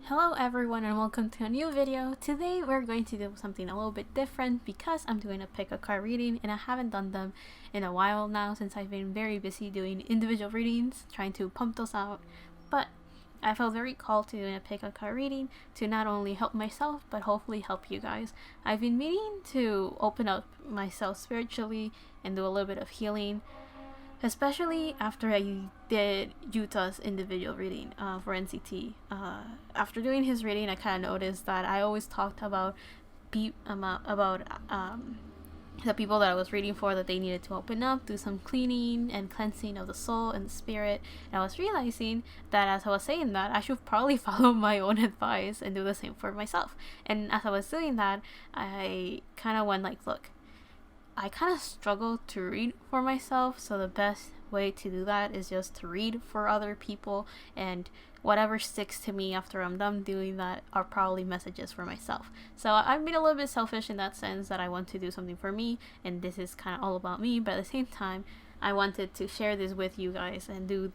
Hello everyone and welcome to a new video. Today we're going to do something a little bit different because I'm doing a pick a card reading and I haven't done them in a while now since I've been very busy doing individual readings, trying to pump those out. But I felt very called to doing a pick a card reading to not only help myself but hopefully help you guys. I've been meaning to open up myself spiritually and do a little bit of healing, especially after I did Utah's individual reading for NCT. After doing his reading, I kind of noticed that I always talked about the people that I was reading for, that they needed to open up, do some cleaning and cleansing of the soul and the spirit. And I was realizing that as I was saying that, I should probably follow my own advice and do the same for myself. And as I was doing that, I kind of went like, look, I kind of struggle to read for myself, so the best way to do that is just to read for other people, and whatever sticks to me after I'm done doing that are probably messages for myself. So I've been a little bit selfish in that sense, that I want to do something for me, and this is kind of all about me, but at the same time, I wanted to share this with you guys and do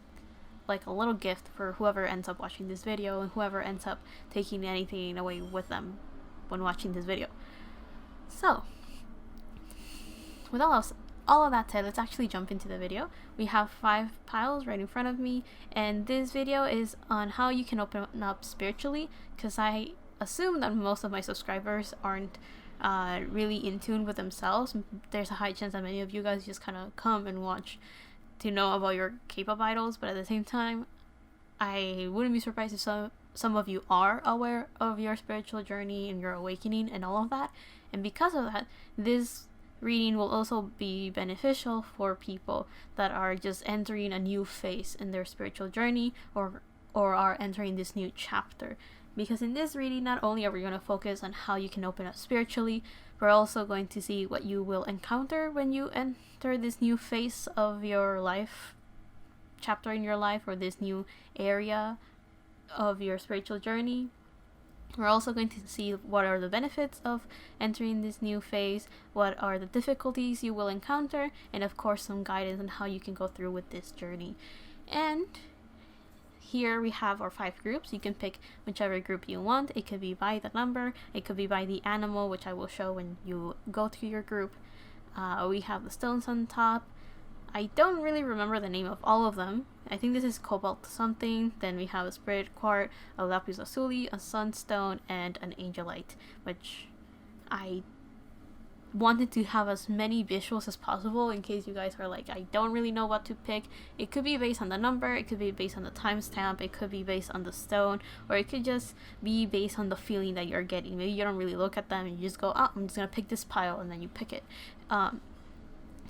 like a little gift for whoever ends up watching this video and whoever ends up taking anything away with them when watching this video. So with all of that said, let's actually jump into the video. We have 5 piles right in front of me, and this video is on how you can open up spiritually, because I assume that most of my subscribers aren't really in tune with themselves. There's a high chance that many of you guys just kind of come and watch to know about your K-pop idols, but at the same time, I wouldn't be surprised if some of you are aware of your spiritual journey and your awakening and all of that. And because of that, this reading will also be beneficial for people that are just entering a new phase in their spiritual journey, or are entering this new chapter. Because in this reading, not only are we going to focus on how you can open up spiritually, we're also going to see what you will encounter when you enter this new phase of your life, chapter in your life, or this new area of your spiritual journey. We're also going to see what are the benefits of entering this new phase, what are the difficulties you will encounter, and of course some guidance on how you can go through with this journey. And here we have our 5 groups. You can pick whichever group you want. It could be by the number, it could be by the animal, which I will show when you go to your group. We have the stones on top. I don't really remember the name of all of them. I think this is cobalt something. Then we have a spirit quartz, a lapis lazuli, a sunstone, and an angelite, which I wanted to have as many visuals as possible in case you guys are like, I don't really know what to pick. It could be based on the number, it could be based on the timestamp, it could be based on the stone, or it could just be based on the feeling that you're getting. Maybe you don't really look at them and you just go, oh, I'm just gonna pick this pile, and then you pick it.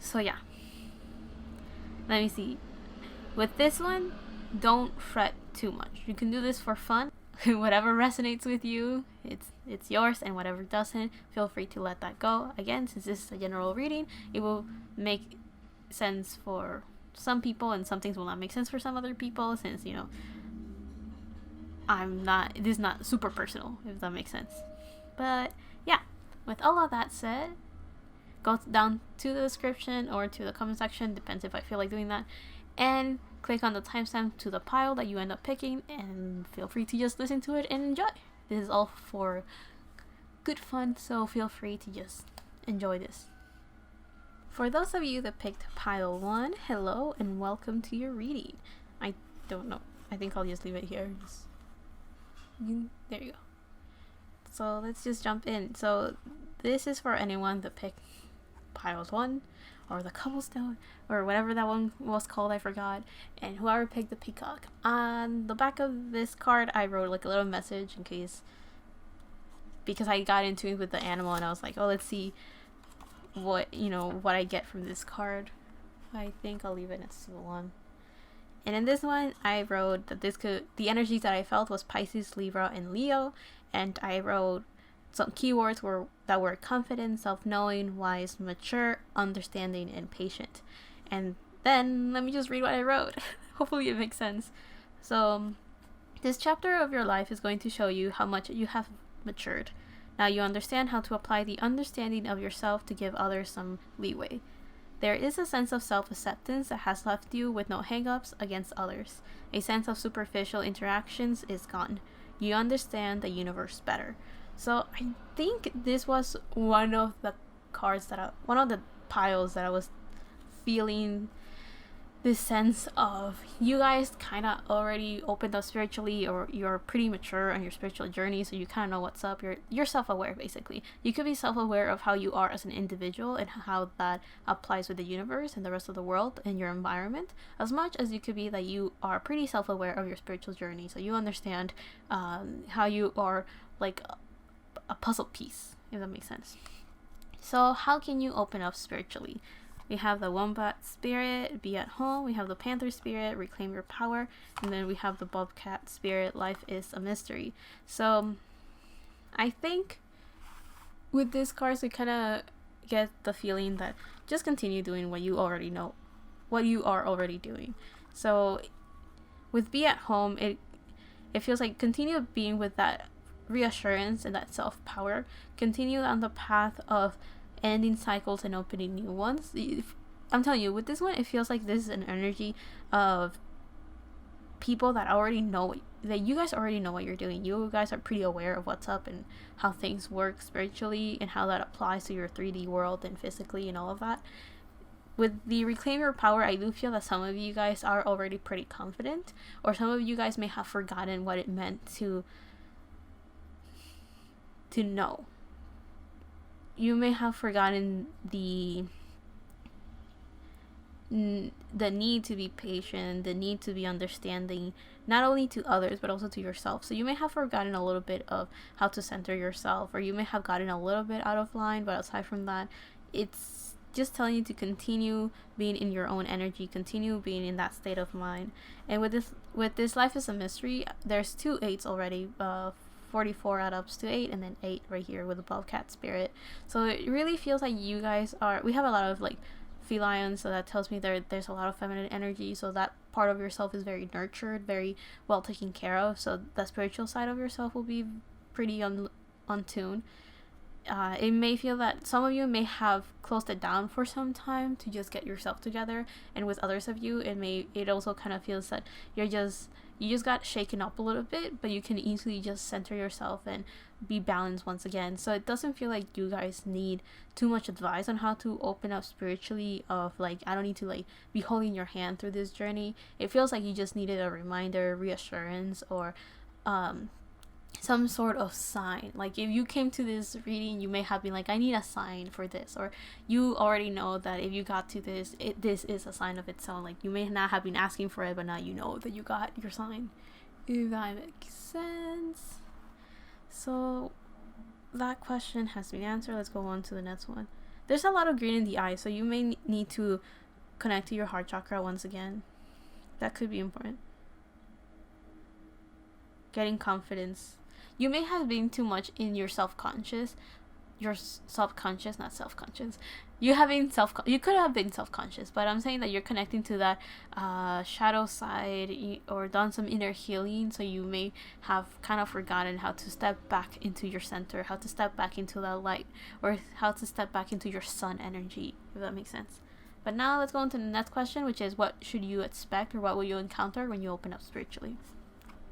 So yeah. Let me see. With this one, don't fret too much. You can do this for fun. Whatever resonates with you, it's yours, and whatever doesn't, feel free to let that go. Again, since this is a general reading, it will make sense for some people and some things will not make sense for some other people, since, you know, this is not super personal, if that makes sense. But yeah, with all of that said, go down to the description or to the comment section, depends if I feel like doing that, and click on the timestamp to the pile that you end up picking, and feel free to just listen to it and enjoy. This is all for good fun, so feel free to just enjoy this. For those of you that picked pile 1, hello and welcome to your reading. I don't know, I think I'll just leave it here. There you go. So let's just jump in. So this is for anyone that picked piles 1 or the cobblestone or whatever that one was called, I forgot, and whoever picked the peacock. On the back of this card I wrote like a little message in case, because I got into it with the animal and I was like, oh, let's see what I get from this card. I think I'll leave it as 1. And in this one I wrote that the energies that I felt was Pisces, Libra, and Leo, and I wrote some keywords that were confident, self-knowing, wise, mature, understanding, and patient. And then let me just read what I wrote. Hopefully it makes sense. So this chapter of your life is going to show you how much you have matured. Now you understand how to apply the understanding of yourself to give others some leeway. There is a sense of self-acceptance that has left you with no hang-ups against others. A sense of superficial interactions is gone. You understand the universe better. So I think this was one of the one of the piles that I was feeling this sense of you guys kind of already opened up spiritually, or you're pretty mature on your spiritual journey, so you kind of know what's up. You're self-aware. Basically, you could be self-aware of how you are as an individual and how that applies with the universe and the rest of the world and your environment, as much as you could be that you are pretty self-aware of your spiritual journey, so you understand how you are like a puzzle piece, if that makes sense. So how can you open up spiritually? We have the wombat spirit, be at home. We have the panther spirit, reclaim your power. And then we have the bobcat spirit, life is a mystery. So I think with these cards, we kind of get the feeling that just continue doing what you already know, what you are already doing. So with be at home, it feels like continue being with that reassurance and that self-power. Continue on the path of ending cycles and opening new ones. I'm telling you, with this one, it feels like this is an energy of people that already know that you guys already know what you're doing. You guys are pretty aware of what's up and how things work spiritually and how that applies to your 3D world and physically and all of that. With the reclaim your power, I do feel that some of you guys are already pretty confident, or some of you guys may have forgotten what it meant to know. You may have forgotten the need to be patient, the need to be understanding, not only to others but also to yourself. So you may have forgotten a little bit of how to center yourself, or you may have gotten a little bit out of line, but aside from that, it's just telling you to continue being in your own energy, continue being in that state of mind. And with this life is a mystery, there's 2 8s already. 44 adds up to 8, and then 8 right here with the bobcat spirit. So it really feels like you guys we have a lot of like feline, so that tells me there's a lot of feminine energy, so that part of yourself is very nurtured, very well taken care of, so the spiritual side of yourself will be pretty on tune. It may feel that some of you may have closed it down for some time to just get yourself together, and with others of you it also kind of feels that you just got shaken up a little bit, but you can easily just center yourself and be balanced once again. So it doesn't feel like you guys need too much advice on how to open up spiritually, of like, I don't need to like be holding your hand through this journey. It feels like you just needed a reminder, reassurance, or some sort of sign. Like if you came to this reading, you may have been like, I need a sign for this, or you already know that if you got to this, this is a sign of its own. Like you may not have been asking for it, but now you know that you got your sign, if that makes sense. So that question has been answered. Let's go on to the next one. There's a lot of green in the eye, so you may need to connect to your heart chakra once again. That could be important. Getting confidence. You may have been too much in your self-conscious, not self-conscious. You could have been self-conscious, but I'm saying that you're connecting to that shadow side, or done some inner healing, so you may have kind of forgotten how to step back into your center, how to step back into that light, or how to step back into your sun energy, if that makes sense. But now let's go on to the next question, which is, what should you expect, or what will you encounter when you open up spiritually?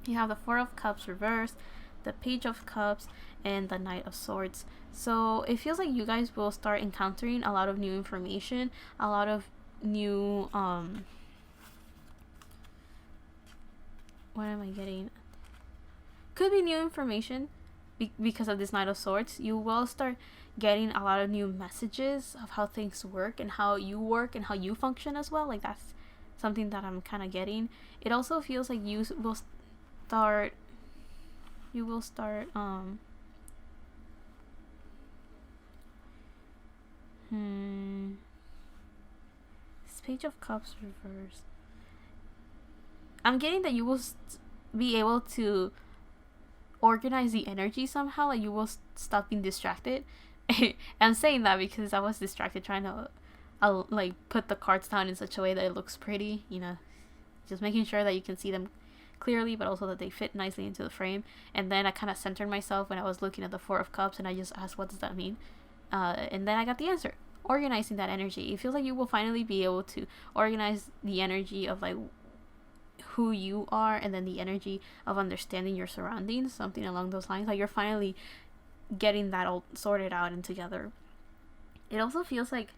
You have the 4 of Cups reversed, the Page of Cups, and the Knight of Swords. So it feels like you guys will start encountering a lot of new information, a lot of new what am I getting? Could be new information because of this Knight of Swords. You will start getting a lot of new messages of how things work and how you function as well. Like that's something that I'm kind of getting. It also feels like you will start this Page of Cups reversed. I'm getting that you will be able to organize the energy somehow. Like you will stop being distracted. I'm saying that because I was distracted trying to like put the cards down in such a way that it looks pretty, just making sure that you can see them clearly, but also that they fit nicely into the frame. And then I kind of centered myself when I was looking at the 4 of Cups, and I just asked, what does that mean? And then I got the answer. Organizing that energy. It feels like you will finally be able to organize the energy of like who you are, and then the energy of understanding your surroundings, something along those lines. Like you're finally getting that all sorted out and together. It also feels like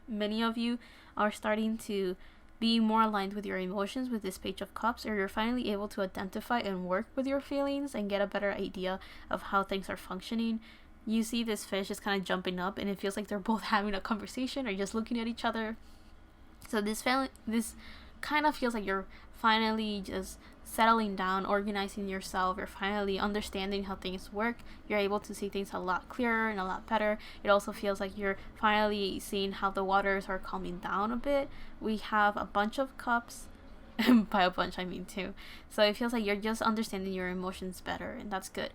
many of you are starting to be more aligned with your emotions with this Page of Cups, or you're finally able to identify and work with your feelings and get a better idea of how things are functioning. You see this fish is kind of jumping up, and it feels like they're both having a conversation or just looking at each other. So this kind of feels like you're finally just settling down, organizing yourself. You're finally understanding how things work. You're able to see things a lot clearer and a lot better. It also feels like you're finally seeing how the waters are calming down a bit. We have a bunch of cups. By a bunch, I mean two. So it feels like you're just understanding your emotions better, and that's good.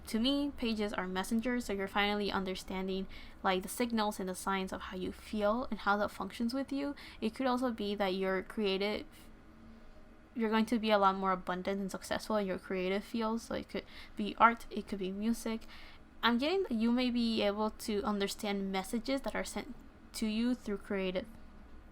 To me, pages are messengers, so you're finally understanding like the signals and the signs of how you feel and how that functions with you. It could also be that you're going to be a lot more abundant and successful in your creative fields. So it could be art, it could be music. I'm getting that you may be able to understand messages that are sent to you through creative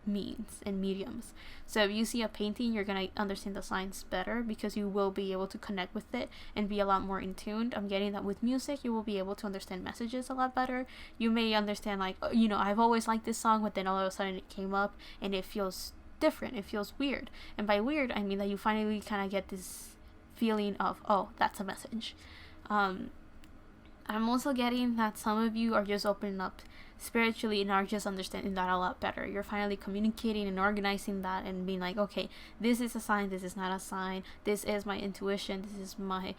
means and mediums. So if you see a painting, you're going to understand the signs better because you will be able to connect with it and be a lot more in tune. I'm getting that with music, you will be able to understand messages a lot better. You may understand like, I've always liked this song, but then all of a sudden it came up and it feels different, it feels weird. And by weird, I mean that you finally kind of get this feeling of, oh, that's a message. I'm also getting that some of you are just opening up spiritually and are just understanding that a lot better. You're finally communicating and organizing that and being like, okay, this is a sign, this is not a sign, this is my intuition, this is my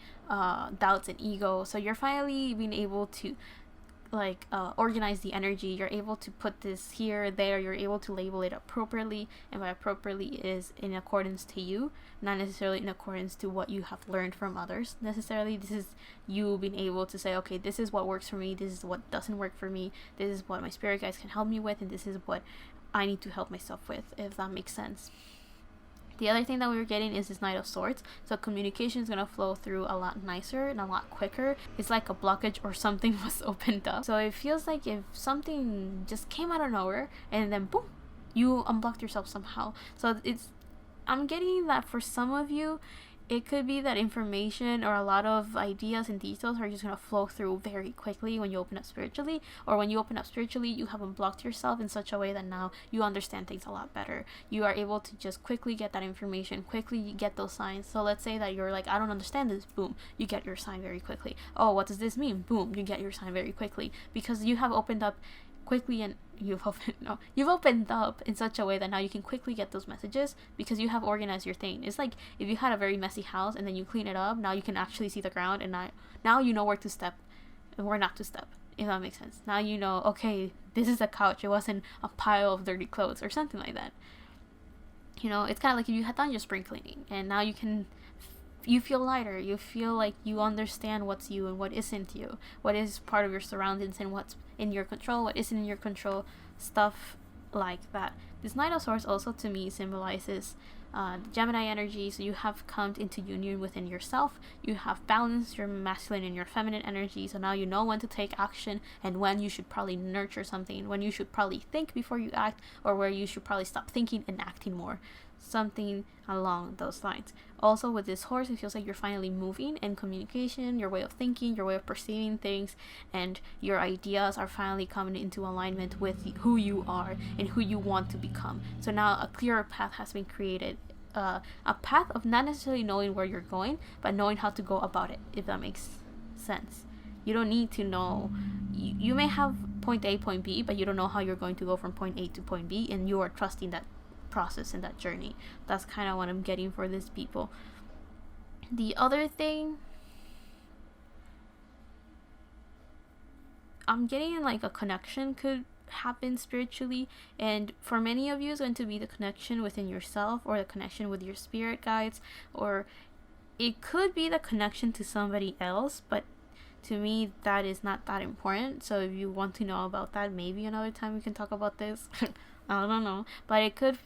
doubts and ego. So you're finally being able to organize the energy. You're able to put this here, there. You're able to label it appropriately, and by appropriately is in accordance to you, not necessarily in accordance to what you have learned from others necessarily. This is you being able to say, okay, this is what works for me, this is what doesn't work for me, this is what my spirit guides can help me with, and this is what I need to help myself with, if that makes sense. The other thing that we were getting is this Knight of Swords. So communication is going to flow through a lot nicer and a lot quicker. It's like a blockage or something was opened up. So it feels like if something just came out of nowhere and then boom, you unblocked yourself somehow. So I'm getting that for some of you, it could be that information or a lot of ideas and details are just going to flow through very quickly when you open up spiritually. Or when you open up spiritually, you have unblocked yourself in such a way that now you understand things a lot better. You are able to just quickly get that information, quickly get those signs. So let's say that you're like, I don't understand this. Boom, you get your sign very quickly. Oh, what does this mean? Boom, you get your sign very quickly. Because you have opened up quickly and you've opened up in such a way that now you can quickly get those messages because you have organized your thing. It's like if you had a very messy house and then you clean it up, now you can actually see the ground, and now you know where to step and where not to step, if that makes sense. Now you know, okay, this is a couch, it wasn't a pile of dirty clothes or something like that. It's kind of like if you had done your spring cleaning and now you feel lighter, you feel like you understand what's you and what isn't you, what is part of your surroundings and what's in your control, what isn't in your control, stuff like that. This Knight of Swords also to me symbolizes Gemini energy. So you have come into union within yourself, you have balanced your masculine and your feminine energy, so now you know when to take action and when you should probably nurture something, when you should probably think before you act, or where you should probably stop thinking and acting more, something along those lines. Also with this horse, it feels like you're finally moving in communication, your way of thinking, your way of perceiving things, and your ideas are finally coming into alignment with who you are and who you want to become. So now a clearer path has been created, a path of not necessarily knowing where you're going, but knowing how to go about it, if that makes sense. You don't need to know. You may have point A, point B, but you don't know how you're going to go from point A to point B, and you are trusting that process and that journey. That's kind of what I'm getting for these people. The other thing I'm getting, like a connection could happen spiritually, and for many of you it's going to be the connection within yourself or the connection with your spirit guides, or it could be the connection to somebody else, but to me that is not that important. So if you want to know about that, maybe another time we can talk about this. I don't know, but it could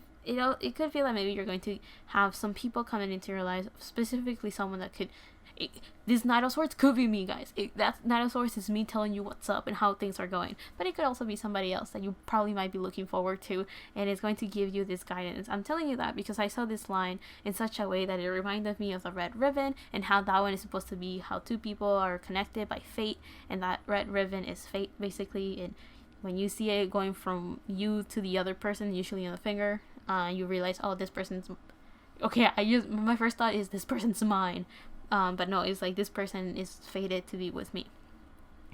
feel like maybe you're going to have some people coming into your lives, specifically someone that could This Knight of Swords could be me, guys. That Knight of Swords is me telling you what's up and how things are going. But it could also be somebody else that you probably might be looking forward to, and it's going to give you this guidance. I'm telling you that because I saw this line in such a way that it reminded me of the red ribbon, and how that one is supposed to be how two people are connected by fate, and that red ribbon is fate, basically. And when you see it going from you to the other person, usually on the finger, you realize, oh, this person's... Okay, my first thought is this person's mine. But no, it's like this person is fated to be with me.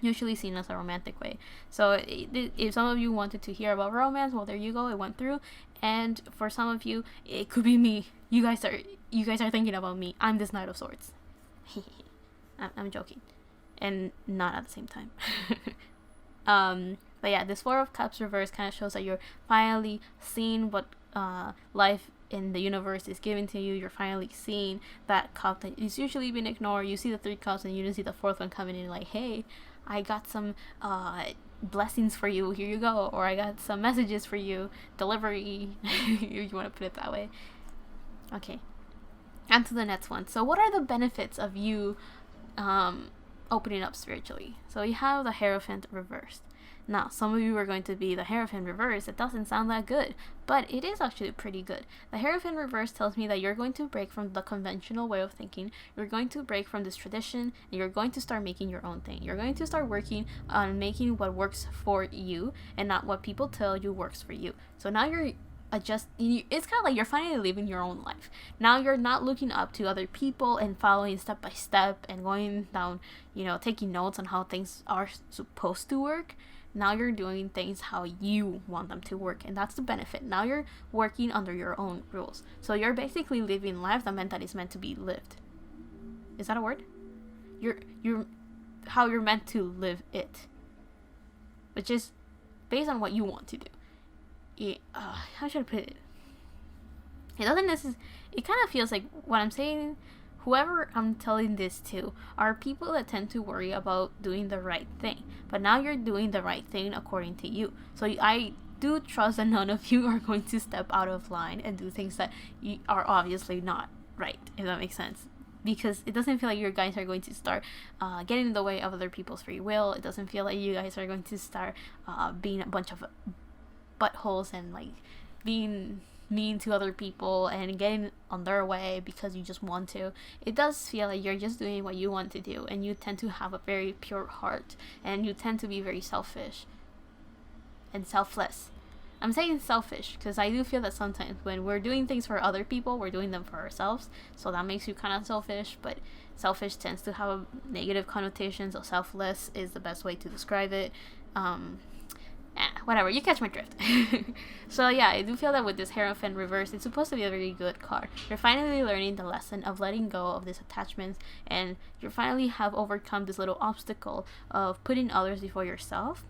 Usually seen as a romantic way. So if some of you wanted to hear about romance, well, there you go. It went through. And for some of you, it could be me. You guys are thinking about me. I'm this Knight of Swords. I'm joking, and not at the same time. But yeah, this Four of Cups reverse kind of shows that you're finally seeing what life in the universe is given to you. You're finally seeing that cup that is usually been ignored. You see the 3 cups and you didn't see the 4th one coming in, like, hey, I got some blessings for you, here you go, or I got some messages for you, delivery. You want to put it that way. Okay, on to the next one. So what are the benefits of you opening up spiritually? So you have the Hierophant reversed. Now, some of you are going to be the Hierophant reverse. It doesn't sound that good, but it is actually pretty good. The Hierophant reverse tells me that you're going to break from the conventional way of thinking. You're going to break from this tradition, and you're going to start making your own thing. You're going to start working on making what works for you and not what people tell you works for you. So now it's kind of like you're finally living your own life. Now you're not looking up to other people and following step by step and going down, taking notes on how things are supposed to work. Now you're doing things how you want them to work, and that's the benefit. Now you're working under your own rules. So you're basically living life that is meant to be lived. Is that a word? You're how you're meant to live it, which is based on what you want to do. How should I put it? It doesn't necessarily. It kind of feels like what I'm saying. Whoever I'm telling this to are people that tend to worry about doing the right thing. But now you're doing the right thing according to you. So I do trust that none of you are going to step out of line and do things that are obviously not right, if that makes sense. Because it doesn't feel like you guys are going to start getting in the way of other people's free will. It doesn't feel like you guys are going to start being a bunch of buttholes and like being mean to other people and getting on their way because you just want to. It does feel like you're just doing what you want to do, and you tend to have a very pure heart, and you tend to be very selfish and selfless. I'm saying selfish because I do feel that sometimes when we're doing things for other people, we're doing them for ourselves, so that makes you kind of selfish. But selfish tends to have a negative connotation, so selfless is the best way to describe it. Whatever, you catch my drift. So yeah, I do feel that with this Hierophant reverse, it's supposed to be a very good card. You're finally learning the lesson of letting go of these attachments, and you finally have overcome this little obstacle of putting others before yourself.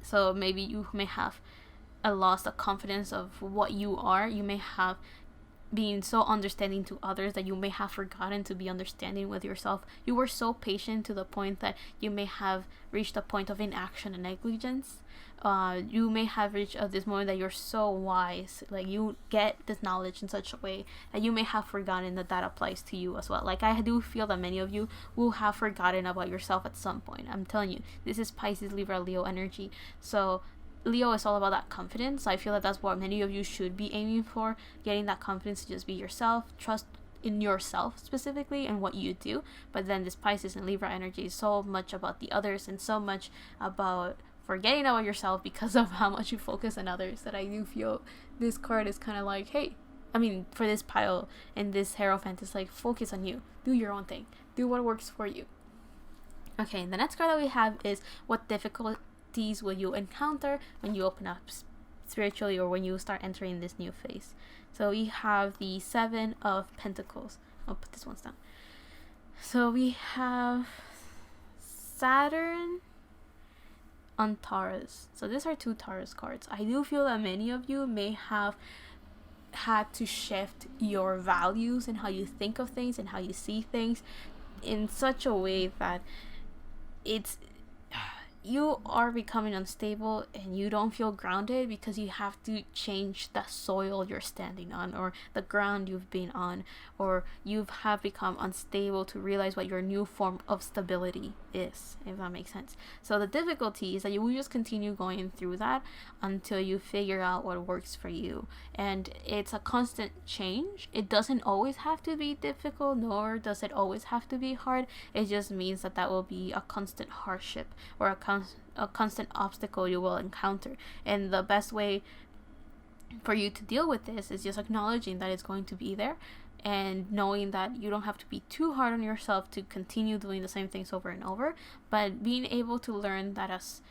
So maybe you may have lost the confidence of what you are. You may have being so understanding to others that you may have forgotten to be understanding with yourself. You were so patient to the point that you may have reached a point of inaction and negligence. You may have reached this moment that you're so wise, like you get this knowledge in such a way that you may have forgotten that applies to you as well. Like I do feel that many of you will have forgotten about yourself at some point. I'm telling you, this is Pisces, Libra, Leo energy. So Leo is all about that confidence. So I feel that that's what many of you should be aiming for, getting that confidence to just be yourself, trust in yourself specifically and what you do. But then this Pisces and Libra energy is so much about the others and so much about forgetting about yourself because of how much you focus on others, that I do feel this card is kind of like, hey, I mean, for this pile and this Hierophant, it's like, focus on you, do your own thing, do what works for you. Okay, the next card that we have is what difficulties will you encounter when you open up spiritually or when you start entering this new phase. So we have the 7 of Pentacles. I'll put this one down. So we have Saturn on Taurus. So these are 2 Taurus cards. I do feel that many of you may have had to shift your values and how you think of things and how you see things in such a way that you are becoming unstable and you don't feel grounded because you have to change the soil you're standing on, or the ground you've been on, or you have become unstable to realize what your new form of stability is, if that makes sense. So the difficulty is that you will just continue going through that until you figure out what works for you. And it's a constant change. It doesn't always have to be difficult, nor does it always have to be hard. It just means that that will be a constant hardship, or a constant obstacle you will encounter. And the best way for you to deal with this is just acknowledging that it's going to be there, and knowing that you don't have to be too hard on yourself to continue doing the same things over and over, but being able to learn that as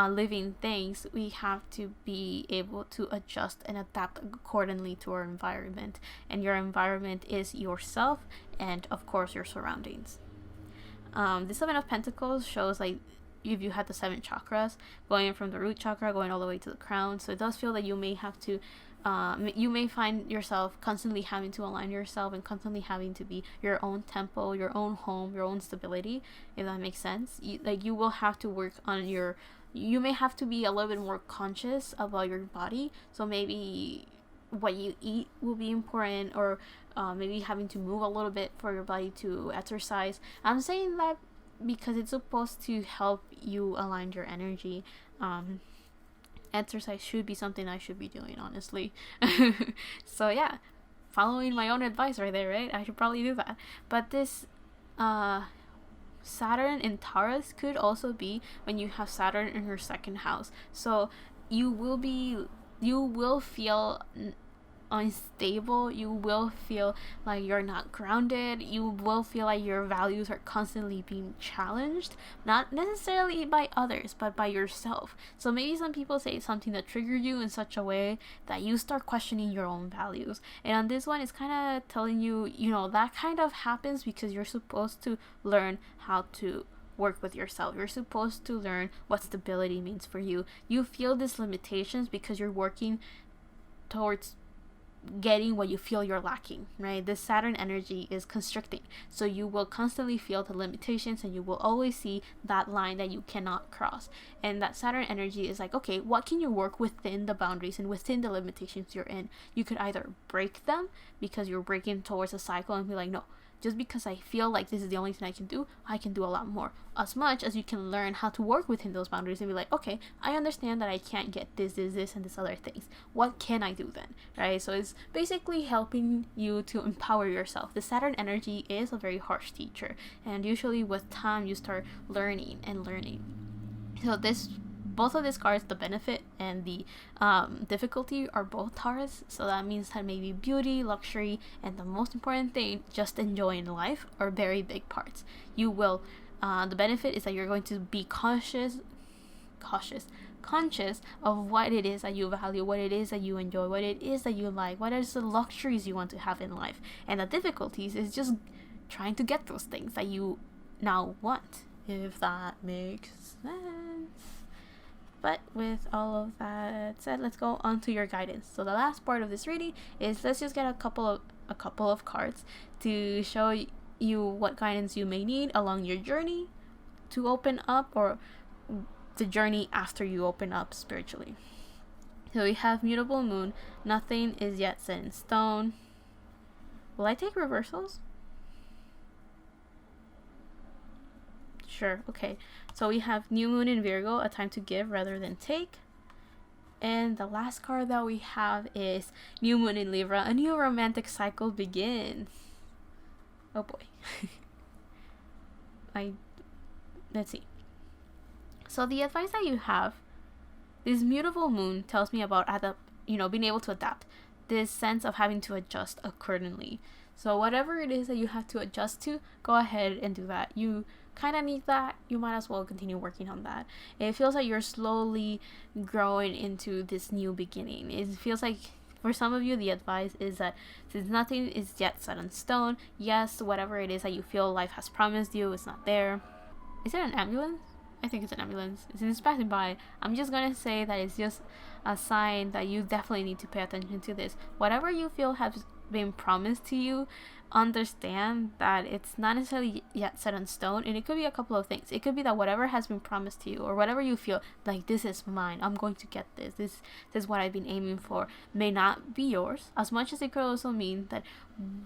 living things, we have to be able to adjust and adapt accordingly to our environment. And your environment is yourself and, of course, your surroundings. The Seven of Pentacles shows like if you had the 7 chakras, going from the root chakra going all the way to the crown. So it does feel that you may have to you may find yourself constantly having to align yourself and constantly having to be your own temple, your own home, your own stability, if that makes sense. You will have to work on you may have to be a little bit more conscious about your body. So maybe what you eat will be important, or maybe having to move a little bit for your body to exercise. I'm saying that because it's supposed to help you align your energy. Exercise should be something I should be doing, honestly. So yeah, following my own advice right there, right? I should probably do that. But this Saturn in Taurus could also be when you have Saturn in your 2nd house. So you will feel unstable, you will feel like you're not grounded, you will feel like your values are constantly being challenged, not necessarily by others but by yourself. So maybe some people say something that triggered you in such a way that you start questioning your own values. And on this one, it's kind of telling you, that kind of happens because you're supposed to learn how to work with yourself. You're supposed to learn what stability means for you. You feel these limitations because you're working towards getting what you feel you're lacking, right? This Saturn energy is constricting, so you will constantly feel the limitations, and you will always see that line that you cannot cross. And that Saturn energy is like, okay, what can you work within the boundaries and within the limitations you're in? You could either break them because you're breaking towards a cycle and be like, no, just because I feel like this is the only thing I can do a lot more. As much as you can learn how to work within those boundaries and be like, okay, I understand that I can't get this, and this other things. What can I do then, right? So it's basically helping you to empower yourself. The Saturn energy is a very harsh teacher, and usually with time you start learning and learning. So both of these cards, the benefit and the difficulty, are both Taurus. So that means that maybe beauty, luxury, and the most important thing, just enjoying life, are very big parts. You will, the benefit is that you're going to be conscious of what it is that you value, what it is that you enjoy, what it is that you like, what is the luxuries you want to have in life. And the difficulties is just trying to get those things that you now want, if that makes sense. But with all of that said, let's go on to your guidance. So the last part of this reading is, let's just get a couple of cards to show you what guidance you may need along your journey to open up, or the journey after you open up spiritually. So we have Mutable Moon. Nothing is yet set in stone. Will I take reversals? Sure, okay. So we have New Moon in Virgo, a time to give rather than take. And the last card that we have is New Moon in Libra, a new romantic cycle begins. Oh boy. Let's see. So the advice that you have, this Mutable Moon tells me about being able to adapt. This sense of having to adjust accordingly. So whatever it is that you have to adjust to, go ahead and do that. You kind of need that. You might as well continue working on that. It feels like you're slowly growing into this new beginning. It feels like for some of you, the advice is that since nothing is yet set in stone, yes, whatever it is that you feel life has promised you is not there. Is it an ambulance? I think it's an ambulance. It's passing by. I'm just gonna say that it's just a sign that you definitely need to pay attention to this. Whatever you feel been promised to you, understand that it's not necessarily yet set in stone, and it could be a couple of things. It could be that whatever has been promised to you, or whatever you feel like, this is mine, I'm going to get this is what I've been aiming for, may not be yours, as much as it could also mean that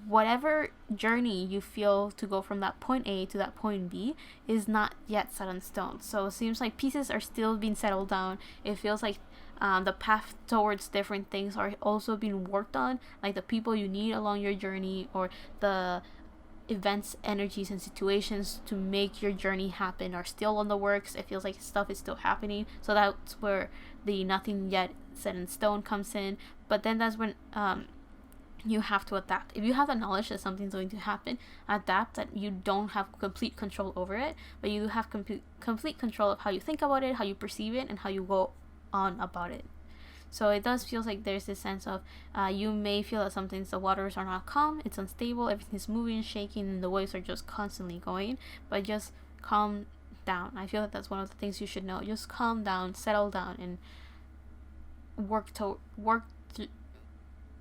whatever journey you feel to go from that point A to that point B is not yet set in stone. So it seems like pieces are still being settled down. It feels like the path towards different things are also being worked on, like the people you need along your journey, or the events, energies, and situations to make your journey happen are still on the works. It feels like stuff is still happening. So that's where the nothing yet set in stone comes in. But then that's when you have to adapt. If you have the knowledge that something's going to happen, adapt, that you don't have complete control over it, but you have complete control of how you think about it, how you perceive it, and how you go on about it. So it does feel like there's this sense of you may feel that something's, the waters are not calm, it's unstable, everything's moving, shaking, and the waves are just constantly going, but just calm down. I feel like that's one of the things you should know. Just calm down, settle down, and work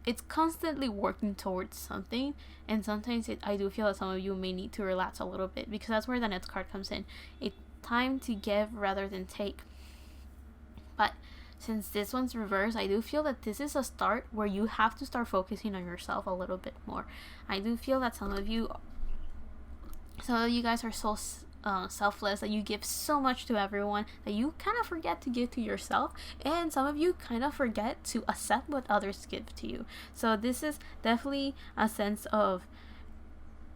it's constantly working towards something, and sometimes I do feel that some of you may need to relax a little bit, because that's where the next card comes in. It's time to give rather than take. But since this one's reversed, I do feel that this is a start where you have to start focusing on yourself a little bit more. I do feel that some of you guys are so selfless, that you give so much to everyone that you kind of forget to give to yourself, and some of you kind of forget to accept what others give to you. So this is definitely a sense of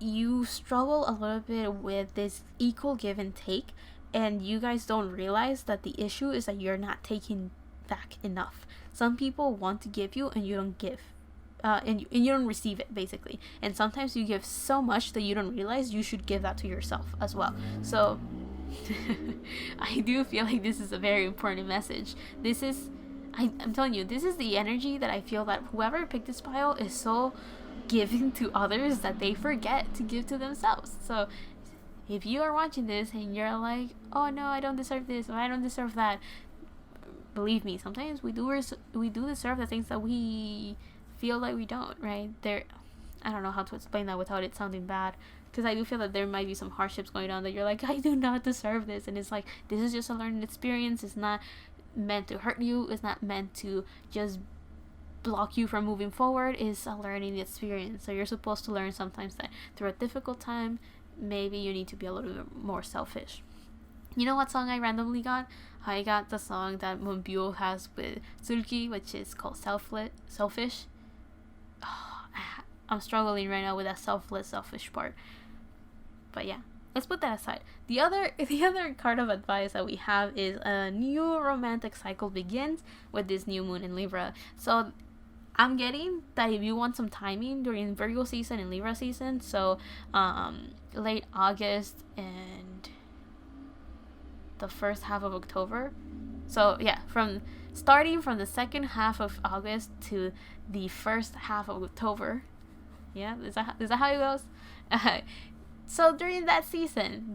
you struggle a little bit with this equal give and take, and you guys don't realize that the issue is that you're not taking back enough. Some people want to give you and you don't give, and you don't receive it, basically. And sometimes you give so much that you don't realize you should give that to yourself as well. So I do feel like this is a very important message. This is, I'm telling you, this is the energy that I feel that whoever picked this pile is so giving to others that they forget to give to themselves. So if you are watching this and you're like, oh no, I don't deserve this, or I don't deserve that, believe me, sometimes we do deserve the things that we feel like we don't, right? I don't know how to explain that without it sounding bad, because I do feel that there might be some hardships going on that you're like, I do not deserve this, and it's like, this is just a learning experience. It's not meant to hurt you. It's not meant to just block you from moving forward. It's a learning experience. So you're supposed to learn sometimes that through a difficult time, maybe you need to be a little bit more selfish. You know what song I randomly got? I got the song that Pule has with Sulki, which is called Selfish. Oh, I'm struggling right now with that selfish part. But yeah, let's put that aside. The other card of advice that we have is a new romantic cycle begins with this new moon in Libra. So I'm getting that if you want some timing during Virgo season and Libra season, so late August and the first half of October. So yeah, starting from the second half of August to the first half of October. Yeah, is that how it goes? So during that season,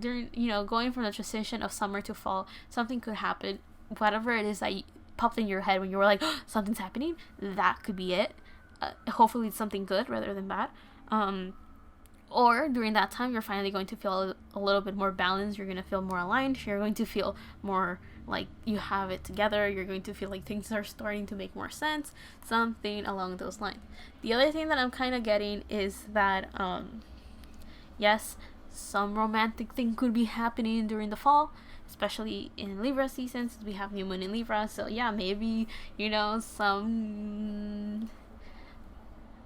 going from the transition of summer to fall, something could happen. Whatever it is that popped in your head when you were like, oh, something's happening, that could be it. Hopefully it's something good rather than bad. Or during that time, you're finally going to feel a little bit more balanced. You're going to feel more aligned. You're going to feel more like you have it together. You're going to feel like things are starting to make more sense. Something along those lines. The other thing that I'm kind of getting is that, yes, some romantic thing could be happening during the fall, especially in Libra season, since we have new moon in Libra. So yeah, maybe, some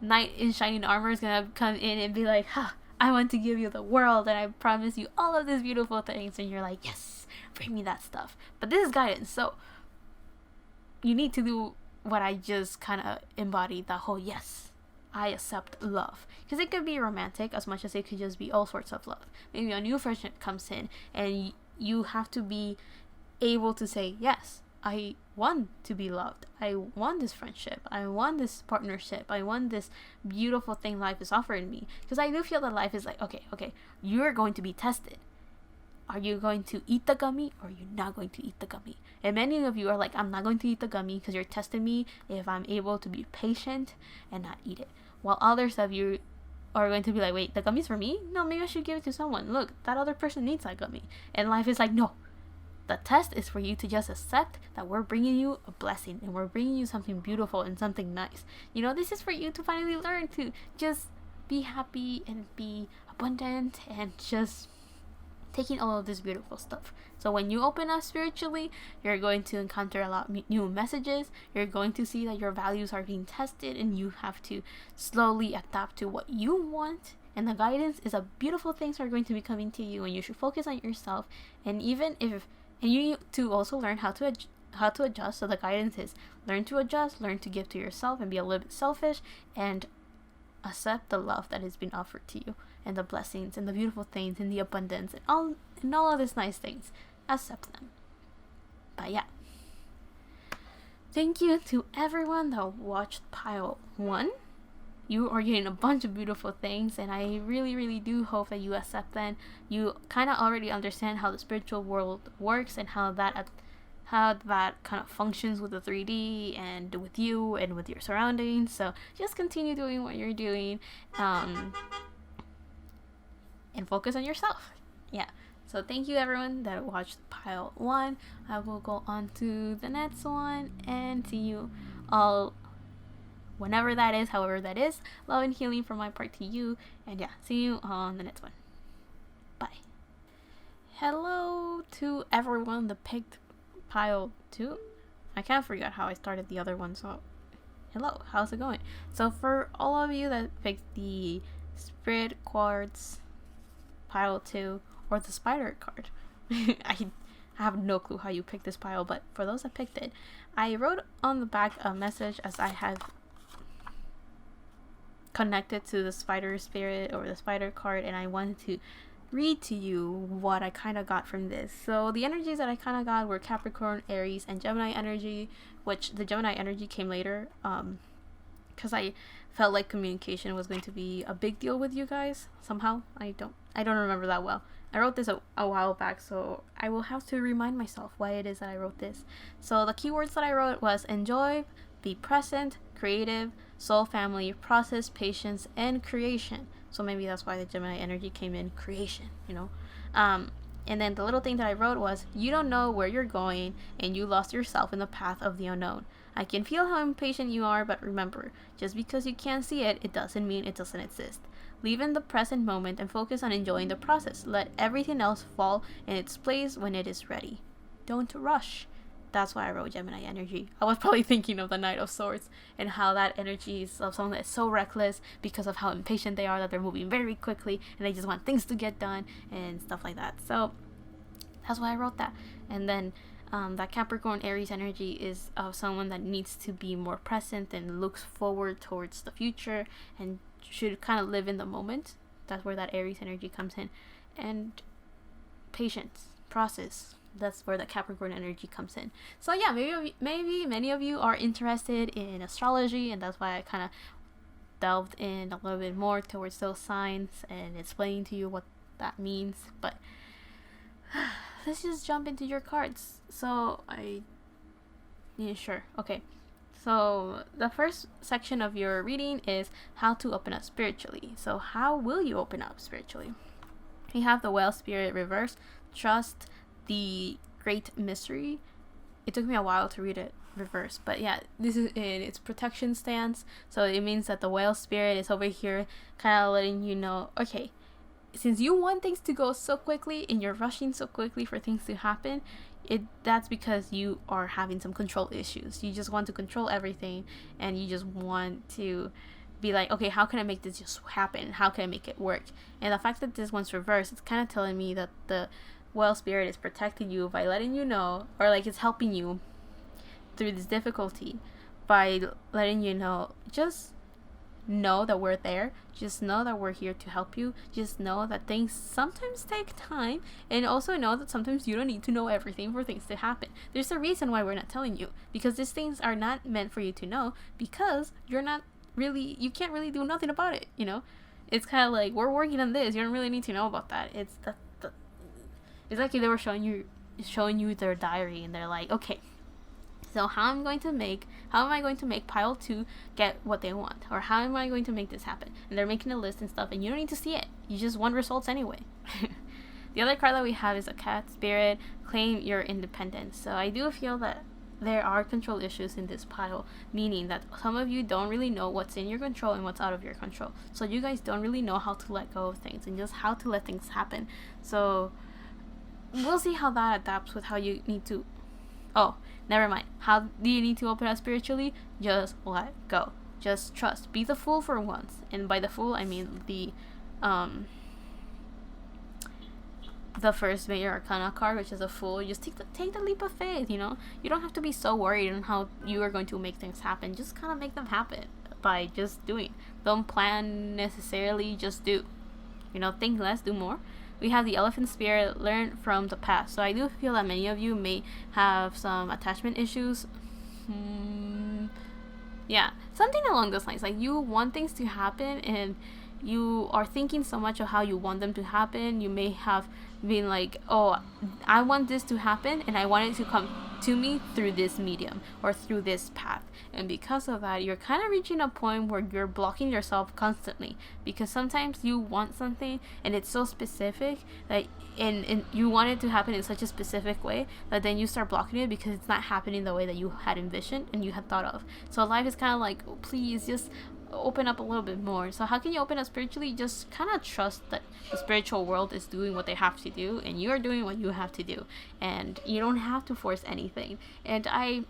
knight in shining armor is gonna come in and be like, I want to give you the world, and I promise you all of these beautiful things, and you're like, yes, bring me that stuff. But this is guidance, so you need to do what I just kind of embodied, that whole yes, I accept love, because it could be romantic as much as it could just be all sorts of love. Maybe a new friendship comes in and you have to be able to say, yes, I want to be loved. I want this friendship. I want this partnership. I want this beautiful thing life is offering me. Because I do feel that life is like, okay, you're going to be tested. Are you going to eat the gummy, or are you not going to eat the gummy? And many of you are like, I'm not going to eat the gummy because you're testing me if I'm able to be patient and not eat it. while others of you are going to be like, wait, the gummy's for me? No, maybe I should give it to someone. Look, that other person needs that gummy. And life is like, no. The test is for you to just accept that we're bringing you a blessing and we're bringing you something beautiful and something nice. You know, this is for you to finally learn to just be happy and be abundant and just taking all of this beautiful stuff. So when you open up spiritually, you're going to encounter a lot of new messages. You're going to see that your values are being tested and you have to slowly adapt to what you want. And the guidance is a beautiful things are going to be coming to you, and you should focus on yourself. And even if and you need to also learn how to adjust. So the guidance is learn to adjust, learn to give to yourself and be a little bit selfish, and accept the love that has been offered to you, and the blessings and the beautiful things and the abundance and all of these nice things. Accept them. But yeah, thank you to everyone that watched Pile 1. You are getting a bunch of beautiful things, and I really, really do hope that you accept them. You kind of already understand how the spiritual world works and how that kind of functions with the 3D and with you and with your surroundings. So just continue doing what you're doing, and focus on yourself. Yeah. So thank you everyone that watched Pile 1. I will go on to the next one and see you all whenever that is, however that is. Love and healing from my part to you. And yeah, see you on the next one. Bye. Hello to everyone that picked Pile 2. I kind of forgot how I started the other one, so hello, how's it going? So for all of you that picked the Spirit Quartz Pile 2 or the Spider card, I have no clue how you picked this pile, but for those that picked it, I wrote on the back a message as I have connected to the spider spirit or the spider card, and I wanted to read to you what I kind of got from this. So the energies that I kind of got were Capricorn, Aries, and Gemini energy, which the Gemini energy came later, because I felt like communication was going to be a big deal with you guys somehow. I don't remember that well. I wrote this a while back, so I will have to remind myself why it is that I wrote this. So the keywords that I wrote was enjoy, be present, creative, soul family, process, patience, and creation. So maybe that's why the Gemini energy came in, creation, you know. And then the little thing that I wrote was, you don't know where you're going and you lost yourself in the path of the unknown. I can feel how impatient you are, but remember, just because you can't see it, it doesn't mean it doesn't exist. Live in the present moment and focus on enjoying the process. Let everything else fall in its place when it is ready. Don't rush. That's why I wrote Gemini energy. I was probably thinking of the Knight of Swords and how that energy is of someone that's so reckless because of how impatient they are, that they're moving very quickly and they just want things to get done and stuff like that. So that's why I wrote that. And then that Capricorn Aries energy is of someone that needs to be more present and looks forward towards the future and should kind of live in the moment. That's where that Aries energy comes in. And patience, process, that's where the Capricorn energy comes in. So yeah, maybe many of you are interested in astrology, and that's why I kind of delved in a little bit more towards those signs and explaining to you what that means. But let's just jump into your cards. So sure, okay. So the first section of your reading is how to open up spiritually. So how will you open up spiritually? We have the Whale Spirit reverse, trust the great mystery. It took me a while to read it reverse, but yeah, this is in its protection stance. So it means that the Whale Spirit is over here kind of letting you know, okay, since you want things to go so quickly and you're rushing so quickly for things to happen, that's because you are having some control issues. You just want to control everything, and you just want to be like, okay, how can I make this just happen? How can I make it work? And the fact that this one's reversed, it's kind of telling me that the Whale Spirit is protecting you by letting you know, or like it's helping you through this difficulty by letting you know, just know that we're there. Just know that we're here to help you. Just know that things sometimes take time, and also know that sometimes you don't need to know everything for things to happen. There's a reason why we're not telling you, because these things are not meant for you to know, because you can't really do nothing about it, you know. It's kind of like, we're working on this, you don't really need to know about that. It's like if they were showing you their diary and they're like, okay, So how am I going to make pile 2 get what they want? Or how am I going to make this happen? And they're making a list and stuff, and you don't need to see it. You just want results anyway. The other card that we have is a cat spirit. Claim your independence. So I do feel that there are control issues in this pile, meaning that some of you don't really know what's in your control and what's out of your control. So you guys don't really know how to let go of things and just how to let things happen. So we'll see how that adapts with how you need to. Oh, never mind. How do you need to open up spiritually? Just let go. Just trust. Be the fool for once. And by the fool, I mean the first major arcana card, which is a fool. Just take the leap of faith, you know? You don't have to be so worried on how you are going to make things happen. Just kind of make them happen by just doing. Don't plan necessarily, just do. You know, think less, do more. We have the elephant spirit, learn from the past. So I do feel that many of you may have some attachment issues. Yeah, something along those lines. Like, you want things to happen and you are thinking so much of how you want them to happen. You may have been like, oh, I want this to happen and I want it to come to me through this medium or through this path. And because of that, you're kind of reaching a point where you're blocking yourself constantly, because sometimes you want something and it's so specific that and you want it to happen in such a specific way that then you start blocking it because it's not happening the way that you had envisioned and you had thought of. So life is kind of like, oh, please just open up a little bit more. So how can you open up spiritually? Just kind of trust that the spiritual world is doing what they have to do and you are doing what you have to do, and you don't have to force anything. And I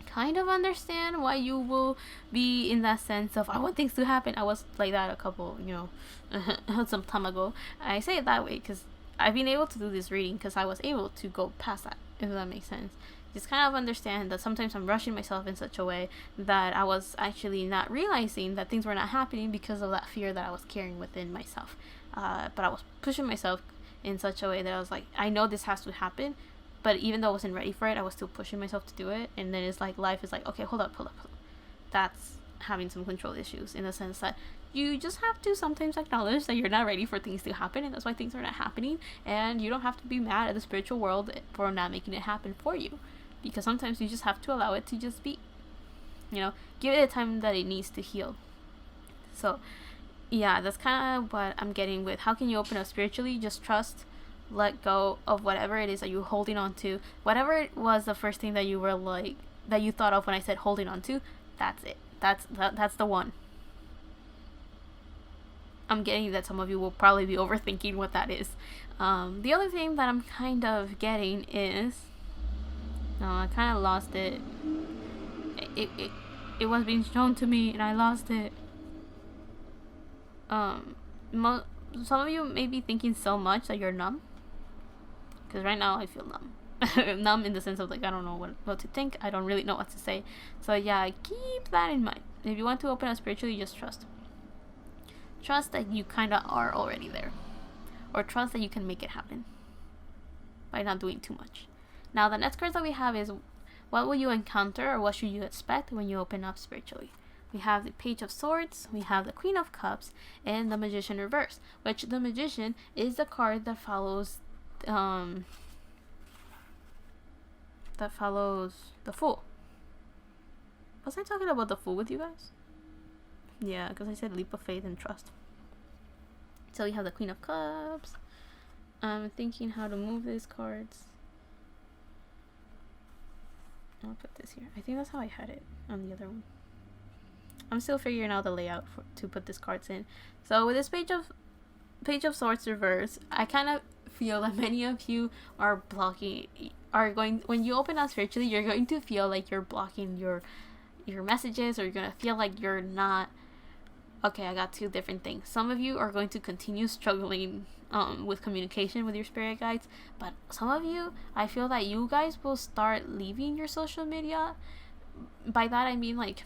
kind of understand why you will be in that sense of, I want things to happen. I was like that a couple, some time ago. I say it that way because I've been able to do this reading because I was able to go past that, if that makes sense. Just kind of understand that sometimes I'm rushing myself in such a way that I was actually not realizing that things were not happening because of that fear that I was carrying within myself. But I was pushing myself in such a way that I was like, I know this has to happen, but even though I wasn't ready for it, I was still pushing myself to do it. And then it's like, life is like, okay, hold up. That's having some control issues, in the sense that you just have to sometimes acknowledge that you're not ready for things to happen, and that's why things are not happening. And you don't have to be mad at the spiritual world for not making it happen for you, because sometimes you just have to allow it to just be, give it the time that it needs to heal. So yeah, that's kind of what I'm getting with how can you open up spiritually. Just trust, let go of whatever it is that you're holding on to. Whatever it was the first thing that you were like, that you thought of when I said holding on to, that's it. That's the one. I'm getting that some of you will probably be overthinking what that is. The other thing that I'm kind of getting is, no, I kind of lost it. It was being shown to me and I lost it. Some of you may be thinking so much that you're numb, because right now I feel numb. Numb in the sense of like, I don't know what to think. I don't really know what to say. So yeah, keep that in mind. If you want to open up spiritually, just trust. Trust that you kind of are already there, or trust that you can make it happen by not doing too much. Now the next cards that we have is, what will you encounter or what should you expect when you open up spiritually? We have the Page of Swords, we have the Queen of Cups, and the Magician reversed, which the Magician is the card that follows the Fool. Was I talking about the Fool with you guys? Yeah, because I said leap of faith and trust. So we have the Queen of Cups. I'm thinking how to move these cards. I'll put this here. I think that's how I had it on the other one. I'm still figuring out the layout to put these cards in. So with this Page of Swords reverse, I kind of feel that many of you are going, when you open up spiritually, you're going to feel like you're blocking your messages, or you're going to feel like you're not. Okay, I got two different things. Some of you are going to continue struggling with communication with your spirit guides, but some of you, I feel that you guys will start leaving your social media. By that I mean, like,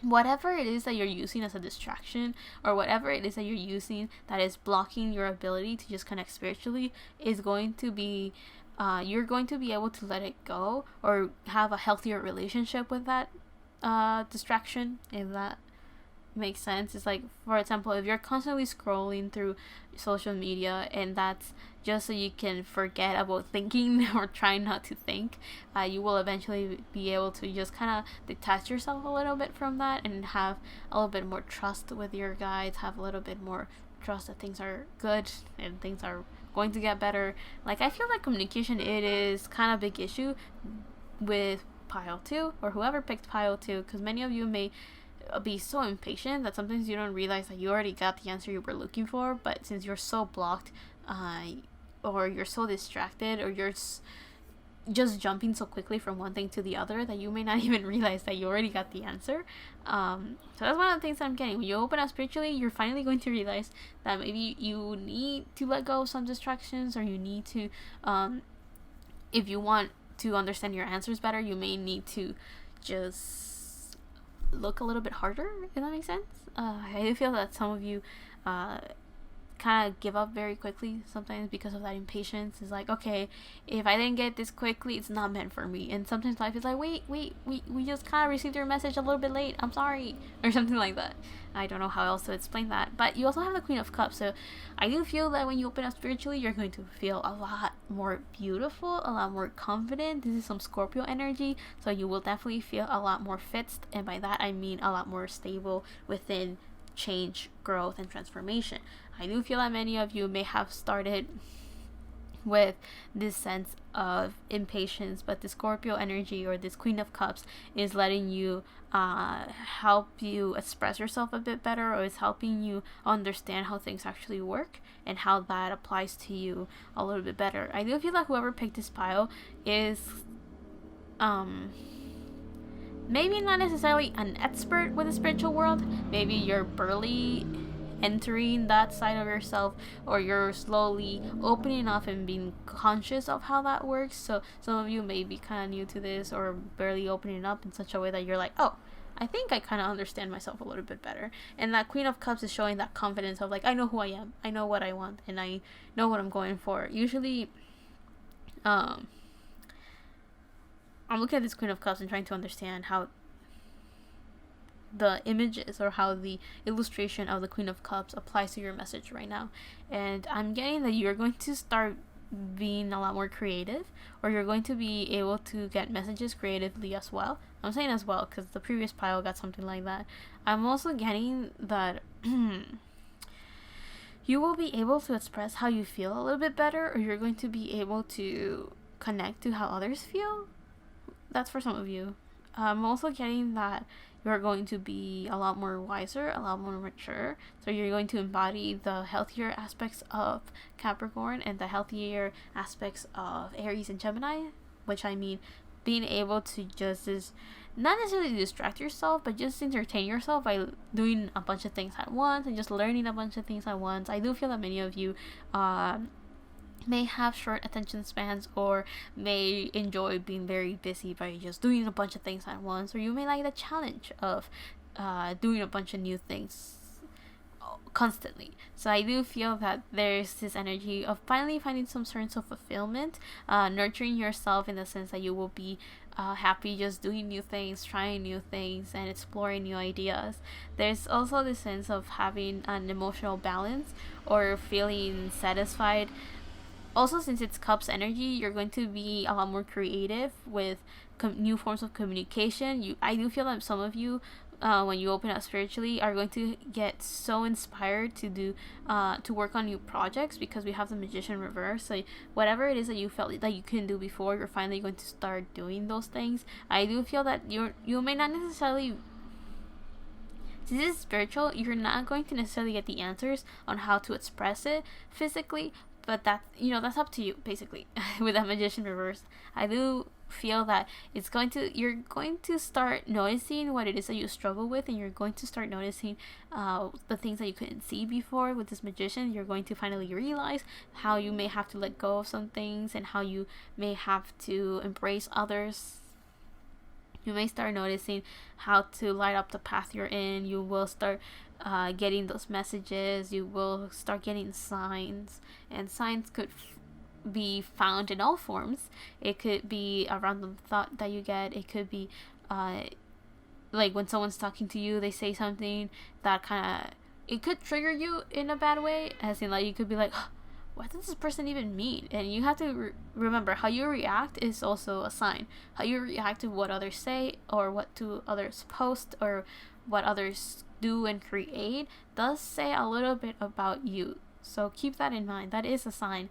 whatever it is that you're using as a distraction, or whatever it is that you're using that is blocking your ability to just connect spiritually, is going to be you're going to be able to let it go, or have a healthier relationship with that distraction, if that makes sense is like, for example, if you're constantly scrolling through social media and that's just so you can forget about thinking or trying not to think, you will eventually be able to just kind of detach yourself a little bit from that and have a little bit more trust with your guides, have a little bit more trust that things are good and things are going to get better. Like, I feel like communication, it is kind of a big issue with pile 2 or whoever picked pile 2, because many of you may be so impatient that sometimes you don't realize that you already got the answer you were looking for, but since you're so blocked, or you're so distracted, or you're just jumping so quickly from one thing to the other that you may not even realize that you already got the answer. So that's one of the things that I'm getting. When you open up spiritually, you're finally going to realize that maybe you need to let go of some distractions, or you need to, if you want to understand your answers better, you may need to just look a little bit harder, if that makes sense. I do feel that some of you kind of give up very quickly sometimes because of that impatience. It's like, okay, if I didn't get this quickly, it's not meant for me. And sometimes life is like, wait, we just kind of received your message a little bit late, I'm sorry, or something like that. I don't know how else to explain that. But you also have the Queen of Cups, so I do feel that when you open up spiritually, you're going to feel a lot more beautiful, a lot more confident. This is some Scorpio energy, so you will definitely feel a lot more fixed, and by that I mean a lot more stable within change, growth, and transformation. I do feel that many of you may have started with this sense of impatience, but the Scorpio energy or this Queen of Cups is letting you help you express yourself a bit better, or is helping you understand how things actually work and how that applies to you a little bit better. I do feel like whoever picked this pile is maybe not necessarily an expert with the spiritual world. Maybe you're barely entering that side of yourself, or you're slowly opening up and being conscious of how that works. So some of you may be kind of new to this, or barely opening up in such a way that you're like, oh, I think I kind of understand myself a little bit better. And that Queen of Cups is showing that confidence of like, I know who I am, I know what I want, and I know what I'm going for. Usually I'm looking at this Queen of Cups and trying to understand how the images or how the illustration of the Queen of Cups applies to your message right now. And I'm getting that you're going to start being a lot more creative, or you're going to be able to get messages creatively as well. I'm saying as well because the previous pile got something like that. I'm also getting that you will be able to express how you feel a little bit better, or you're going to be able to connect to how others feel. That's for some of you. I'm also getting that you're going to be a lot more wiser, a lot more mature. So you're going to embody the healthier aspects of Capricorn and the healthier aspects of Aries and Gemini, which I mean being able to just not necessarily distract yourself, but just entertain yourself by doing a bunch of things at once and just learning a bunch of things at once. I do feel that many of you may have short attention spans, or may enjoy being very busy by just doing a bunch of things at once, or you may like the challenge of doing a bunch of new things constantly. So I do feel that there's this energy of finally finding some sense of fulfillment, nurturing yourself in the sense that you will be happy just doing new things, trying new things, and exploring new ideas. There's also this sense of having an emotional balance or feeling satisfied. Also, since it's Cups energy, you're going to be a lot more creative with new forms of communication. I do feel that some of you, when you open up spiritually, are going to get so inspired to do to work on new projects, because we have the Magician reverse. So whatever it is that you felt that you couldn't do before, you're finally going to start doing those things. I do feel that you may not necessarily, since this is spiritual, you're not going to necessarily get the answers on how to express it physically, but that's up to you, basically. With that Magician reverse, I do feel that you're going to start noticing what it is that you struggle with, and you're going to start noticing the things that you couldn't see before. With this Magician, you're going to finally realize how you may have to let go of some things, and how you may have to embrace others. You may start noticing how to light up the path you're in. You will start getting those messages. You will start getting signs, and signs could be found in all forms. It could be a random thought that you get. It could be like when someone's talking to you, they say something that kind of, it could trigger you in a bad way, as in like you could be like, what does this person even mean? And you have to remember, how you react is also a sign. How you react to what others say, or what to others post, or what others do and create does say a little bit about you. So keep that in mind. That is a sign.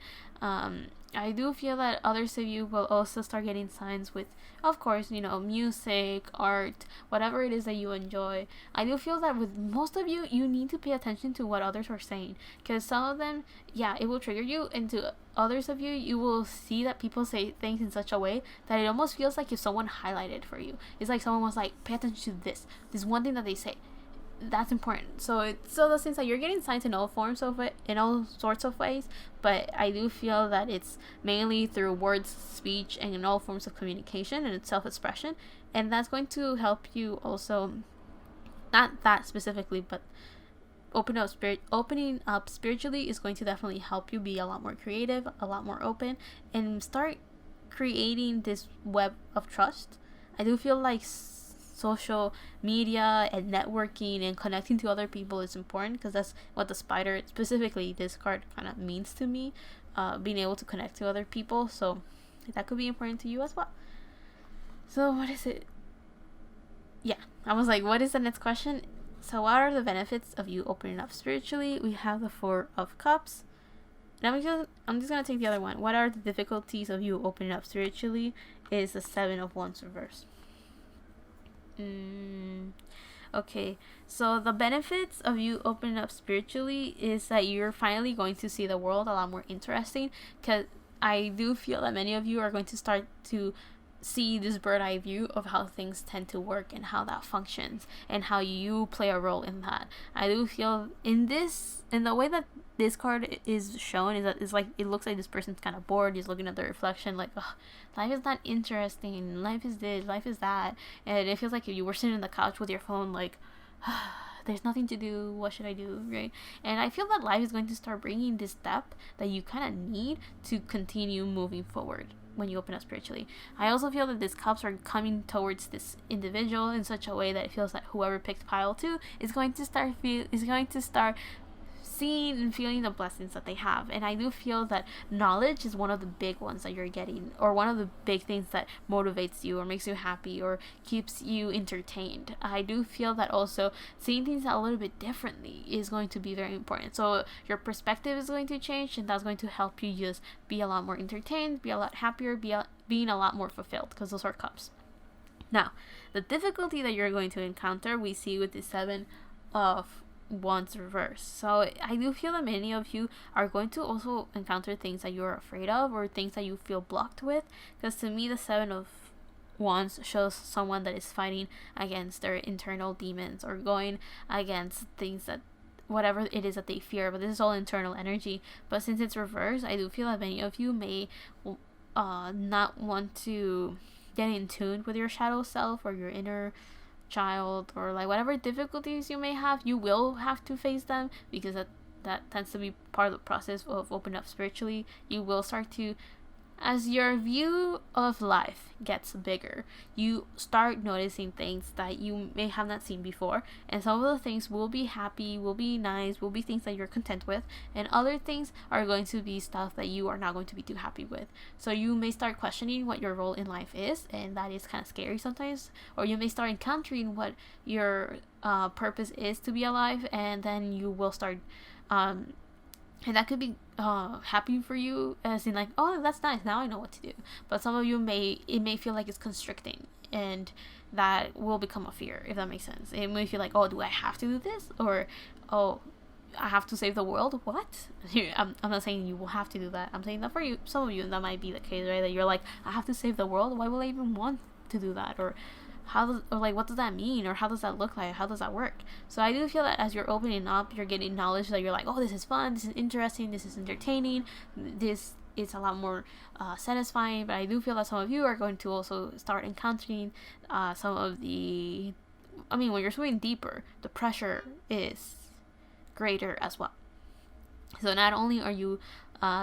I do feel that others of you will also start getting signs with, of course, music, art, whatever it is that you enjoy. I do feel that with most of you, you need to pay attention to what others are saying, because some of them, yeah, it will trigger you, and to others of you, you will see that people say things in such a way that it almost feels like if someone highlighted for you. It's like someone was like, pay attention to this one thing that they say. That's important. So those things that you're getting signs in all forms of it, in all sorts of ways, but I do feel that it's mainly through words, speech, and in all forms of communication and self-expression, and that's going to help you also, not that specifically, but opening up spiritually is going to definitely help you be a lot more creative, a lot more open, and start creating this web of trust. I do feel like social media and networking and connecting to other people is important, because that's what the spider, specifically this card, kind of means to me, being able to connect to other people. So that could be important to you as well. So what is it? Yeah, I was like, what is the next question? So what are the benefits of you opening up spiritually? We have the Four of Cups. And I'm just gonna take the other one. What are the difficulties of you opening up spiritually? Is the Seven of Wands reverse. Okay, so the benefits of you opening up spiritually is that you're finally going to see the world a lot more interesting, because I do feel that many of you are going to start to see this bird eye view of how things tend to work and how that functions and how you play a role in that. I do feel in the way that this card is shown, is that it's like, it looks like this person's kind of bored. He's looking at the reflection like, oh, life is not interesting, life is this, life is that, and it feels like if you were sitting on the couch with your phone like, there's nothing to do, what should I do, right? And I feel that life is going to start bringing this step that you kind of need to continue moving forward when you open up spiritually. I also feel that these cups are coming towards this individual in such a way that it feels like whoever picked pile 2 is going to start seeing and feeling the blessings that they have. And I do feel that knowledge is one of the big ones that you're getting, or one of the big things that motivates you or makes you happy or keeps you entertained. I do feel that also seeing things a little bit differently is going to be very important. So your perspective is going to change, and that's going to help you just be a lot more entertained, be a lot happier, being a lot more fulfilled, because those are cups. Now, the difficulty that you're going to encounter, we see with the Seven of Wands reverse. So I do feel that many of you are going to also encounter things that you're afraid of, or things that you feel blocked with, because to me the Seven of Wands shows someone that is fighting against their internal demons, or going against things that, whatever it is that they fear, but this is all internal energy. But since it's reversed, I do feel that many of you may not want to get in tune with your shadow self or your inner child, or like whatever difficulties you may have, you will have to face them, because that tends to be part of the process of opening up spiritually. You will start to, as your view of life gets bigger, you start noticing things that you may have not seen before, and some of the things will be happy, will be nice, will be things that you're content with, and other things are going to be stuff that you are not going to be too happy with. So you may start questioning what your role in life is, and that is kind of scary sometimes. Or you may start encountering what your purpose is to be alive, and then you will start and that could be happy for you, as in like, oh, that's nice, now I know what to do. But some of you it may feel like it's constricting, and that will become a fear, if that makes sense. It may feel like, oh, do I have to do this? Or, oh, I have to save the world? What? I'm not saying you will have to do that. I'm saying that for you, some of you, that might be the case, right? That you're like, I have to save the world? Why will I even want to do that? Or what does that mean, or how does that look like, how does that work? So I do feel that as you're opening up, you're getting knowledge that you're like, oh, this is fun, this is interesting, this is entertaining, this is a lot more satisfying. But I do feel that some of you are going to also start encountering some of the, when you're swimming deeper, the pressure is greater as well. So not only are you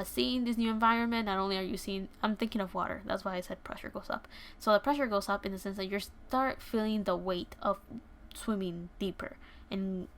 seeing this new environment, not only are you seeing, I'm thinking of water, that's why I said pressure goes up. So the pressure goes up in the sense that you start feeling the weight of swimming deeper and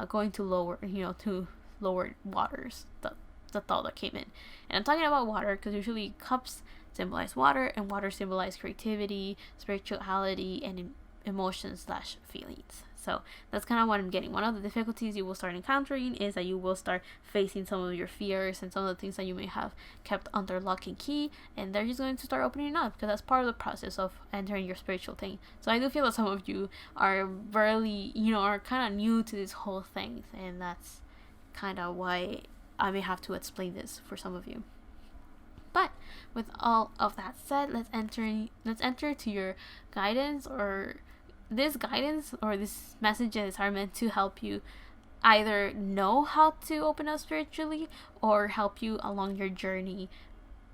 going to lower waters, the thought that came in. And I'm talking about water because usually cups symbolize water, and water symbolize creativity, spirituality, and emotions / feelings. So that's kind of what I'm getting. One of the difficulties you will start encountering is that you will start facing some of your fears and some of the things that you may have kept under lock and key, and they're just going to start opening up because that's part of the process of entering your spiritual thing. So I do feel that some of you are really, are kind of new to this whole thing, and that's kind of why I may have to explain this for some of you. But with all of that said, let's enter to your guidance, or this messages are meant to help you either know how to open up spiritually or help you along your journey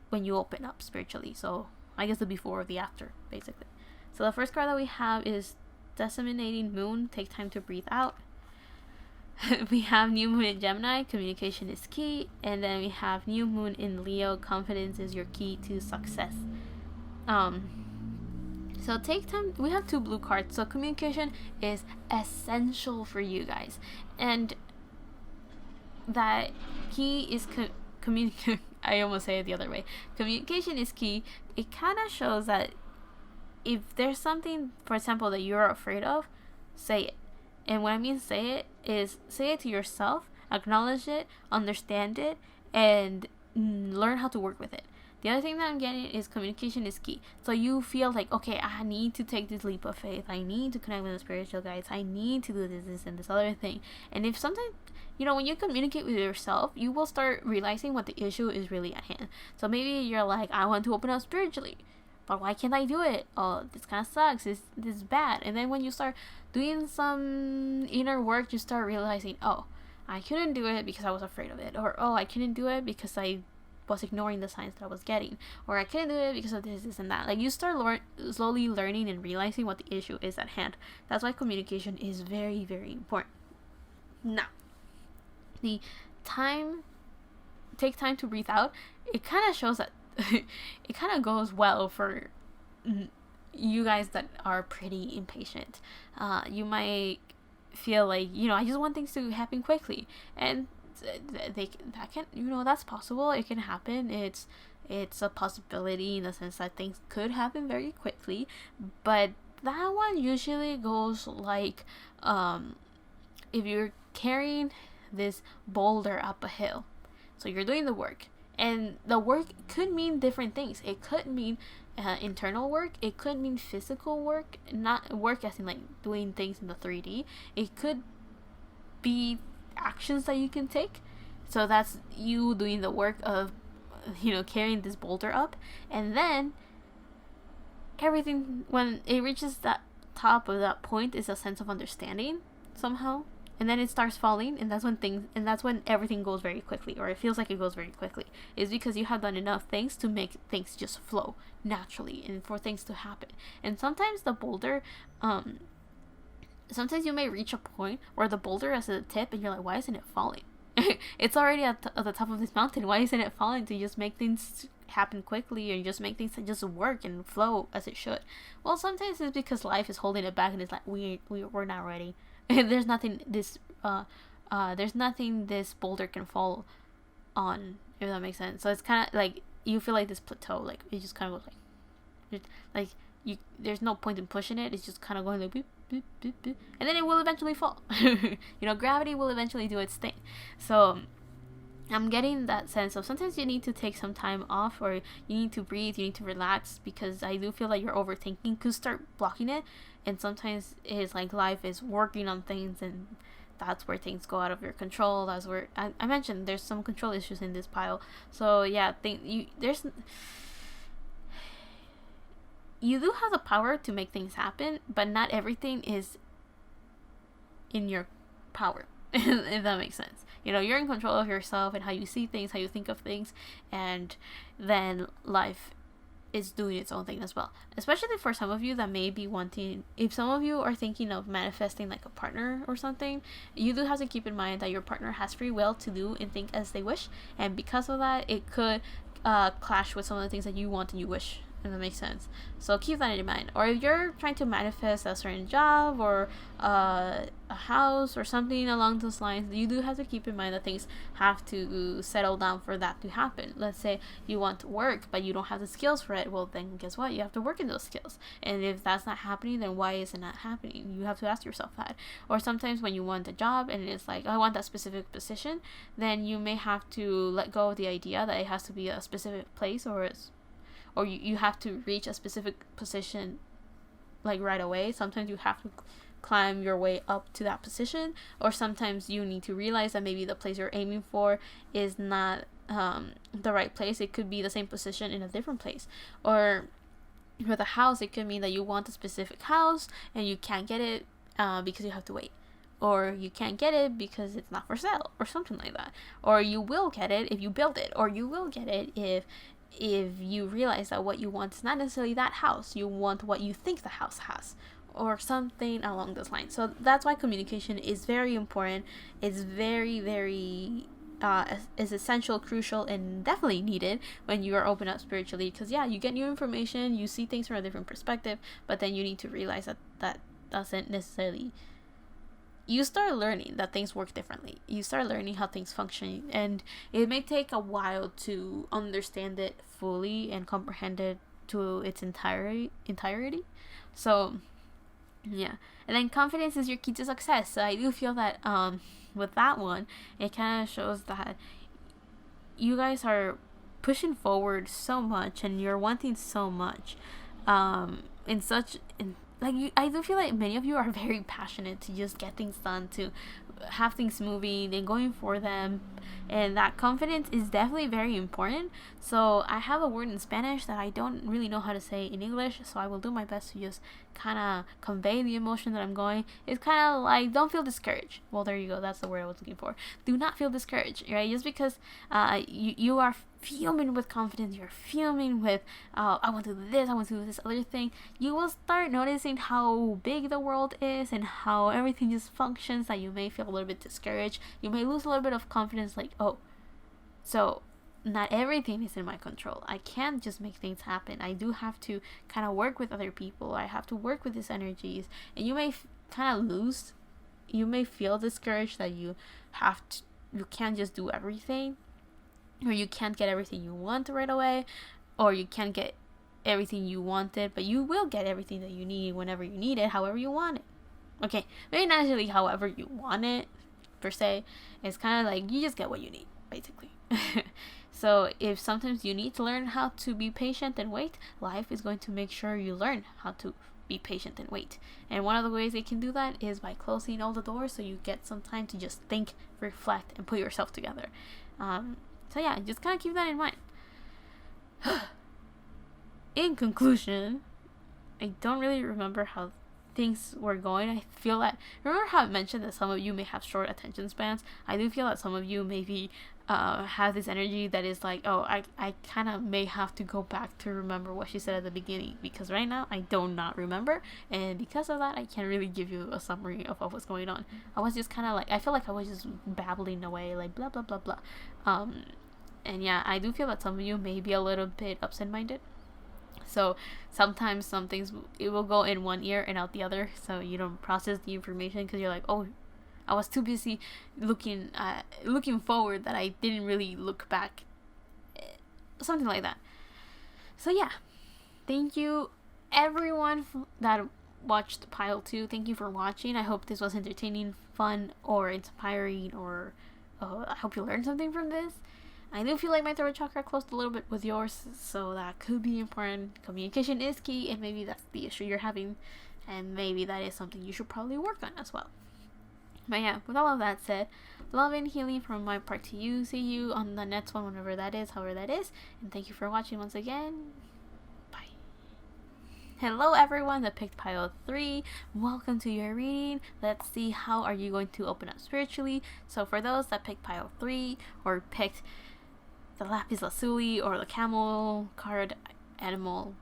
when you open up spiritually. So I guess the before or the after, basically. So the first card that we have is Disseminating Moon, Take Time to Breathe Out. We have New Moon in Gemini, communication is key. And then we have New Moon in Leo, confidence is your key to success. So take time. We have 2 blue cards. So communication is essential for you guys. And that key is communication. I almost say it the other way. Communication is key. It kind of shows that if there's something, for example, that you're afraid of, say it. And what I mean say it is say it to yourself, acknowledge it, understand it, and learn how to work with it. The other thing that I'm getting is communication is key. So you feel like, okay, I need to take this leap of faith. I need to connect with the spiritual guides. I need to do this, and this other thing. And if sometimes, when you communicate with yourself, you will start realizing what the issue is really at hand. So maybe you're like, I want to open up spiritually, but why can't I do it? Oh, this kind of sucks. This is bad. And then when you start doing some inner work, you start realizing, oh, I couldn't do it because I was afraid of it. Or, oh, I couldn't do it because I was ignoring the signs that I was getting. Or I couldn't do it because of this and that. Like, you start slowly learning and realizing what the issue is at hand. That's why communication is very, very important. Now, take time to breathe out. It kind of shows that it kind of goes well for you guys that are pretty impatient. You might feel like, I just want things to happen quickly, and that's possible. It can happen. It's a possibility in the sense that things could happen very quickly, but that one usually goes like, if you're carrying this boulder up a hill, so you're doing the work. And the work could mean different things. It could mean internal work. It could mean physical work, not work as in like doing things in the 3D. It could be actions that you can take. So that's you doing the work of, carrying this boulder up. And then everything, when it reaches that top of that point, is a sense of understanding somehow. And then it starts falling, and that's when everything goes very quickly, or it feels like it goes very quickly. It's because you have done enough things to make things just flow naturally and for things to happen. And sometimes the boulder, sometimes you may reach a point where the boulder is at the tip, and you're like, why isn't it falling? It's already at the top of this mountain. Why isn't it falling to just make things happen quickly, or just make things just work and flow as it should? Well, sometimes it's because life is holding it back, and it's like we're not ready. There's nothing this boulder can fall on, if that makes sense. So it's kind of like you feel like this plateau, like it just kind of goes there's no point in pushing it. It's just kind of going like beep, beep, beep, beep, and then it will eventually fall. Gravity will eventually do its thing. So I'm getting that sense of sometimes you need to take some time off, or you need to breathe, you need to relax, because I do feel like your overthinking could start blocking it. And sometimes it's like life is working on things, and that's where things go out of your control. That's where I mentioned there's some control issues in this pile. So yeah, you do have the power to make things happen, but not everything is in your power. If that makes sense. You're in control of yourself and how you see things, how you think of things, and then life is doing its own thing as well. Especially for some of you that may be wanting, if some of you are thinking of manifesting like a partner or something, you do have to keep in mind that your partner has free will to do and think as they wish, and because of that, it could clash with some of the things that you want and you wish, if that makes sense. So keep that in mind. Or if you're trying to manifest a certain job or a house or something along those lines, you do have to keep in mind that things have to settle down for that to happen. Let's say you want to work but you don't have the skills for it. Well, then guess what? You have to work in those skills. And if that's not happening, then why is it not happening? You have to ask yourself that. Or sometimes when you want a job and it's like, I want that specific position, then you may have to let go of the idea that it has to be a specific place, or you have to reach a specific position like right away. Sometimes you have to climb your way up to that position, or sometimes you need to realize that maybe the place you're aiming for is not the right place. It could be the same position in a different place. Or with a house, it could mean that you want a specific house and you can't get it because you have to wait, or you can't get it because it's not for sale, or something like that. Or you will get it if you build it, or you will get it if you realize that what you want is not necessarily that house, you want what you think the house has, or something along those lines. So that's why communication is very important. It's very, very is essential, crucial, and definitely needed when you are open up spiritually, because you get new information, you see things from a different perspective, but then you need to realize that doesn't necessarily, you start learning that things work differently. You start learning how things function, and it may take a while to understand it fully and comprehend it to its entirety. So, yeah. And then confidence is your key to success. So I do feel that with that one, it kind of shows that you guys are pushing forward so much and you're wanting so much I do feel like many of you are very passionate to just get things done, to have things moving and going for them, and that confidence is definitely very important. So I have a word in Spanish that I don't really know how to say in English, so I will do my best to just kind of convey the emotion that I'm going. It's kind of like, don't feel discouraged. Well, there you go, that's the word I was looking for. Do not feel discouraged, right? Just because you are fuming with confidence, you're fuming with I want to do this, I want to do this other thing, you will start noticing how big the world is and how everything just functions, that you may feel a little bit discouraged. You may lose a little bit of confidence, like, oh, so not everything is in my control. I can't just make things happen. I do have to kind of work with other people. I have to work with these energies. And you may kind of lose, you may feel discouraged that you can't just do everything, or you can't get everything you want right away, or you can't get everything you wanted, but you will get everything that you need whenever you need it, however you want it. Okay, maybe not necessarily however you want it per se. It's kind of like you just get what you need, basically. So if sometimes you need to learn how to be patient and wait, life is going to make sure you learn how to be patient and wait. And one of the ways they can do that is by closing all the doors, so you get some time to just think, reflect, and put yourself together. So yeah, just kind of keep that in mind. In conclusion, I don't really remember how things were going. I feel that, remember how I mentioned that some of you may have short attention spans? I do feel that some of you maybe have this energy that is like, oh, I kind of may have to go back to remember what she said at the beginning, because right now I do not remember, and because of that I can't really give you a summary of what was going on. I was just kind of like, I feel like I was just babbling away, like blah blah blah blah. And yeah, I do feel that some of you may be a little bit absent-minded. So sometimes some things, it will go in one ear and out the other, so you don't process the information because you're like, oh, I was too busy looking forward that I didn't really look back. Something like that. So yeah, thank you everyone that watched Pile 2. Thank you for watching. I hope this was entertaining, fun, or inspiring, or I hope you learned something from this. I do feel like my throat chakra closed a little bit with yours, so that could be important. Communication is key, and maybe that's the issue you're having, and maybe that is something you should probably work on as well. But yeah, with all of that said, love and healing from my part to you. See you on the next one, whenever that is, however that is, and thank you for watching once again. Bye. Hello everyone that picked Pile 3. Welcome to your reading. Let's see how are you going to open up spiritually. So for those that picked Pile 3 or picked the lapis lazuli or the camel card, animal.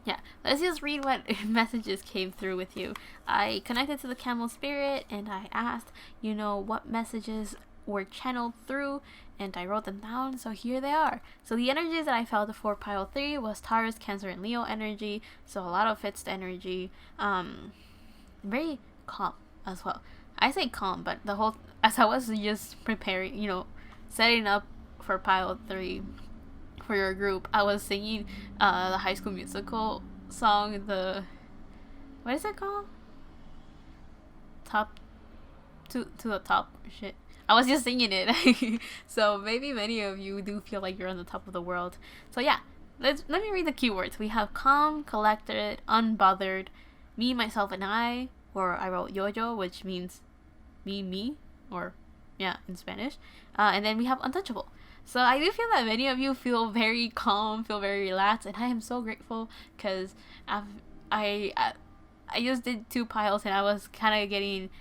Yeah, let's just read what messages came through with you. I connected to the camel spirit and I asked, what messages were channeled through, and I wrote them down, so here they are. So the energies that I felt for pile 3 was Taurus, Cancer, and Leo energy, so a lot of fixed energy. Very calm as well. I say calm, but as I was just preparing, setting up for pile 3 for your group, I was singing the High School Musical song, what is it called? Top to the top shit. I was just singing it. So maybe many of you do feel like you're on the top of the world. So yeah, let me read the keywords. We have calm, collected, unbothered, me, myself, and I, or I wrote yo-yo, which means me, or yeah, in Spanish. And then we have untouchable. So I do feel that many of you feel very calm, feel very relaxed, and I am so grateful because I just did 2 piles and I was kind of getting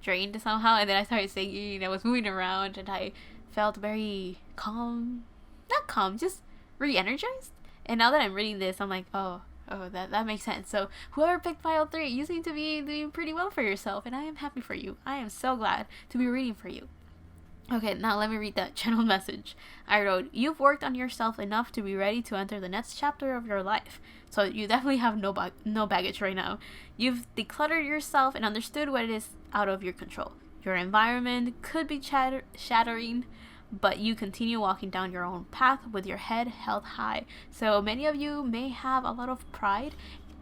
drained somehow, and then I started singing, I was moving around, and I felt very calm. Not calm, just re-energized. And now that I'm reading this, I'm like, oh, that makes sense. So whoever picked pile 3, you seem to be doing pretty well for yourself, and I am happy for you. I am so glad to be reading for you. Okay, now let me read that channel message. I wrote, you've worked on yourself enough to be ready to enter the next chapter of your life. So you definitely have no baggage right now. You've decluttered yourself and understood what it is out of your control. Your environment could be shattering, but you continue walking down your own path with your head held high. So many of you may have a lot of pride,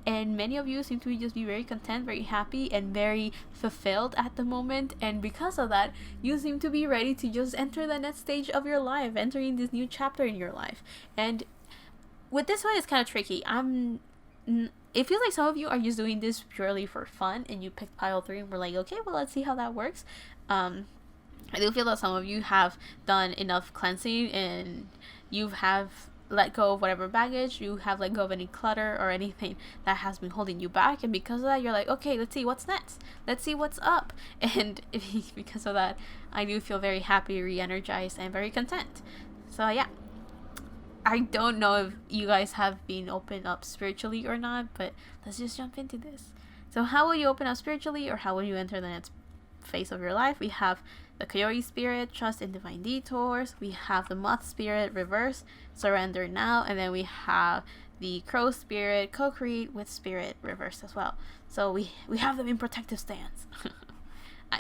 and many of you seem to just be very content, very happy, and very fulfilled at the moment. And because of that, you seem to be ready to just enter the next stage of your life, entering this new chapter in your life. And with this one, it's kind of tricky. It feels like some of you are just doing this purely for fun, and you picked pile 3 and we're like, okay, well, let's see how that works. I do feel that some of you have done enough cleansing and you have let go of whatever baggage, you have let go of any clutter or anything that has been holding you back, and because of that, you're like, okay, let's see what's next, let's see what's up. And because of that, I do feel very happy, re-energized, and very content. So yeah, I don't know if you guys have been opened up spiritually or not, but let's just jump into this. So how will you open up spiritually, or how will you enter the next phase of your life? We have the Coyote Spirit, trust in divine detours. We have the Moth Spirit, reverse, surrender now. And then we have the Crow Spirit, co-create with Spirit, reverse as well. So we have them in protective stance.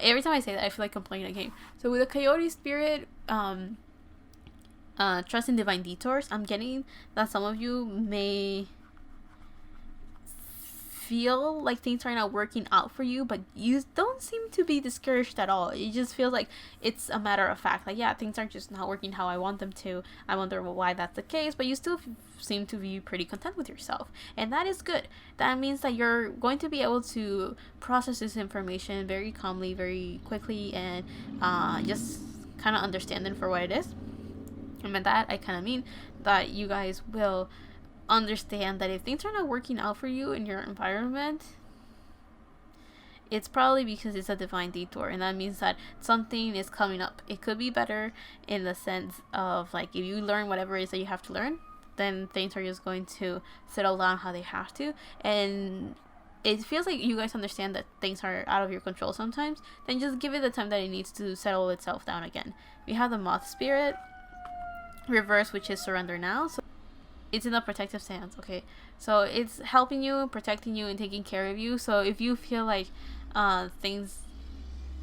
Every time I say that, I feel like I'm playing a game. So with the Coyote Spirit, trust in divine detours, I'm getting that some of you may feel like things are not working out for you, but you don't seem to be discouraged at all. It just feels like it's a matter of fact, like, yeah, things are just not working how I want them to. I wonder why that's the case, but you still seem to be pretty content with yourself, and that is good. That means that you're going to be able to process this information very calmly, very quickly, and just kind of understand it for what it is. And by that, I kind of mean that you guys will understand that if things are not working out for you in your environment, it's probably because it's a divine detour, and that means that something is coming up. It could be better in the sense of, like, if you learn whatever it is that you have to learn, then things are just going to settle down how they have to. And it feels like you guys understand that things are out of your control sometimes, then just give it the time that it needs to settle itself down again. We have the Moth Spirit, reverse, which is surrender now. So it's in a protective stance. Okay, so it's helping you, protecting you, and taking care of you. So if you feel like things,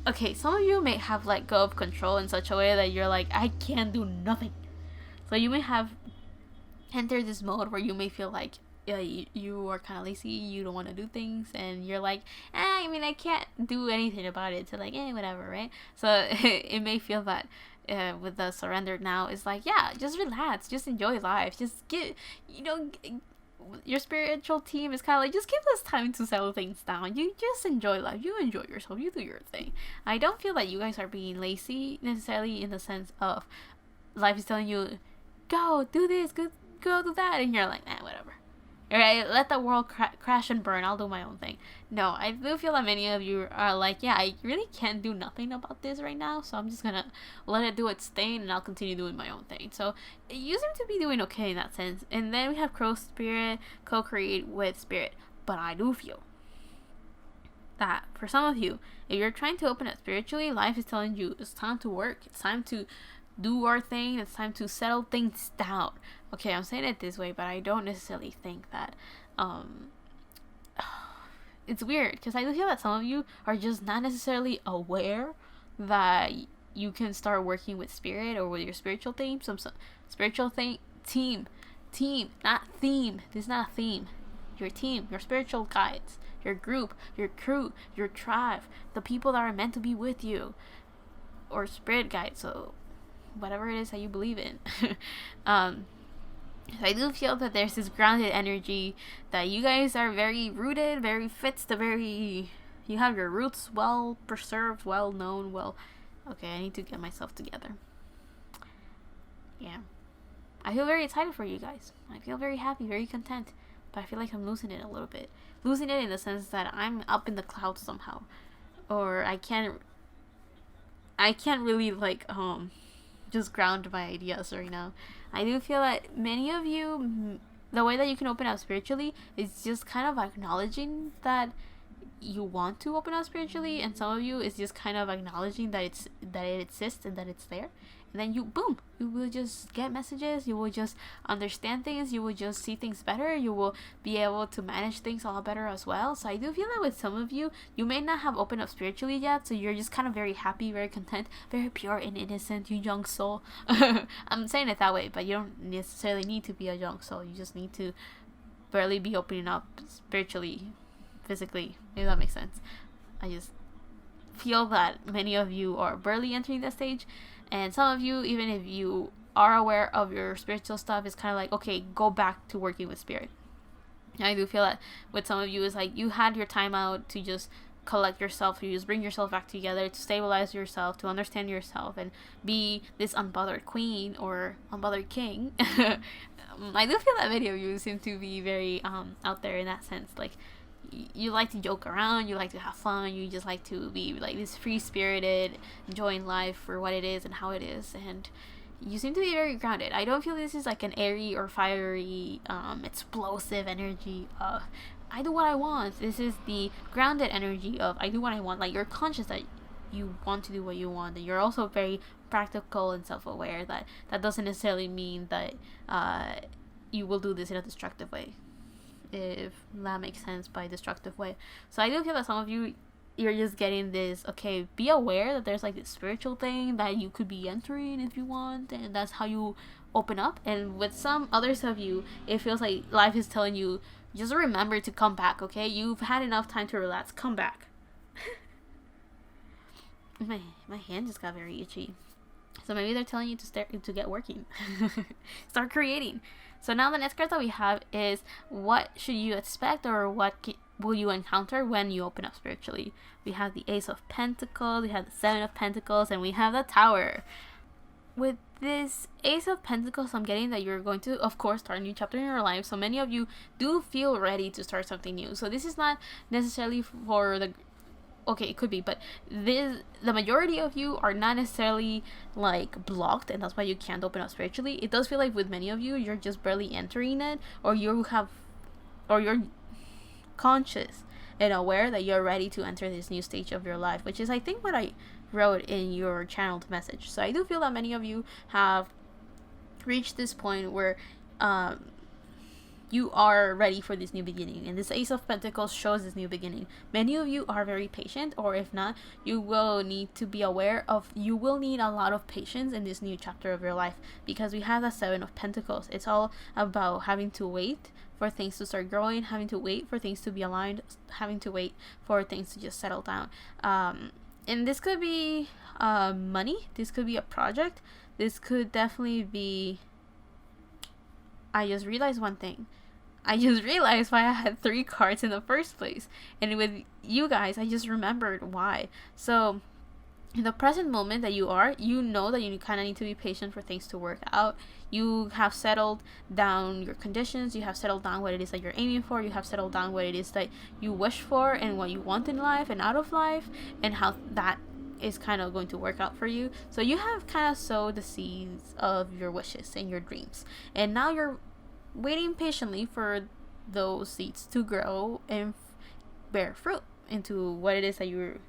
okay, some of you may have let go of control in such a way that you're like, I can't do nothing. So you may have entered this mode where you may feel like you are kind of lazy, you don't want to do things, and you're like, I mean, I can't do anything about it, so like, whatever, right? So it may feel that with the surrender now, it's like, yeah, just relax, just enjoy life, just get, your spiritual team is kind of like, just give us time to settle things down. You just enjoy life, you enjoy yourself, you do your thing. I don't feel that you guys are being lazy necessarily, in the sense of life is telling you, go do this, go do that, and you're like, whatever. Alright, let the world crash and burn. I'll do my own thing. No, I do feel that many of you are like, yeah, I really can't do nothing about this right now, so I'm just gonna let it do its thing and I'll continue doing my own thing. So you seem to be doing okay in that sense. And then we have Crow Spirit, co-create with Spirit. But I do feel that for some of you, if you're trying to open up spiritually, life is telling you it's time to work. It's time to do our thing. It's time to settle things down. Okay, I'm saying it this way, but I don't necessarily think that it's weird, because I do feel that some of you are just not necessarily aware that you can start working with spirit or with your spiritual theme. Some spiritual thing team, not theme. This is not a theme. Your team, your spiritual guides, your group, your crew, your tribe, the people that are meant to be with you, or spirit guides. So whatever it is that you believe in. So I do feel that there's this grounded energy that you guys are very rooted, very fits the very, you have your roots well preserved, well known, well, okay, I need to get myself together. Yeah. I feel very excited for you guys. I feel very happy, very content, but I feel like I'm losing it a little bit. Losing it in the sense that I'm up in the clouds somehow, or I can't really like, just ground my ideas right now. I do feel that many of you, the way that you can open up spiritually is just kind of acknowledging that you want to open up spiritually, and some of you is just kind of acknowledging that it exists and that it's there. And then you will just get messages, you will just understand things, you will just see things better, you will be able to manage things a lot better as well. So I do feel that with some of you, you may not have opened up spiritually yet, so you're just kind of very happy, very content, very pure and innocent, you young soul. I'm saying it that way, but you don't necessarily need to be a young soul, you just need to barely be opening up spiritually, physically, if that makes sense. I just feel that many of you are barely entering that stage. And some of you, even if you are aware of your spiritual stuff, is kind of like, okay, go back to working with spirit. And I do feel that with some of you, is like you had your time out to just collect yourself, to just bring yourself back together, to stabilize yourself, to understand yourself, and be this unbothered queen or unbothered king. I do feel that many of you seem to be very out there in that sense. Like, you like to joke around, you like to have fun, you just like to be like this free-spirited, enjoying life for what it is and how it is, and you seem to be very grounded. I don't feel this is like an airy or fiery, explosive energy of I do what I want. This is the grounded energy of I do what I want. Like, you're conscious that you want to do what you want, and you're also very practical and self-aware. That doesn't necessarily mean that you will do this in a destructive way, if that makes sense by destructive way. So I do feel that some of you, you're just getting this, okay, be aware that there's like this spiritual thing that you could be entering if you want, and that's how you open up. And with some others of you, it feels like life is telling you, just remember to come back, okay? You've had enough time to relax, come back. my hand just got very itchy. So maybe they're telling you to get working. Start creating. So now the next card that we have is, what should you expect, or what will you encounter when you open up spiritually? We have the Ace of Pentacles, we have the Seven of Pentacles, and we have the Tower. With this Ace of Pentacles, I'm getting that you're going to, of course, start a new chapter in your life. So many of you do feel ready to start something new. So this is not necessarily for the... Okay, it could be, but the majority of you are not necessarily like blocked, and that's why you can't open up spiritually. It does feel like with many of you, you're just barely entering it, or you're conscious and aware that you're ready to enter this new stage of your life, which is, I think, what I wrote in your channeled message. So I do feel that many of you have reached this point where you are ready for this new beginning, and this Ace of Pentacles shows this new beginning. Many of you are very patient, or if not, you will need to be aware of, you will need a lot of patience in this new chapter of your life, because we have the Seven of Pentacles. It's all about having to wait for things to start growing, having to wait for things to be aligned, having to wait for things to just settle down. And this could be money, this could be a project, this could definitely be... I just realized one thing. I just realized why I had 3 cards in the first place. And with you guys, I just remembered why. So in the present moment that you are, you know that you kind of need to be patient for things to work out. You have settled down your conditions, you have settled down what it is that you're aiming for, you have settled down what it is that you wish for and what you want in life and out of life, and how that is kind of going to work out for you. So you have kind of sowed the seeds of your wishes and your dreams, and now you're waiting patiently for those seeds to grow and bear fruit into what it is that you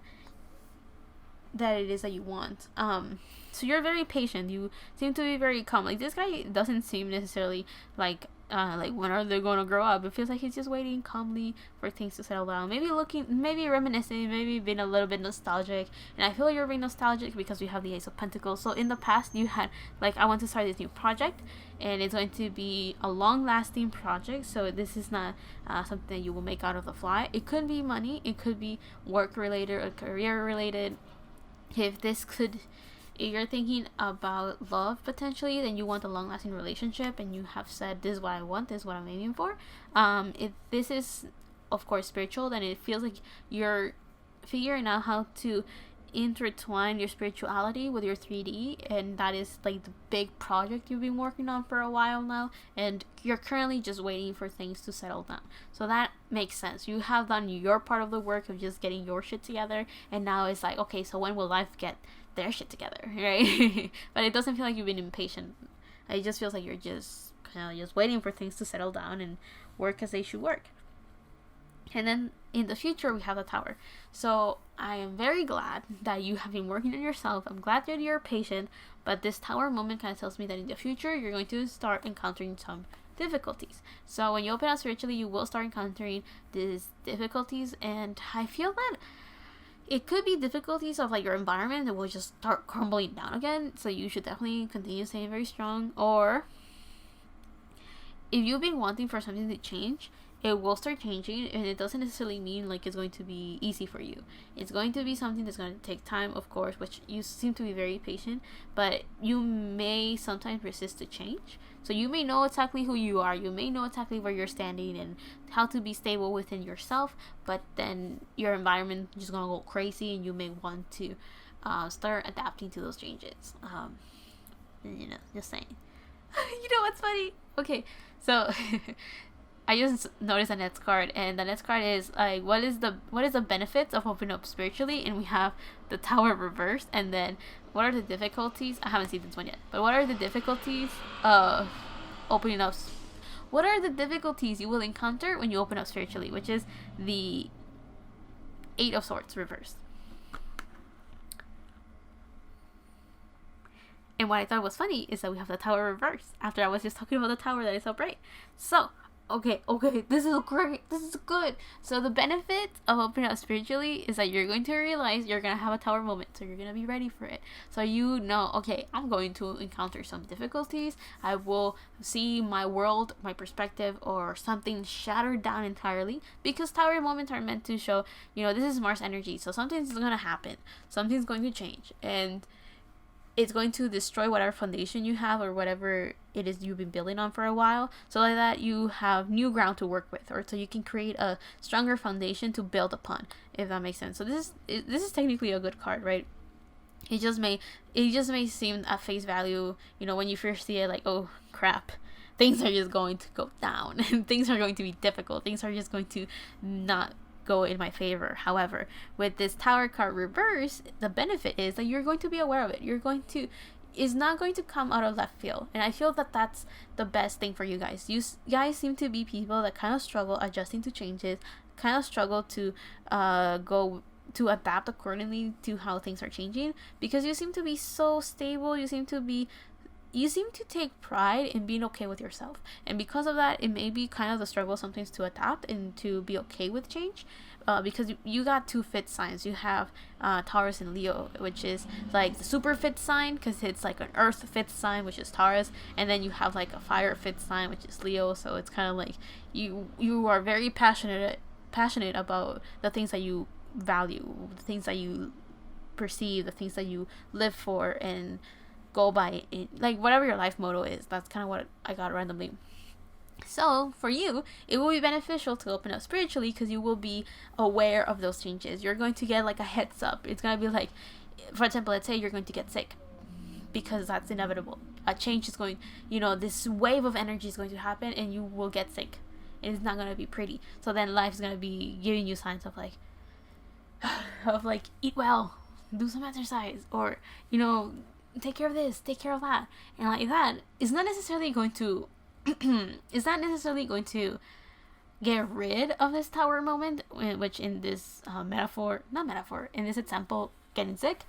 want. So you're very patient. You seem to be very calm. Like, this guy doesn't seem necessarily like when are they going to grow up? It feels like he's just waiting calmly for things to settle down. Maybe reminiscing, maybe being a little bit nostalgic. And I feel you're being nostalgic because we have the Ace of Pentacles. So in the past, you had, like, I want to start this new project, and it's going to be a long-lasting project. So this is not something that you will make out of the fly. It could be money. It could be work-related or career-related. If you're thinking about love potentially, then you want a long-lasting relationship, and you have said, this is what I want, this is what I'm aiming for. If this is, of course, spiritual, then it feels like you're figuring out how to intertwine your spirituality with your 3D, and that is like the big project you've been working on for a while now, and you're currently just waiting for things to settle down. So that makes sense. You have done your part of the work of just getting your shit together, and now it's like, okay, so when will life get their shit together, right? But it doesn't feel like you've been impatient. It just feels like you're just kind of just waiting for things to settle down and work as they should work. And then in the future, we have the Tower. So I am very glad that you have been working on yourself. I'm glad that you're patient, but this Tower moment kind of tells me that in the future, you're going to start encountering some difficulties. So when you open up spiritually, you will start encountering these difficulties, and I feel that it could be difficulties of like your environment that will just start crumbling down again. So you should definitely continue staying very strong. Or if you've been wanting for something to change, it will start changing, and it doesn't necessarily mean like it's going to be easy for you. It's going to be something that's going to take time, of course, which you seem to be very patient, but you may sometimes resist the change. So you may know exactly who you are, you may know exactly where you're standing and how to be stable within yourself, but then your environment is just gonna go crazy, and you may want to start adapting to those changes. Just saying. You know what's funny? Okay, so I just noticed a Nets card, and the Nets card is like, what is the benefits of opening up spiritually? And we have the Tower reversed, and then what are the difficulties? I haven't seen this one yet, but what are the difficulties of opening up? What are the difficulties you will encounter when you open up spiritually? Which is the Eight of Swords reversed. And what I thought was funny is that we have the Tower reversed after I was just talking about the Tower that is so bright. So okay, this is great, this is good. So the benefit of opening up spiritually is that you're going to realize you're going to have a Tower moment, so you're going to be ready for it. So you know, okay, I'm going to encounter some difficulties. I will see my world, my perspective, or something shattered down entirely, because Tower moments are meant to show, this is Mars energy, so something's going to happen, something's going to change, and it's going to destroy whatever foundation you have or whatever it is you've been building on for a while, so like that you have new ground to work with, or so you can create a stronger foundation to build upon, if that makes sense. So this is technically a good card, right? It just may seem at face value, when you first see it, like, oh crap, things are just going to go down and things are going to be difficult, things are just going to not go in my favor. However, with this Tower card reverse, the benefit is that you're going to be aware of it. It's not going to come out of left field, and I feel that that's the best thing for you guys. You guys seem to be people that kind of struggle adjusting to changes, kind of struggle to go to adapt accordingly to how things are changing, because you seem to be so stable. You seem to take pride in being okay with yourself, and because of that, it may be kind of the struggle sometimes to adapt and to be okay with change, because you got two fit signs. You have Taurus and Leo, which is like the super fit sign, because it's like an earth fit sign, which is Taurus, and then you have like a fire fit sign, which is Leo. So it's kind of like you are very passionate about the things that you value, the things that you perceive, the things that you live for and go by it, like whatever your life motto is. That's kind of what I got randomly. So for you, it will be beneficial to open up spiritually, because you will be aware of those changes. You're going to get like a heads up. It's going to be like, for example, let's say you're going to get sick, because that's inevitable. A change is going, this wave of energy is going to happen, and you will get sick. And it's not going to be pretty. So then life is going to be giving you signs of eat well, do some exercise, or, take care of this, take care of that. And like that is not necessarily going to, get rid of this tower moment, which in this in this example, getting sick,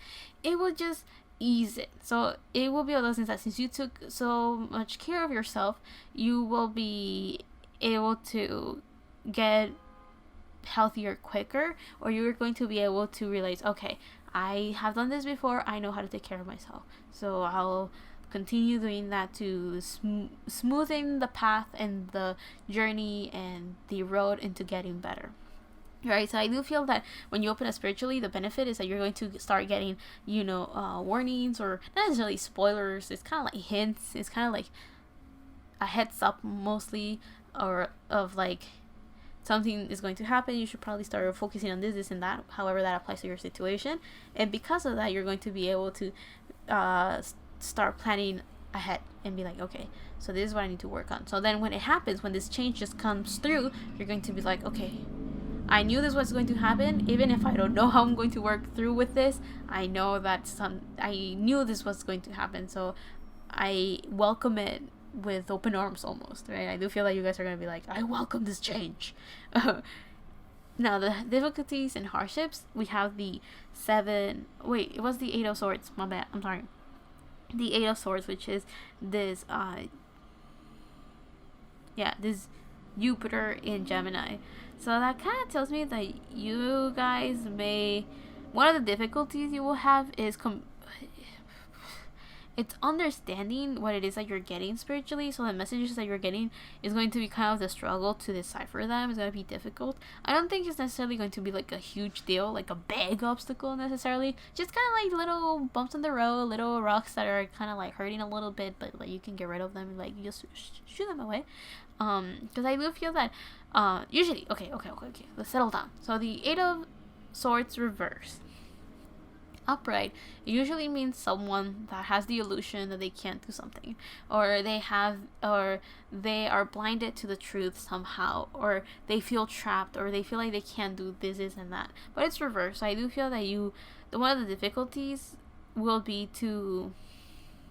it will just ease it. So it will be one of those things that since you took so much care of yourself, you will be able to get healthier quicker, or you're going to be able to realize, okay, I have done this before, I know how to take care of myself, so I'll continue doing that to smoothing the path and the journey and the road into getting better. Right, so I do feel that when you open up spiritually, the benefit is that you're going to start getting, warnings, or not necessarily spoilers. It's kind of like hints. It's kind of like a heads up, mostly, or of like something is going to happen. You should probably start focusing on this and that. However, that applies to your situation, and because of that, you're going to be able to start planning ahead and be like, okay, so this is what I need to work on. So then when it happens, when this change just comes through, you're going to be like, okay, I knew this was going to happen. Even if I don't know how I'm going to work through with this, I know that I knew this was going to happen. So I welcome it with open arms almost, right? I do feel like you guys are going to be like, I welcome this change. Now, the difficulties and hardships, we have the it was the 8 of Swords. My bad. I'm sorry. The 8 of Swords, which is this, this Jupiter in Gemini. So that kind of tells me that you guys one of the difficulties you will have is it's understanding what it is that you're getting spiritually. So the messages that you're getting is going to be kind of the struggle to decipher them. It's going to be difficult. I don't think it's necessarily going to be like a huge deal, like a big obstacle necessarily. Just kind of like little bumps in the road, little rocks that are kind of like hurting a little bit, but like you can get rid of them, like you just shoo them away. Because I do feel that usually, okay, let's settle down. So the 8 of Swords reverse, upright, it usually means someone that has the illusion that they can't do something, or they are blinded to the truth somehow, or they feel trapped, or they feel like they can't do this and that. But it's reversed. So I do feel that one of the difficulties will be to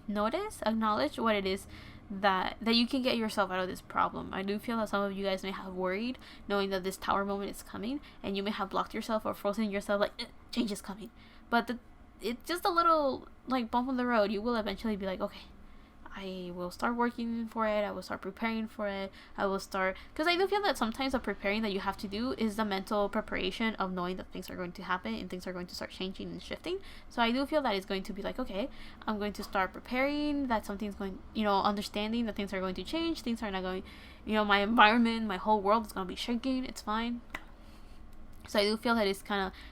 acknowledge what it is that you can get yourself out of this problem. I do feel that some of you guys may have worried knowing that this tower moment is coming, and you may have blocked yourself or frozen yourself like change is coming. But it's just a little like bump on the road. You will eventually be like, okay, I will start working for it. I will start preparing for it. Because I do feel that sometimes the preparing that you have to do is the mental preparation of knowing that things are going to happen and things are going to start changing and shifting. So I do feel that it's going to be like, okay, I'm going to start preparing, that something's going, understanding that things are going to change. Things are not going, my environment, my whole world is going to be shaking. It's fine. So I do feel that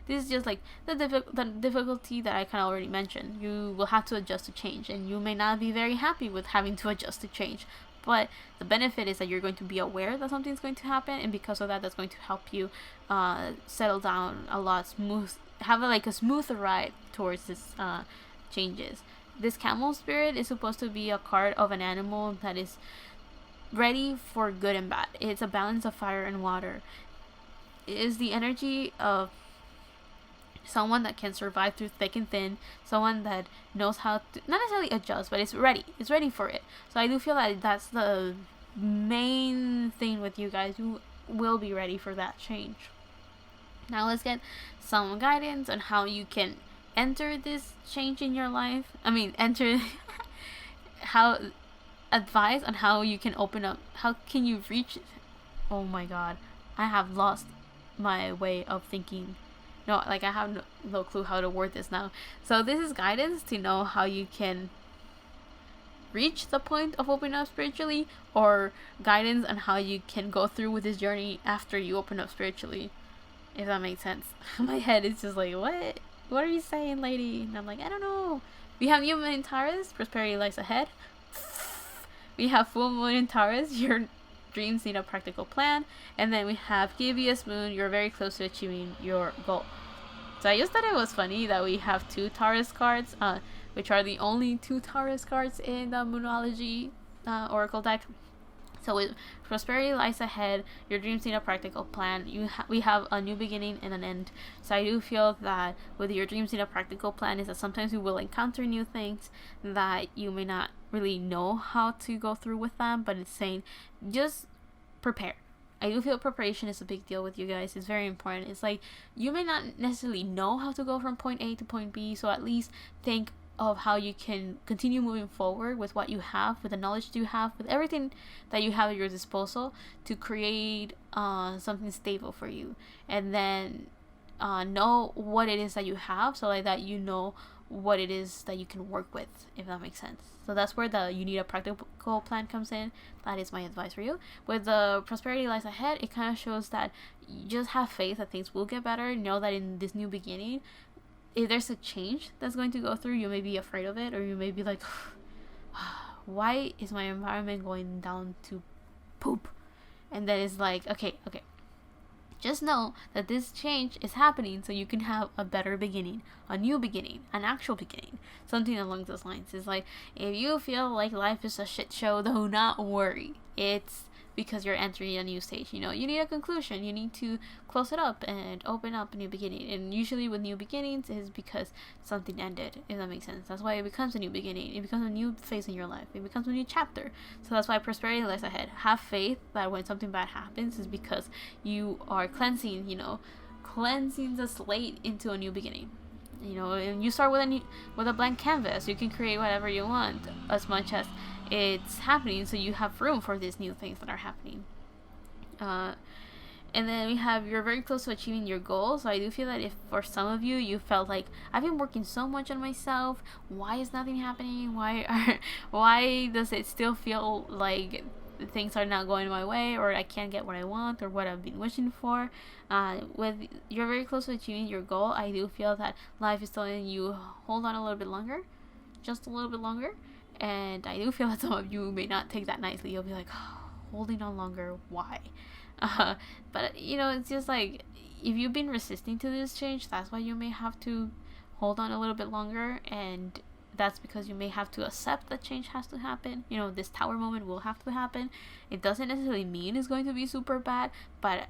this is just like the difficulty that I kind of already mentioned. You will have to adjust to change, and you may not be very happy with having to adjust to change. But the benefit is that you're going to be aware that something's going to happen, and because of that, that's going to help you settle down a lot have a smoother ride towards this changes. This camel spirit is supposed to be a card of an animal that is ready for good and bad. It's a balance of fire and water. It is the energy of someone that can survive through thick and thin, someone that knows how to not necessarily adjust, but it's ready for it. So I do feel that that's the main thing with you guys. You will be ready for that change. Now let's get some guidance on how you can enter this change in your life. Advice on how you can open up. How can you reach it? Oh my god, I have lost my way of thinking. I have no clue how to word this now. So this is guidance to know how you can reach the point of opening up spiritually, or guidance on how you can go through with this journey after you open up spiritually, if that makes sense. My head is just like, what are you saying, lady? And I'm like, I don't know. We have new moon in Taurus, prosperity lies ahead. We have full moon in Taurus, your dreams need a practical plan. And then we have gibbous moon, you're very close to achieving your goal. So I just thought it was funny that we have 2 Taurus cards, which are the only 2 Taurus cards in the Moonology Oracle deck. So with prosperity lies ahead, your dreams need a practical plan. We have a new beginning and an end. So I do feel that with your dreams need a practical plan is that sometimes you will encounter new things that you may not really know how to go through with them, but it's saying just prepare. I do feel preparation is a big deal with you guys. It's very important. It's like you may not necessarily know how to go from point A to point B, so at least think of how you can continue moving forward with what you have, with the knowledge you have, with everything that you have at your disposal to create something stable for you. And then know what it is that you have, so like that you know what it is that you can work with, if that makes sense. So that's where the you need a practical plan comes in. That is my advice for you. With the prosperity lies ahead, it kind of shows that you just have faith that things will get better. Know that in this new beginning, if there's a change that's going to go through, you may be afraid of it, or you may be like, why is my environment going down to poop? And then it's like, okay, just know that this change is happening so you can have a better beginning, a new beginning, an actual beginning, something along those lines. It's like, if you feel like life is a shit show, do not worry. It's because you're entering a new stage. You need a conclusion. You need to close it up and open up a new beginning. And usually with new beginnings is because something ended, if that makes sense. That's why it becomes a new beginning. It becomes a new phase in your life. It becomes a new chapter. So that's why prosperity lies ahead. Have faith that when something bad happens is because you are cleansing the slate into a new beginning. And you start with a blank canvas. You can create whatever you want as much as it's happening, so you have room for these new things that are happening. And then we have, you're very close to achieving your goals. So I do feel that if for some of you felt like, I've been working so much on myself, why is nothing happening? Why does it still feel like things are not going my way, or I can't get what I want or what I've been wishing for? With you're very close to achieving your goal, I do feel that life is telling you, hold on a little bit longer, just a little bit longer. And I do feel that some of you may not take that nicely. You'll be like, holding on longer, why? But it's just like, if you've been resisting to this change, that's why you may have to hold on a little bit longer. And that's because you may have to accept that change has to happen. This tower moment will have to happen. It doesn't necessarily mean it's going to be super bad, but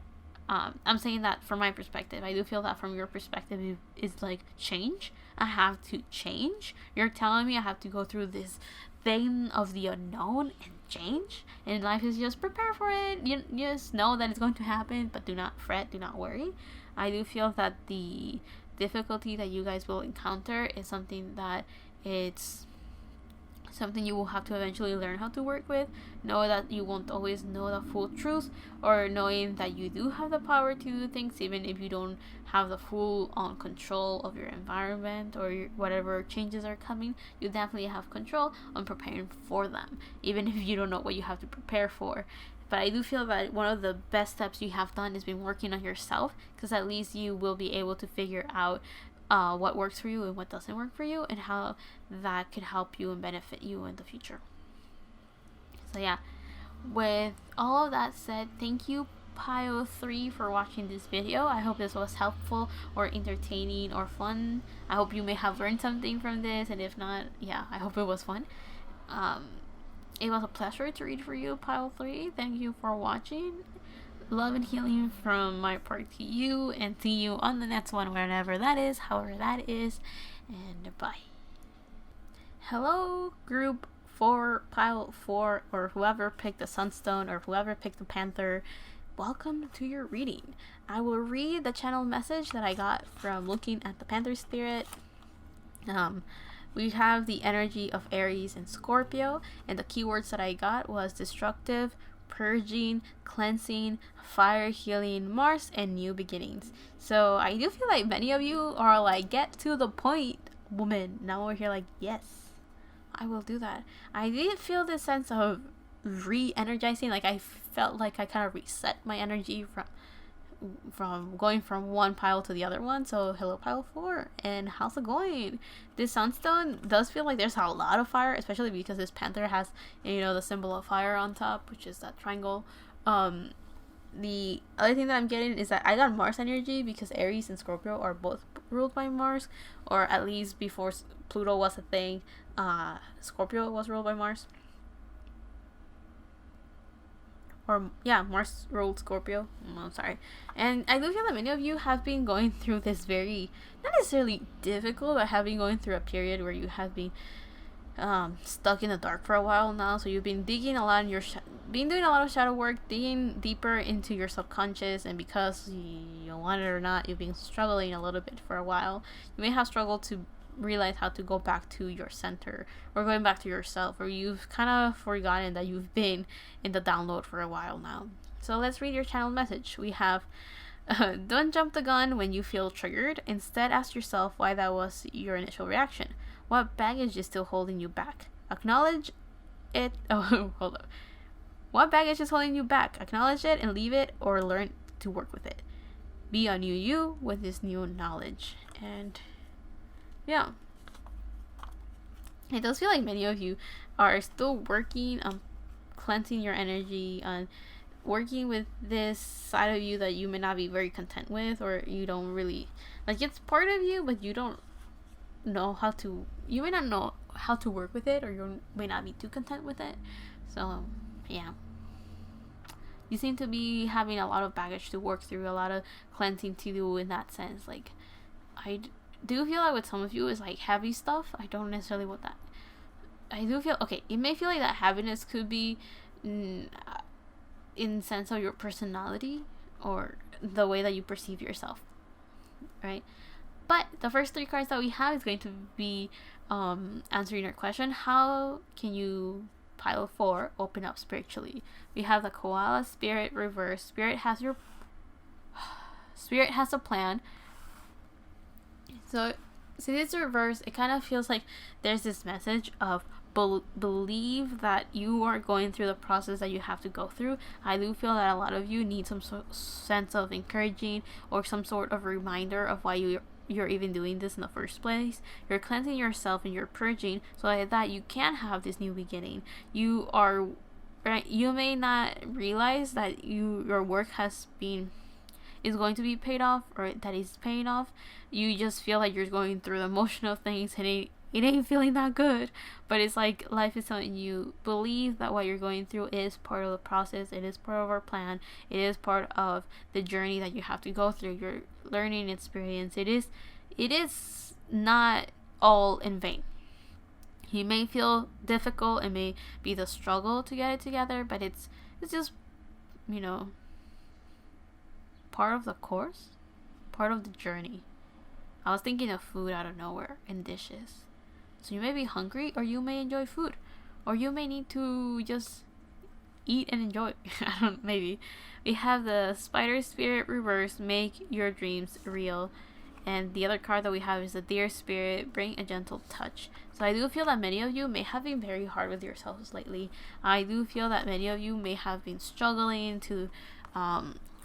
I'm saying that from my perspective. I do feel that from your perspective, it's like, change. I have to change. You're telling me I have to go through this thing of the unknown and change, and life is just prepare for it. You just know that it's going to happen, but do not fret, do not worry. I do feel that the difficulty that you guys will encounter is something that it's something you will have to eventually learn how to work with. Know that you won't always know the full truth, or knowing that you do have the power to do things even if you don't have the full control of your environment or whatever changes are coming. You definitely have control on preparing for them, even if you don't know what you have to prepare for. But I do feel that one of the best steps you have done is been working on yourself, because at least you will be able to figure out what works for you and what doesn't work for you, and how that could help you and benefit you in the future. So yeah, with all of that said, thank you Pile 3 for watching this video. I hope this was helpful or entertaining or fun. I hope you may have learned something from this, and if not, yeah, I hope it was fun. It was a pleasure to read for you, Pile 3. Thank you for watching. Love and healing from my part to you, and see you on the next one, whenever that is, however that is, and bye. Hello, group 4, Pile 4, or whoever picked the Sunstone, or whoever picked the Panther. Welcome to your reading. I will read the channel message that I got from looking at the Panther Spirit. We have the energy of Aries and Scorpio, and the keywords that I got was destructive, purging, cleansing, fire, healing, Mars, and new beginnings. So I do feel like many of you are like, get to the point, woman. Now we're here like, yes, I will do that. I did feel this sense of re-energizing. Like, I felt like I kind of reset my energy from going from one pile to the other one. So hello Pile 4, and how's it going? This Sunstone does feel like there's a lot of fire, especially because this Panther has, the symbol of fire on top, which is that triangle. the other thing that I'm getting is that I got Mars energy because Aries and Scorpio are both ruled by Mars, or at least before Pluto was a thing, Scorpio was ruled by Mars. Or yeah, Mars ruled Scorpio. I'm sorry. And I do feel that many of you have been going through this very, not necessarily difficult, but have been going through a period where you have been stuck in the dark for a while now. So you've been digging a lot in your been doing a lot of shadow work, digging deeper into your subconscious, and because you want it or not, you've been struggling a little bit for a while. You may have struggled to realize how to go back to your center, or going back to yourself, or you've kind of forgotten that you've been in the download for a while now. So let's read your channel message. We have don't jump the gun when you feel triggered. Instead, ask yourself why that was your initial reaction. What baggage is still holding you back? Acknowledge it. Oh, hold up. What baggage is holding you back? Acknowledge it and leave it, or learn to work with it. Be a new you with this new knowledge. And yeah, it does feel like many of you are still working on cleansing your energy, on working with this side of you that you may not be very content with, or you don't really like. It's part of you, but you don't know how to, you may not know how to work with it, or you may not be too content with it. So yeah, you seem to be having a lot of baggage to work through, a lot of cleansing to do in that sense. Like, I do feel like with some of you is like heavy stuff. I don't necessarily want that. I do feel, okay, it may feel like that heaviness could be in sense of your personality, or the way that you perceive yourself, right? But the first 3 cards that we have is going to be answering your question: how can you, pile 4, open up spiritually? We have the Koala Spirit reverse. Spirit has a plan. So see, this reverse, it kind of feels like there's this message of believe that you are going through the process that you have to go through. I do feel that a lot of you need some sense of encouraging, or some sort of reminder of why you're even doing this in the first place. You're cleansing yourself and you're purging so that you can have this new beginning. You are, right? You may not realize that your work is going to be paid off, or that is paying off. You just feel like you're going through the motion of things, and it ain't feeling that good. But it's like life is telling you, believe that what you're going through is part of the process. It is part of our plan. It is part of the journey that you have to go through, your learning experience. It is not all in vain. You may feel difficult, it may be the struggle to get it together, but it's just, part of the course, part of the journey. I was thinking of food out of nowhere, and dishes. So you may be hungry, or you may enjoy food, or you may need to just eat and enjoy. Maybe. We have the Spider Spirit reverse, make your dreams real. And the other card that we have is the Deer Spirit, bring a gentle touch. So I do feel that many of you may have been very hard with yourselves lately. I do feel that many of you may have been struggling to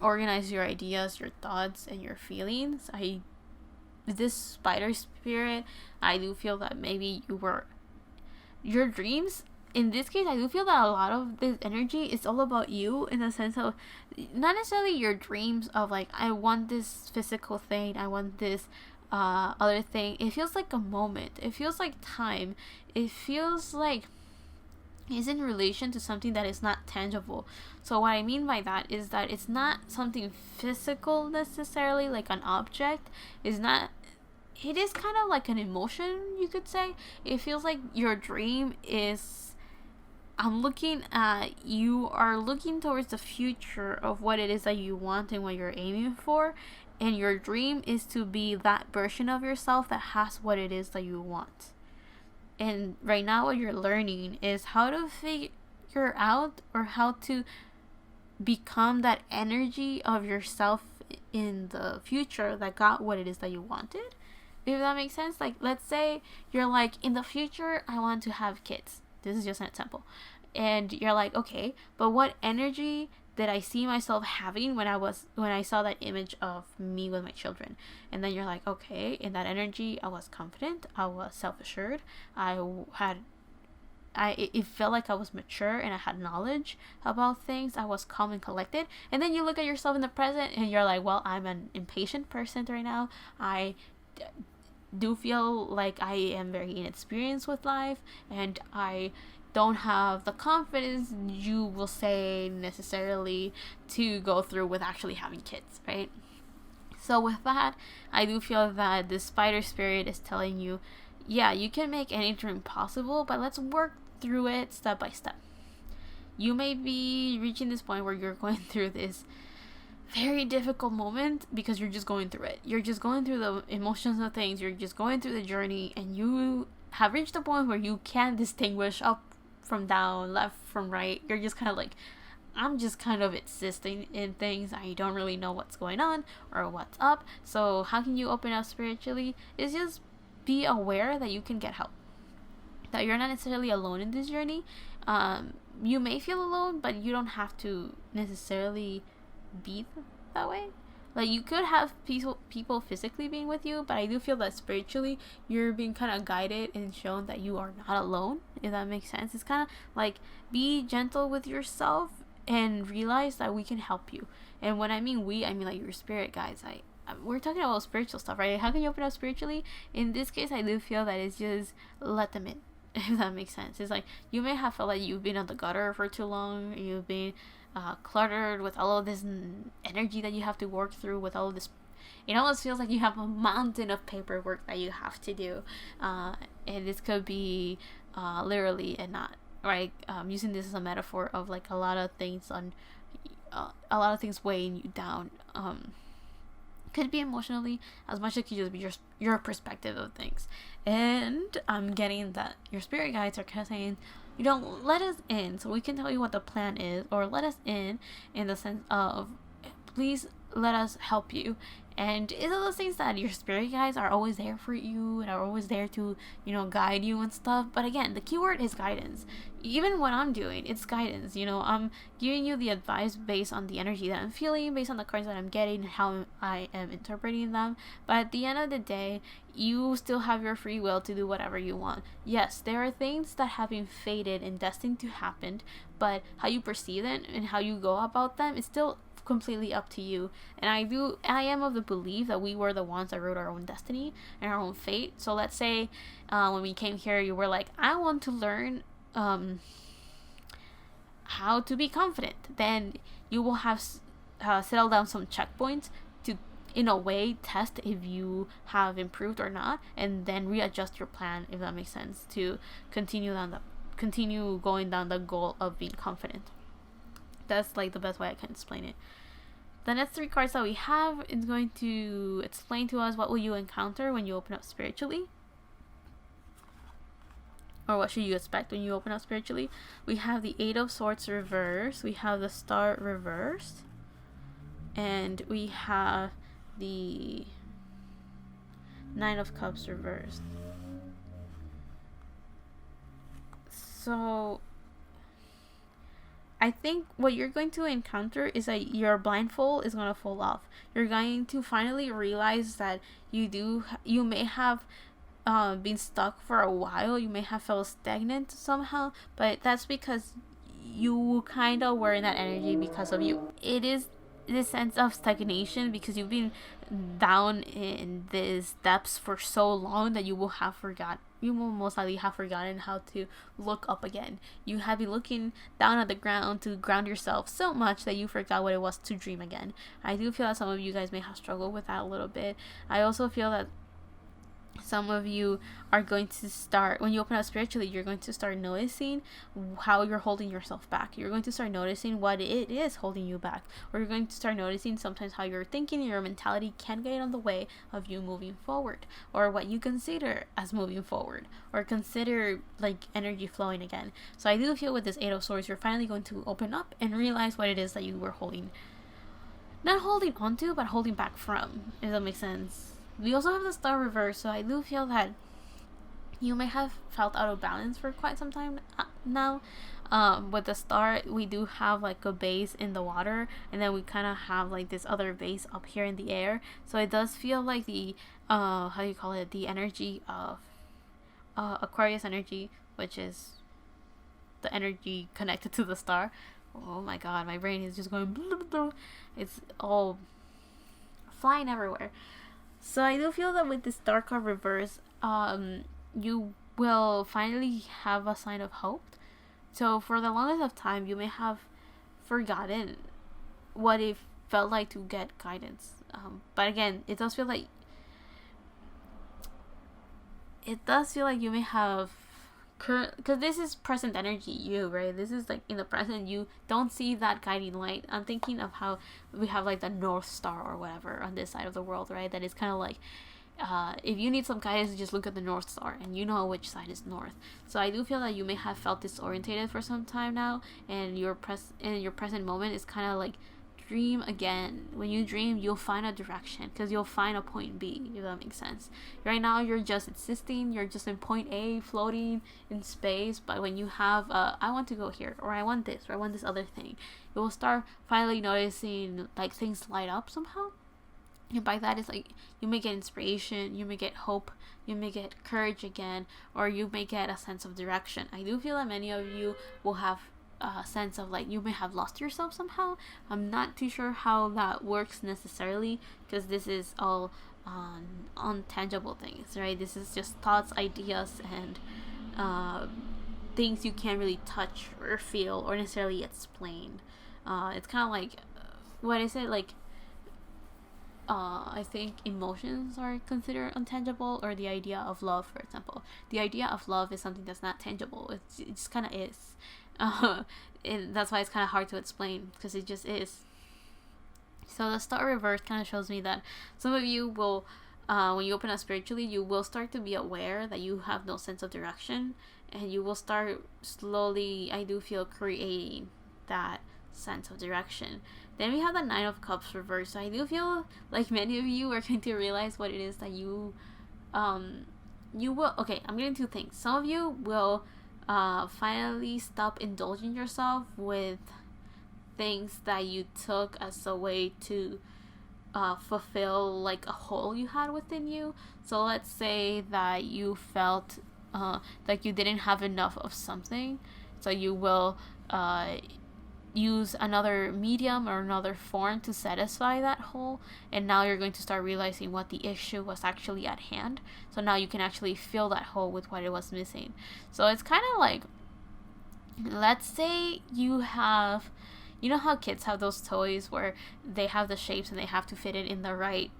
organize your ideas, your thoughts, and your feelings. This Spider Spirit, I do feel that maybe your dreams, in this case, I do feel that a lot of this energy is all about you, in the sense of not necessarily your dreams of like, I want this physical thing, I want this other thing. It feels like a moment. It feels like time. It feels like is in relation to something that is not tangible. So what I mean by that is that it's not something physical necessarily, like an object. It is kind of like an emotion, you could say. It feels like your dream is, you are looking towards the future of what it is that you want and what you're aiming for, and your dream is to be that version of yourself that has what it is that you want. And right now what you're learning is how to figure out, or how to become that energy of yourself in the future that got what it is that you wanted. If that makes sense. Like, let's say you're like, in the future I want to have kids. This is just an example. And you're like, okay, but what energy did I see myself having when I saw that image of me with my children? And then you're like, okay, in that energy I was confident, I was self-assured, I had it felt like I was mature and I had knowledge about things. I was calm and collected. And then you look at yourself in the present and you're like, well, I'm an impatient person right now. I do feel like I am very inexperienced with life, and I don't have the confidence, you will say, necessarily to go through with actually having kids, right? So with that, I do feel that the spider spirit is telling you, yeah, you can make any dream possible, but let's work through it step by step. You may be reaching this point where you're going through this very difficult moment because you're just going through it. You're just going through the emotions of things. You're just going through the journey, and you have reached a point where you can't distinguish up from down, left from right. You're just kind of like, I'm just kind of existing in things. I don't really know what's going on or what's up. So how can you open up spiritually? Is just be aware that you can get help, that you're not necessarily alone in this journey. You may feel alone, but you don't have to necessarily be that way. Like, you could have people physically being with you, but I do feel that spiritually you're being kind of guided and shown that you are not alone, if that makes sense. It's kind of like, be gentle with yourself and realize that we can help you. And when I mean we, I mean like your spirit guides. We're talking about spiritual stuff, right? How can you open up spiritually? In this case, I do feel that it's just let them in, if that makes sense. It's like, you may have felt like you've been on the gutter for too long, you've been cluttered with all of this energy that you have to work through, with all of this. It almost feels like you have a mountain of paperwork that you have to do, and this could be literally and not, right? Using this as a metaphor of like a lot of things weighing you down. Could be emotionally as much as it could just be your perspective of things. And I'm getting that your spirit guides are kind of saying, you don't let us in so we can tell you what the plan is, or let us in the sense of, please let us help you. And it's all those things that your spirit guides are always there for you and are always there to, guide you and stuff. But again, the keyword is guidance. Even what I'm doing, it's guidance. I'm giving you the advice based on the energy that I'm feeling, based on the cards that I'm getting, and how I am interpreting them. But at the end of the day, you still have your free will to do whatever you want. Yes, there are things that have been fated and destined to happen, but how you perceive them and how you go about them is still completely up to you. And I am of the belief that we were the ones that wrote our own destiny and our own fate. So let's say when we came here, you were like, I want to learn how to be confident. Then you will have settled down some checkpoints to, in a way, test if you have improved or not, and then readjust your plan, if that makes sense, to continue going down the goal of being confident. That's like the best way I can explain it. The next 3 cards that we have is going to explain to us what will you encounter when you open up spiritually, or what should you expect when you open up spiritually. We have the 8 of Swords reversed, we have the Star reversed, and we have the 9 of Cups reversed. So I think what you're going to encounter is that your blindfold is going to fall off. You're going to finally realize that you may have been stuck for a while. You may have felt stagnant somehow, but that's because you kind of were in that energy because of you. It is this sense of stagnation because you've been down in these depths for so long that you will most likely have forgotten how to look up again. You have been looking down at the ground to ground yourself so much that you forgot what it was to dream again. I do feel that some of you guys may have struggled with that a little bit. I also feel that some of you are going to start, when you open up spiritually, you're going to start noticing how you're holding yourself back. You're going to start noticing what it is holding you back. Or you're going to start noticing sometimes how your thinking and your mentality can get in the way of you moving forward, or what you consider as moving forward, or consider like energy flowing again. So I do feel with this 8 of Swords, you're finally going to open up and realize what it is that you were not holding onto, but holding back from, if that makes sense. We also have the Star reverse, so I do feel that you may have felt out of balance for quite some time now. With the Star, we do have like a base in the water, and then we kind of have like this other base up here in the air. So it does feel like the the energy of Aquarius energy, which is the energy connected to the star. Oh my god, my brain is just going blah, blah, blah. It's all flying everywhere. So I do feel that with this star card reverse, you will finally have a sign of hope. So for the longest of time, you may have forgotten what it felt like to get guidance. But again, it does feel like you may have current, because this is present energy, you, right? This is like in the present, you don't see that guiding light. I'm thinking of how we have like the North Star or whatever on this side of the world, right? That is kind of like, if you need some guidance, just look at the North Star and you know which side is north. So I do feel that you may have felt disorientated for some time now, and your present moment is kind of like dream again. When you dream, you'll find a direction because you'll find a point B, if that makes sense. Right now, you're just existing, you're just in point A, floating in space. But when you have, I want to go here, or I want this, or I want this other thing, you will start finally noticing like things light up somehow. And by that, it's like you may get inspiration, you may get hope, you may get courage again, or you may get a sense of direction. I do feel that many of you will have a sense of like you may have lost yourself somehow. I'm not too sure how that works necessarily, because this is all untangible things, right? This is just thoughts, ideas, and things you can't really touch or feel or necessarily explain. It's kind of like, what is it like? I think emotions are considered untangible, or the idea of love, for example. The idea of love is something that's not tangible. It just kind of is. And that's why it's kind of hard to explain, because it just is. So the star reverse kind of shows me that some of you will, when you open up spiritually, you will start to be aware that you have no sense of direction, and you will start slowly, I do feel, creating that sense of direction. Then we have the Nine of Cups reversed. So I do feel like many of you are going to realize what it is that you will. Okay, I'm getting two things. Some of you will finally stop indulging yourself with things that you took as a way to fulfill like a hole you had within you. So let's say that you felt like you didn't have enough of something, so you will use another medium or another form to satisfy that hole, and now you're going to start realizing what the issue was actually at hand. So now you can actually fill that hole with what it was missing. So it's kind of like, let's say you have, you know how kids have those toys where they have the shapes and they have to fit it in the right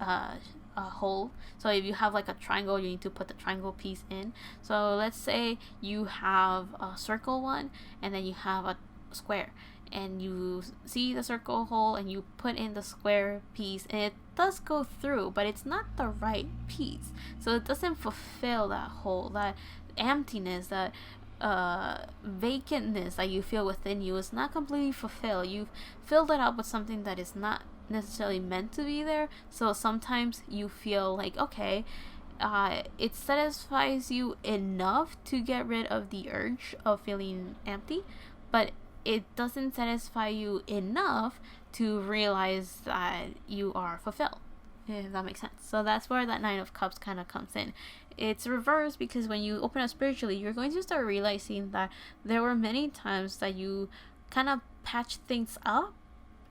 hole. So if you have like a triangle, you need to put the triangle piece in. So let's say you have a circle one, and then you have a square, and you see the circle hole and you put in the square piece, and it does go through, but it's not the right piece, so it doesn't fulfill that hole. That emptiness, that vacantness that you feel within you is not completely fulfilled. You've filled it up with something that is not necessarily meant to be there. So sometimes you feel like, okay, it satisfies you enough to get rid of the urge of feeling empty, but it doesn't satisfy you enough to realize that you are fulfilled, if that makes sense. So that's where that Nine of Cups kind of comes in. It's reversed because when you open up spiritually, you're going to start realizing that there were many times that you kind of patched things up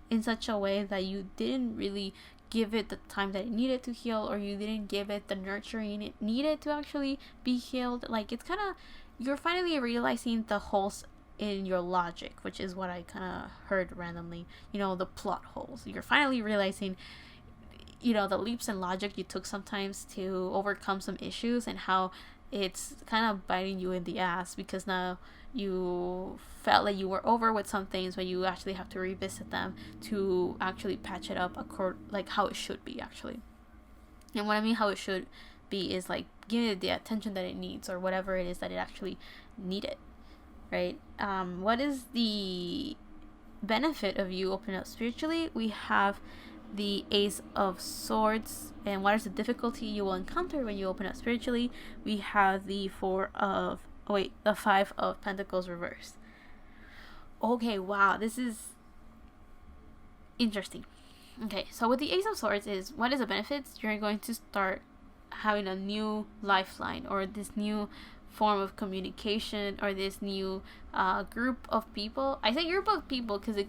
in such a way that you didn't really give it the time that it needed to heal, or you didn't give it the nurturing it needed to actually be healed. Like, it's kind of, you're finally realizing the holes in your logic, which is what I kind of heard randomly, you know, the plot holes. You're finally realizing, you know, the leaps in logic you took sometimes to overcome some issues, and how it's kind of biting you in the ass, because now you felt like you were over with some things, but you actually have to revisit them to actually patch it up like how it should be actually. And what I mean how it should be is like giving it the attention that it needs, or whatever it is that it actually needed. Right? What is the benefit of you opening up spiritually? We have the Ace of Swords. And what is the difficulty you will encounter when you open up spiritually? We have the the Five of Pentacles reversed. Okay, wow, this is interesting. Okay, so with the Ace of Swords is, what is the benefits? You're going to start having a new lifeline, or this new form of communication, or this new group of people. I say group of people because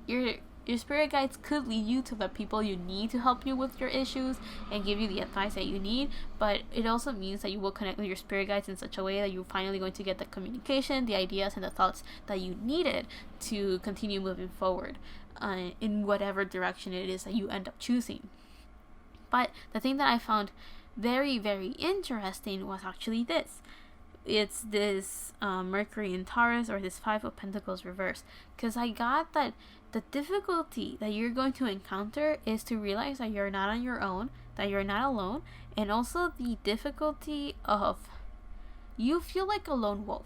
your spirit guides could lead you to the people you need to help you with your issues and give you the advice that you need, but it also means that you will connect with your spirit guides in such a way that you're finally going to get the communication, the ideas, and the thoughts that you needed to continue moving forward in whatever direction it is that you end up choosing. But the thing that I found very, very interesting was actually this. It's this Mercury in Taurus, or this Five of Pentacles reverse, because I got that the difficulty that you're going to encounter is to realize that you're not on your own, that you're not alone, and also the difficulty of you feel like a lone wolf.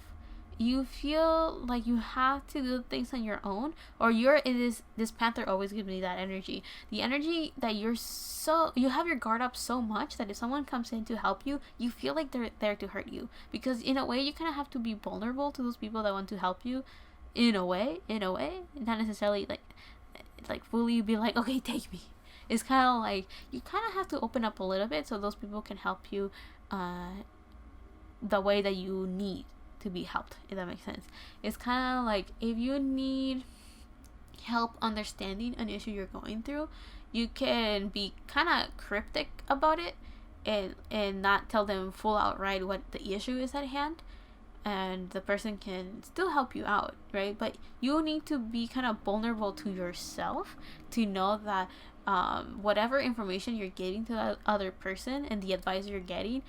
You feel like you have to do things on your own, or this panther always gives me that energy. The energy that you have your guard up so much that if someone comes in to help you, you feel like they're there to hurt you, because in a way you kind of have to be vulnerable to those people that want to help you. In a way, not necessarily like fully be like, okay, take me. It's kind of like you kind of have to open up a little bit so those people can help you the way that you need to be helped, if that makes sense. It's kind of like if you need help understanding an issue you're going through, you can be kind of cryptic about it and not tell them full outright what the issue is at hand, and the person can still help you out, right? But you need to be kind of vulnerable to yourself to know that whatever information you're giving to that other person and the advice you're getting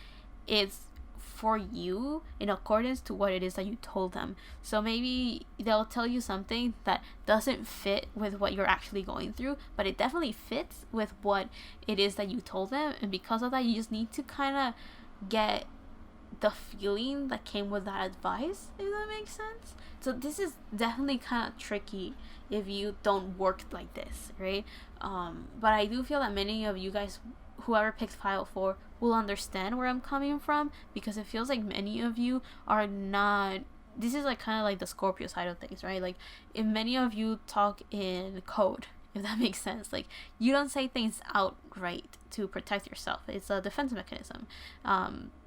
is for you in accordance to what it is that you told them. So maybe they'll tell you something that doesn't fit with what you're actually going through, but it definitely fits with what it is that you told them, and because of that you just need to kind of get the feeling that came with that advice, if that makes sense. So this is definitely kind of tricky if you don't work like this, right? But I do feel that many of you guys, whoever picks file 4, will understand where I'm coming from, because it feels like many of you are not. This is like kind of like the Scorpio side of things, right? Like if many of you talk in code, if that makes sense. Like you don't say things outright to protect yourself. It's a defense mechanism.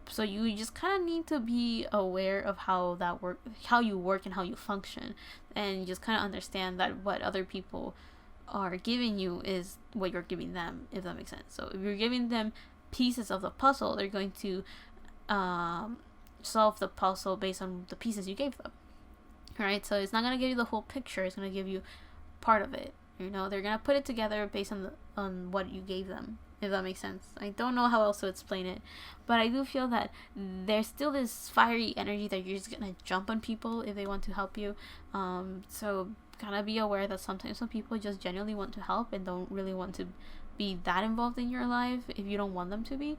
So you just kind of need to be aware of how you work and how you function, and just kind of understand that what other people are giving you is what you're giving them, if that makes sense. So if you're giving them pieces of the puzzle, they're going to solve the puzzle based on the pieces you gave them, right? So it's not going to give you the whole picture, it's going to give you part of it. They're going to put it together based on what you gave them, if that makes sense. I don't know how else to explain it, but I do feel that there's still this fiery energy that you're just gonna jump on people if they want to help you. So kind of be aware that sometimes some people just genuinely want to help and don't really want to be that involved in your life if you don't want them to be.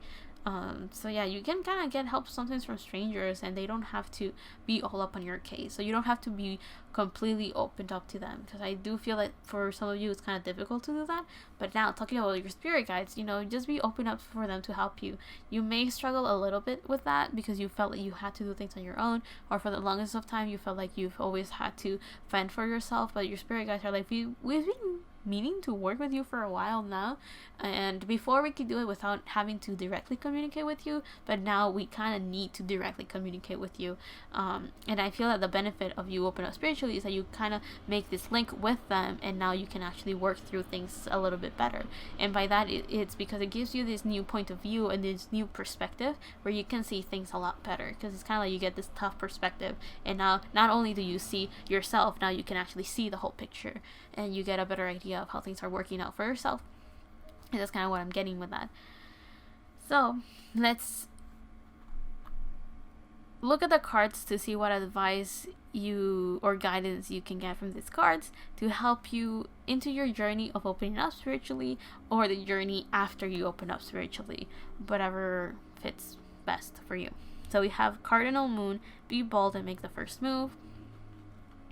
So yeah, you can kind of get help sometimes from strangers, and they don't have to be all up on your case. So you don't have to be completely opened up to them, because I do feel that for some of you it's kind of difficult to do that. But now, talking about your spirit guides, just be open up for them to help you. You may struggle a little bit with that because you felt like you had to do things on your own, or for the longest of time you felt like you've always had to fend for yourself. But your spirit guides are like, we've been meaning to work with you for a while now, and before we could do it without having to directly communicate with you, but now we kind of need to directly communicate with you. And I feel that the benefit of you open up spiritually is that you kind of make this link with them, and now you can actually work through things a little bit better. And by that it's because it gives you this new point of view and this new perspective where you can see things a lot better, because it's kind of like you get this tough perspective, and now not only do you see yourself, now you can actually see the whole picture, and you get a better idea of how things are working out for yourself. And that's kind of what I'm getting with that. So let's look at the cards to see what advice or guidance you can get from these cards to help you into your journey of opening up spiritually, or the journey after you open up spiritually, whatever fits best for you. So we have Cardinal Moon, be bold and make the first move.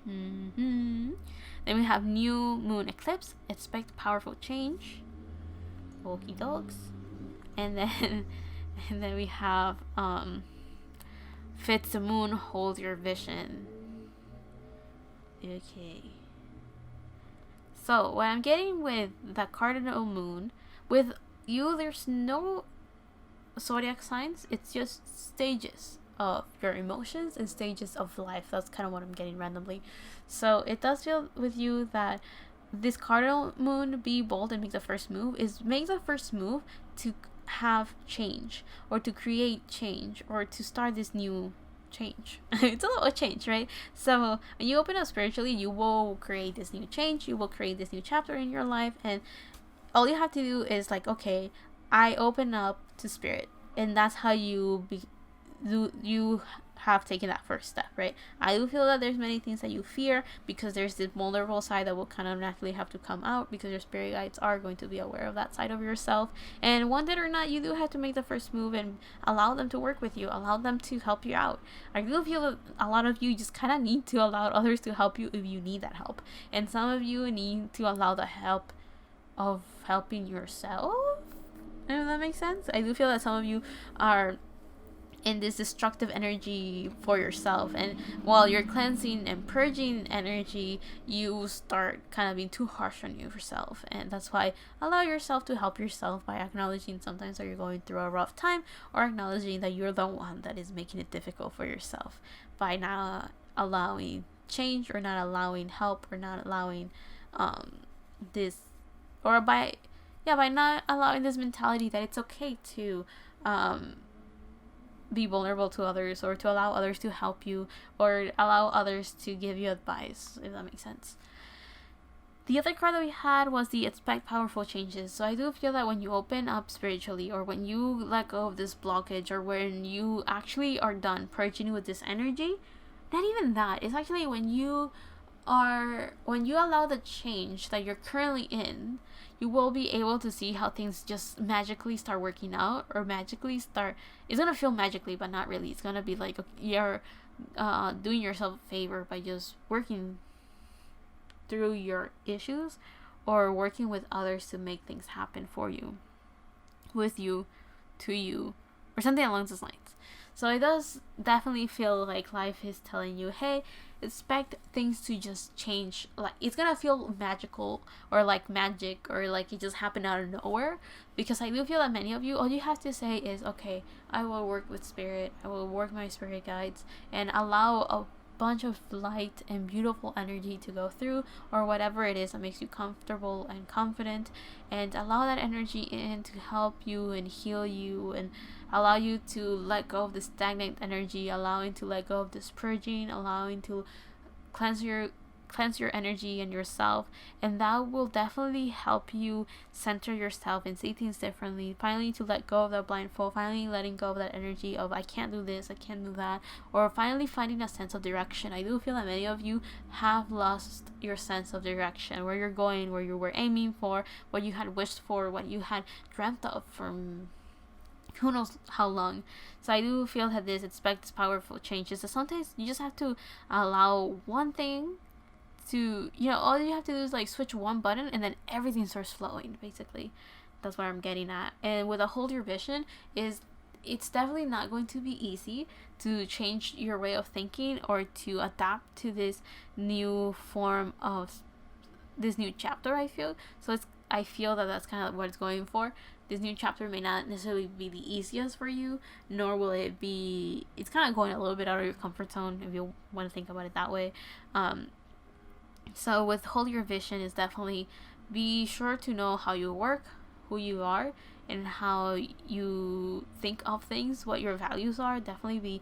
Then we have New Moon Eclipse, expect powerful change. Okie dokes. And then we have Fits the Moon, hold your vision. Okay. So what I'm getting with the Cardinal Moon, with you, there's no zodiac signs, it's just stages of your emotions and stages of life. That's kind of what I'm getting randomly. So it does feel with you that this cardinal moon, be bold and make the first move, is make the first move to have change, or to create change, or to start this new change. It's a little change, right? So when you open up spiritually, you will create this new change, you will create this new chapter in your life, and all you have to do is like, okay, I open up to spirit, and that's how you have taken that first step, right? I do feel that there's many things that you fear, because there's this vulnerable side that will kind of naturally have to come out, because your spirit guides are going to be aware of that side of yourself. And want it or not, you do have to make the first move and allow them to work with you, allow them to help you out. I do feel that a lot of you just kind of need to allow others to help you if you need that help, and some of you need to allow the help of helping yourself, if that makes sense. I do feel that some of you are in this destructive energy for yourself, and while you're cleansing and purging energy, you start kind of being too harsh on yourself. And that's why allow yourself to help yourself by acknowledging sometimes that you're going through a rough time, or acknowledging that you're the one that is making it difficult for yourself by not allowing change, or not allowing help, or not allowing this, or by not allowing this mentality that it's okay to be vulnerable to others, or to allow others to help you, or allow others to give you advice, if that makes sense. The other card that we had was the expect powerful changes. So I do feel that when you open up spiritually, or when you let go of this blockage, or when you actually are done purging with this energy, not even that, it's actually when you allow the change that you're currently in, you will be able to see how things just magically start working out, or magically start, it's gonna feel magically, but not really. It's gonna be like you're doing yourself a favor by just working through your issues, or working with others to make things happen for you, with you, to you, or something along those lines. So it does definitely feel like life is telling you, hey, expect things to just change. Like, it's gonna feel magical, or like magic, or like it just happened out of nowhere. Because I do feel that many of you, all you have to say is, okay, I will work with spirit, I will work my spirit guides, and allow a bunch of light and beautiful energy to go through, or whatever it is that makes you comfortable and confident, and allow that energy in to help you and heal you, and allow you to let go of the stagnant energy, allowing to let go of this purging, allowing to cleanse your energy and yourself. And that will definitely help you center yourself and see things differently, finally to let go of that blindfold, finally letting go of that energy of I can't do this, I can't do that, or finally finding a sense of direction. I do feel that many of you have lost your sense of direction, where you're going, where you were aiming for, what you had wished for, what you had dreamt of from who knows how long. So I do feel that this expects powerful changes, that sometimes you just have to allow one thing to, all you have to do is like switch one button, and then everything starts flowing, basically. That's what I'm getting at. And with a hold your vision, it's definitely not going to be easy to change your way of thinking, or to adapt to this new form of this new chapter. I feel that that's kind of what it's going for. This new chapter may not necessarily be the easiest for you, nor will it be, it's kind of going a little bit out of your comfort zone, if you want to think about it that way. So with hold your vision is definitely be sure to know how you work, who you are, and how you think of things, what your values are. Definitely be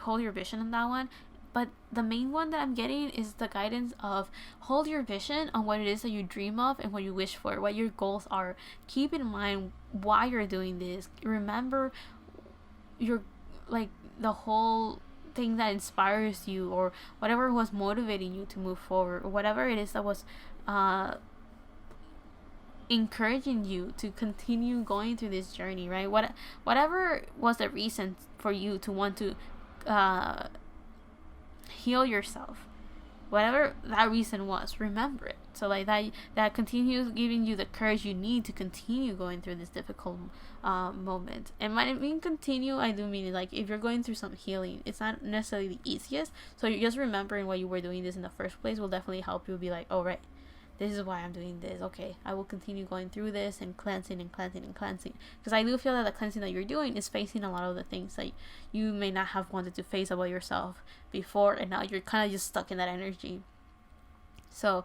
hold your vision on that one. But the main one that I'm getting is the guidance of hold your vision on what it is that you dream of and what you wish for, what your goals are. Keep in mind why you're doing this. Remember your, like, the whole thing that inspires you, or whatever was motivating you to move forward, or whatever it is that was encouraging you to continue going through this journey, right? Whatever was the reason for you to want to heal yourself, whatever that reason was, remember it. So like that continues giving you the courage you need to continue going through this difficult moment. And when I mean continue, I do mean like if you're going through some healing, it's not necessarily the easiest. So you're just remembering why you were doing this in the first place will definitely help you be like, oh right, this is why I'm doing this. Okay, I will continue going through this and cleansing and cleansing and cleansing. Because I do feel that the cleansing that you're doing is facing a lot of the things that you may not have wanted to face about yourself before, and now you're kind of just stuck in that energy. So,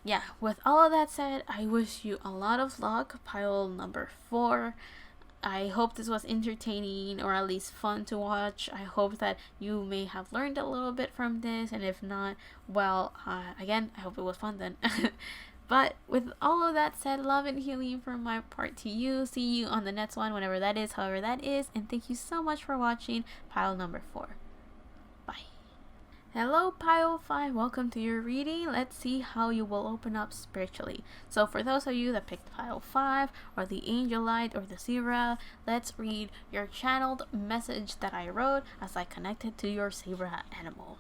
yeah, with all of that said, I wish you a lot of luck, pile number 4. I hope this was entertaining or at least fun to watch. I hope that you may have learned a little bit from this, and if not, well, again, I hope it was fun then. But with all of that said, love and healing from my part to you. See you on the next one, whenever that is, however that is, and thank you so much for watching pile number 4. Bye. Hello pile 5, welcome to your reading. Let's see how you will open up spiritually. So for those of you that picked pile 5 or the angel light or the zebra, let's read your channeled message that I wrote as I connected to your zebra animal.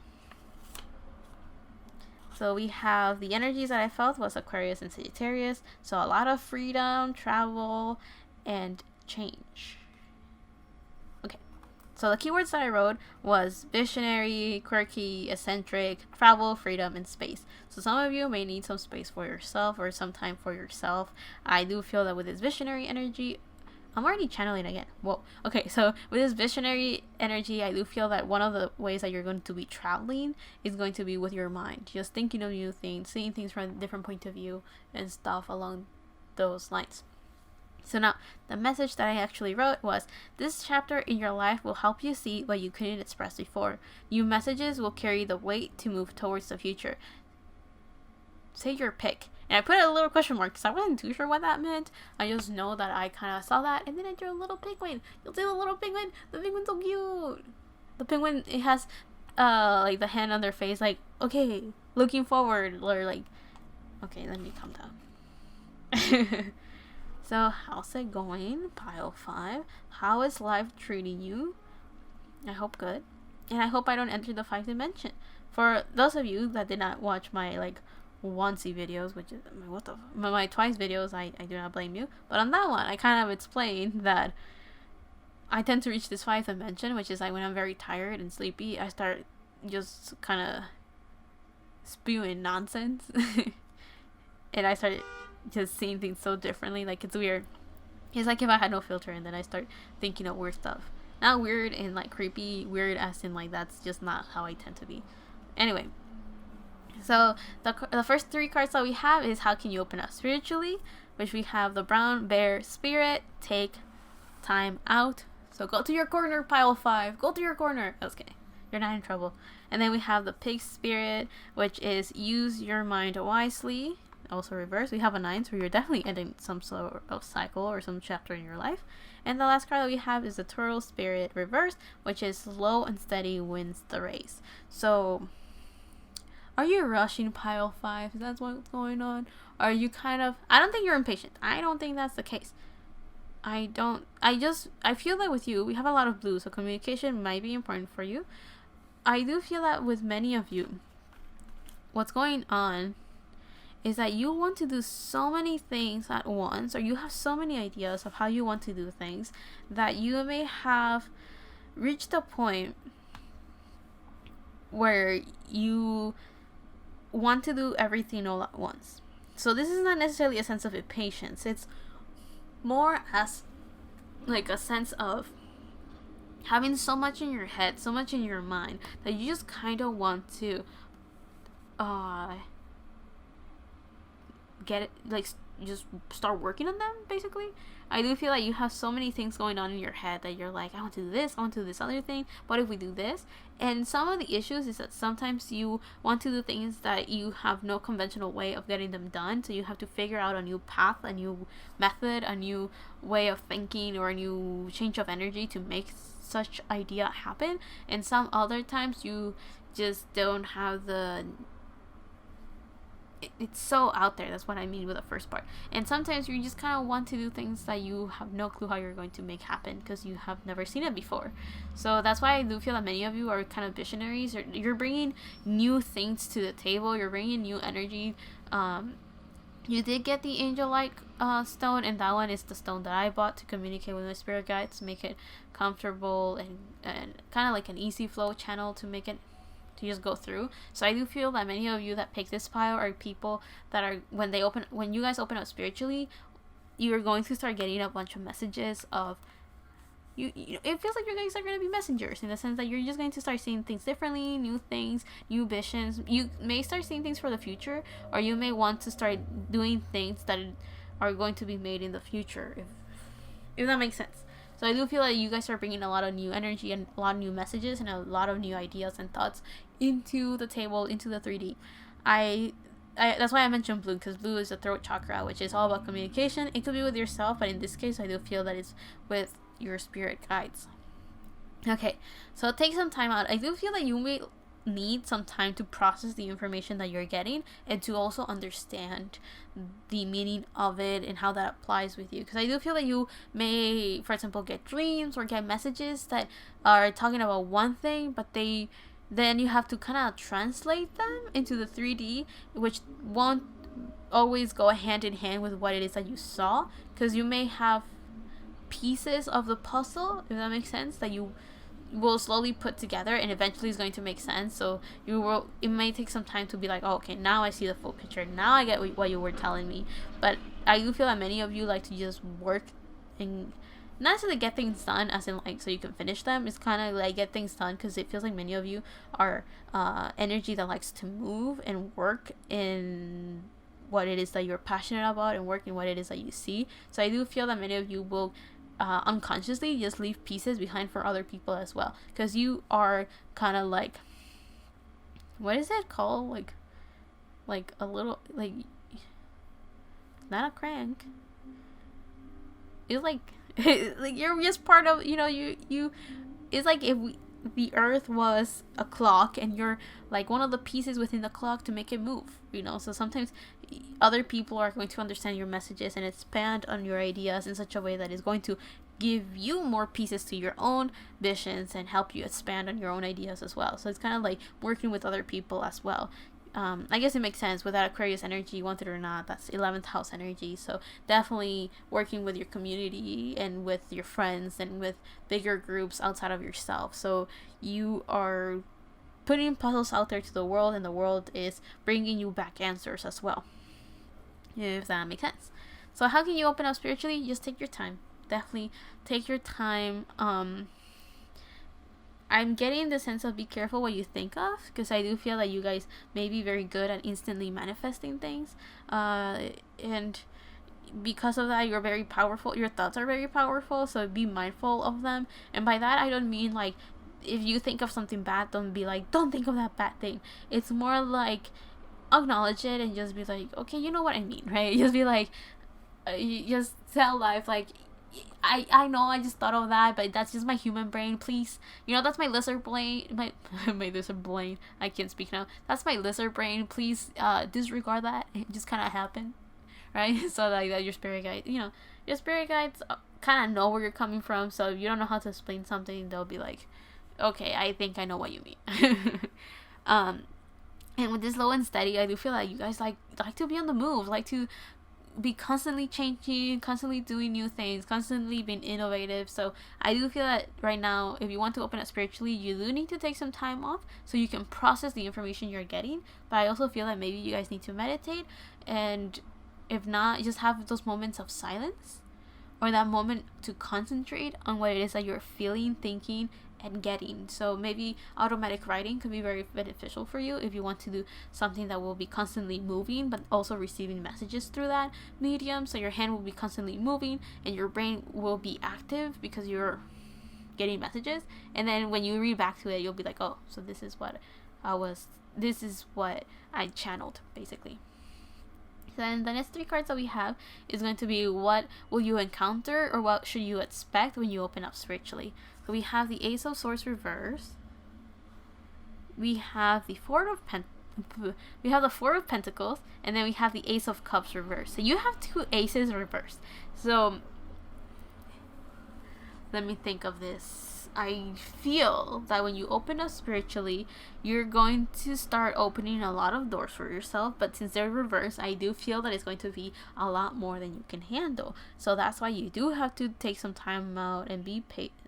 So we have the energies that I felt was Aquarius and Sagittarius, so a lot of freedom, travel, and change. So the keywords that I wrote was visionary, quirky, eccentric, travel, freedom, and space. So some of you may need some space for yourself or some time for yourself. I do feel that with this visionary energy, I'm already channeling again. Whoa. Okay, so with this visionary energy, I do feel that one of the ways that you're going to be traveling is going to be with your mind. Just thinking of new things, seeing things from a different point of view and stuff along those lines. So now, the message that I actually wrote was, this chapter in your life will help you see what you couldn't express before. New messages will carry the weight to move towards the future. Say your pick. And I put a little question mark because I wasn't too sure what that meant. I just know that I kind of saw that, and then I drew a little penguin. You'll see the little penguin. The penguin's so cute. The penguin, it has like the hand on their face, like, okay, looking forward, or like, okay, let me calm down. So, how's it going, pile 5? How is life treating you? I hope good. And I hope I don't enter the 5th dimension. For those of you that did not watch my, like, onesie videos, which is, my twice videos, I do not blame you. But on that one, I kind of explained that I tend to reach this 5th dimension, which is like when I'm very tired and sleepy, I start just kind of spewing nonsense. And I started just seeing things so differently. Like, it's weird. It's like if I had no filter and then I start thinking of weird stuff. Not weird and like creepy, weird as in like that's just not how I tend to be. Anyway, so the first 3 cards that we have is how can you open up spiritually, which we have the brown bear spirit, take time out. So go to your corner, pile 5. Go to your corner. I was kidding. You're not in trouble. And then we have the pig spirit, which is use your mind wisely. Also reverse, we have a 9, so you're definitely ending some sort of cycle or some chapter in your life. And the last card that we have is the turtle spirit reverse, which is slow and steady wins the race. So are you rushing, pile 5? Is that what's going on? Are you kind of, I don't think you're impatient. I don't think that's the case. I feel that with you, we have a lot of blue, so communication might be important for you. I do feel that with many of you, what's going on is that you want to do so many things at once, or you have so many ideas of how you want to do things, that you may have reached a point where you want to do everything all at once. So this is not necessarily a sense of impatience. It's more as like a sense of having so much in your head, so much in your mind, that you just kind of want to get it, like, just start working on them, basically. I do feel like you have so many things going on in your head that you're like, I want to do this, I want to do this other thing, what if we do this? And some of the issues is that sometimes you want to do things that you have no conventional way of getting them done, so you have to figure out a new path, a new method, a new way of thinking, or a new change of energy to make such idea happen. And some other times you just don't have it's so out there. That's what I mean with the first part. And sometimes you just kind of want to do things that you have no clue how you're going to make happen because you have never seen it before. So that's why I do feel that many of you are kind of visionaries. You're bringing new things to the table. You're bringing new energy. You did get the angel light stone, and that one is the stone that I bought to communicate with my spirit guides, to make it comfortable and kind of like an easy flow channel, to make it to just go through. So I do feel that many of you that pick this pile are people that are, when you guys open up spiritually, you're going to start getting a bunch of messages of it feels like you guys are going to be messengers, in the sense that you're just going to start seeing things differently, new things, new visions. You may start seeing things for the future, or you may want to start doing things that are going to be made in the future, if that makes sense. So I do feel like you guys are bringing a lot of new energy and a lot of new messages and a lot of new ideas and thoughts into the table, into the 3D. That's why I mentioned blue, because blue is the throat chakra, which is all about communication. It could be with yourself, but in this case, I do feel that it's with your spirit guides. Okay, so take some time out. I do feel that you may need some time to process the information that you're getting, and to also understand the meaning of it and how that applies with you, because I do feel that you may, for example, get dreams or get messages that are talking about one thing, but then you have to kind of translate them into the 3D, which won't always go hand in hand with what it is that you saw, because you may have pieces of the puzzle, if that makes sense, that you will slowly put together and eventually is going to make sense. So it may take some time to be like, oh, okay, now I see the full picture, now I get what you were telling me. But I do feel that many of you like to just work and not necessarily get things done as in like so you can finish them. It's kind of like get things done because it feels like many of you are energy that likes to move and work in what it is that you're passionate about and work in what it is that you see. So I do feel that many of you will unconsciously just leave pieces behind for other people as well, because you are kind of like, what is it called, like a little, like, not a crank, it's like like you're just part of, you it's like if the earth was a clock and you're like one of the pieces within the clock to make it move, so sometimes other people are going to understand your messages and expand on your ideas in such a way that is going to give you more pieces to your own visions and help you expand on your own ideas as well. So it's kind of like working with other people as well. I guess it makes sense with that Aquarius energy, want it or not. That's 11th house energy. So definitely working with your community and with your friends and with bigger groups outside of yourself. So you are putting puzzles out there to the world, and the world is bringing you back answers as well, if that makes sense. So how can you open up spiritually? Just take your time. Definitely take your time. I'm getting the sense of be careful what you think of, because I do feel that you guys may be very good at instantly manifesting things, and because of that, you're very powerful. Your thoughts are very powerful, so be mindful of them. And by that, I don't mean like if you think of something bad, don't be like, don't think of that bad thing. It's more like acknowledge it and just be like, okay, you know what I mean, right? Just be like, you just tell life like, I know I just thought of that, but that's just my human brain, please. That's my lizard brain. My lizard brain. I can't speak now. That's my lizard brain. Please disregard that. It just kind of happened, right? So like that, your spirit guide, your spirit guides kind of know where you're coming from. So if you don't know how to explain something, they'll be like, okay, I think I know what you mean. And with this low and steady, I do feel like you guys like to be on the move, like to be constantly changing, constantly doing new things, constantly being innovative. So I do feel that right now, if you want to open up spiritually, you do need to take some time off so you can process the information you're getting. But I also feel that maybe you guys need to meditate, and if not, just have those moments of silence, or that moment to concentrate on what it is that you're feeling, thinking, and getting. So maybe automatic writing could be very beneficial for you if you want to do something that will be constantly moving but also receiving messages through that medium. So your hand will be constantly moving and your brain will be active because you're getting messages, and then when you read back to it, you'll be like, oh, so this is what I channeled, basically. Then the next 3 cards that we have is going to be what will you encounter, or what should you expect when you open up spiritually. So we have the Ace of Swords reverse. We have the Four of Pentacles, and then we have the Ace of Cups reverse. So you have 2 aces reversed. So let me think of this. I feel that when you open up spiritually, you're going to start opening a lot of doors for yourself. But since they're reversed, I do feel that it's going to be a lot more than you can handle. So that's why you do have to take some time out and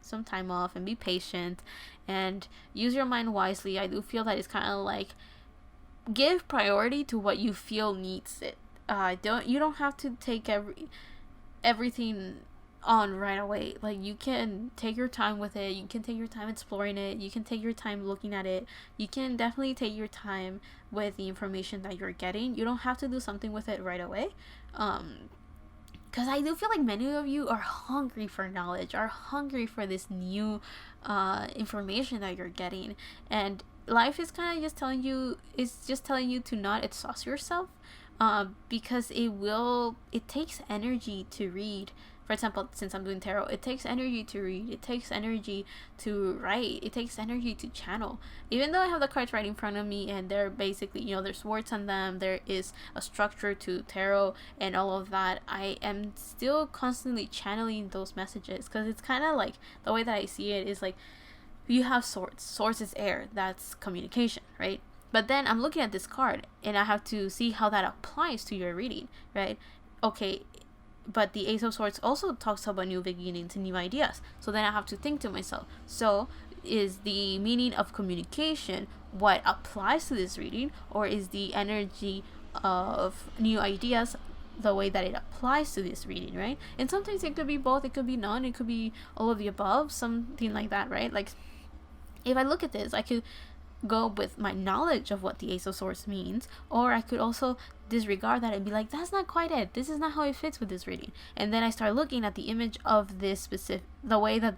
some time off and be patient and use your mind wisely. I do feel that it's kind of like give priority to what you feel needs it. You don't have to take everything on right away. Like, you can take your time with it, you can take your time exploring it, you can take your time looking at it, you can definitely take your time with the information that you're getting. You don't have to do something with it right away, because I do feel like many of you are hungry for knowledge, are hungry for this new information that you're getting, and life is kind of just telling you to not exhaust yourself, because it takes energy to read. For example, since I'm doing tarot, it takes energy to read, it takes energy to write, it takes energy to channel. Even though I have the cards right in front of me and they're basically, there's words on them, there is a structure to tarot and all of that, I am still constantly channeling those messages, because it's kind of like, the way that I see it is like, you have swords. Swords is air, that's communication, right? But then I'm looking at this card and I have to see how that applies to your reading, right? Okay, but the Ace of Swords also talks about new beginnings and new ideas. So then I have to think to myself, so is the meaning of communication what applies to this reading, or is the energy of new ideas the way that it applies to this reading, right? And sometimes it could be both, it could be none, it could be all of the above, something like that, right? Like, if I look at this, I could go with my knowledge of what the Ace of Swords means, or I could also disregard that and be like, that's not quite it, this is not how it fits with this reading. And then I start looking at the image of this specific, the way that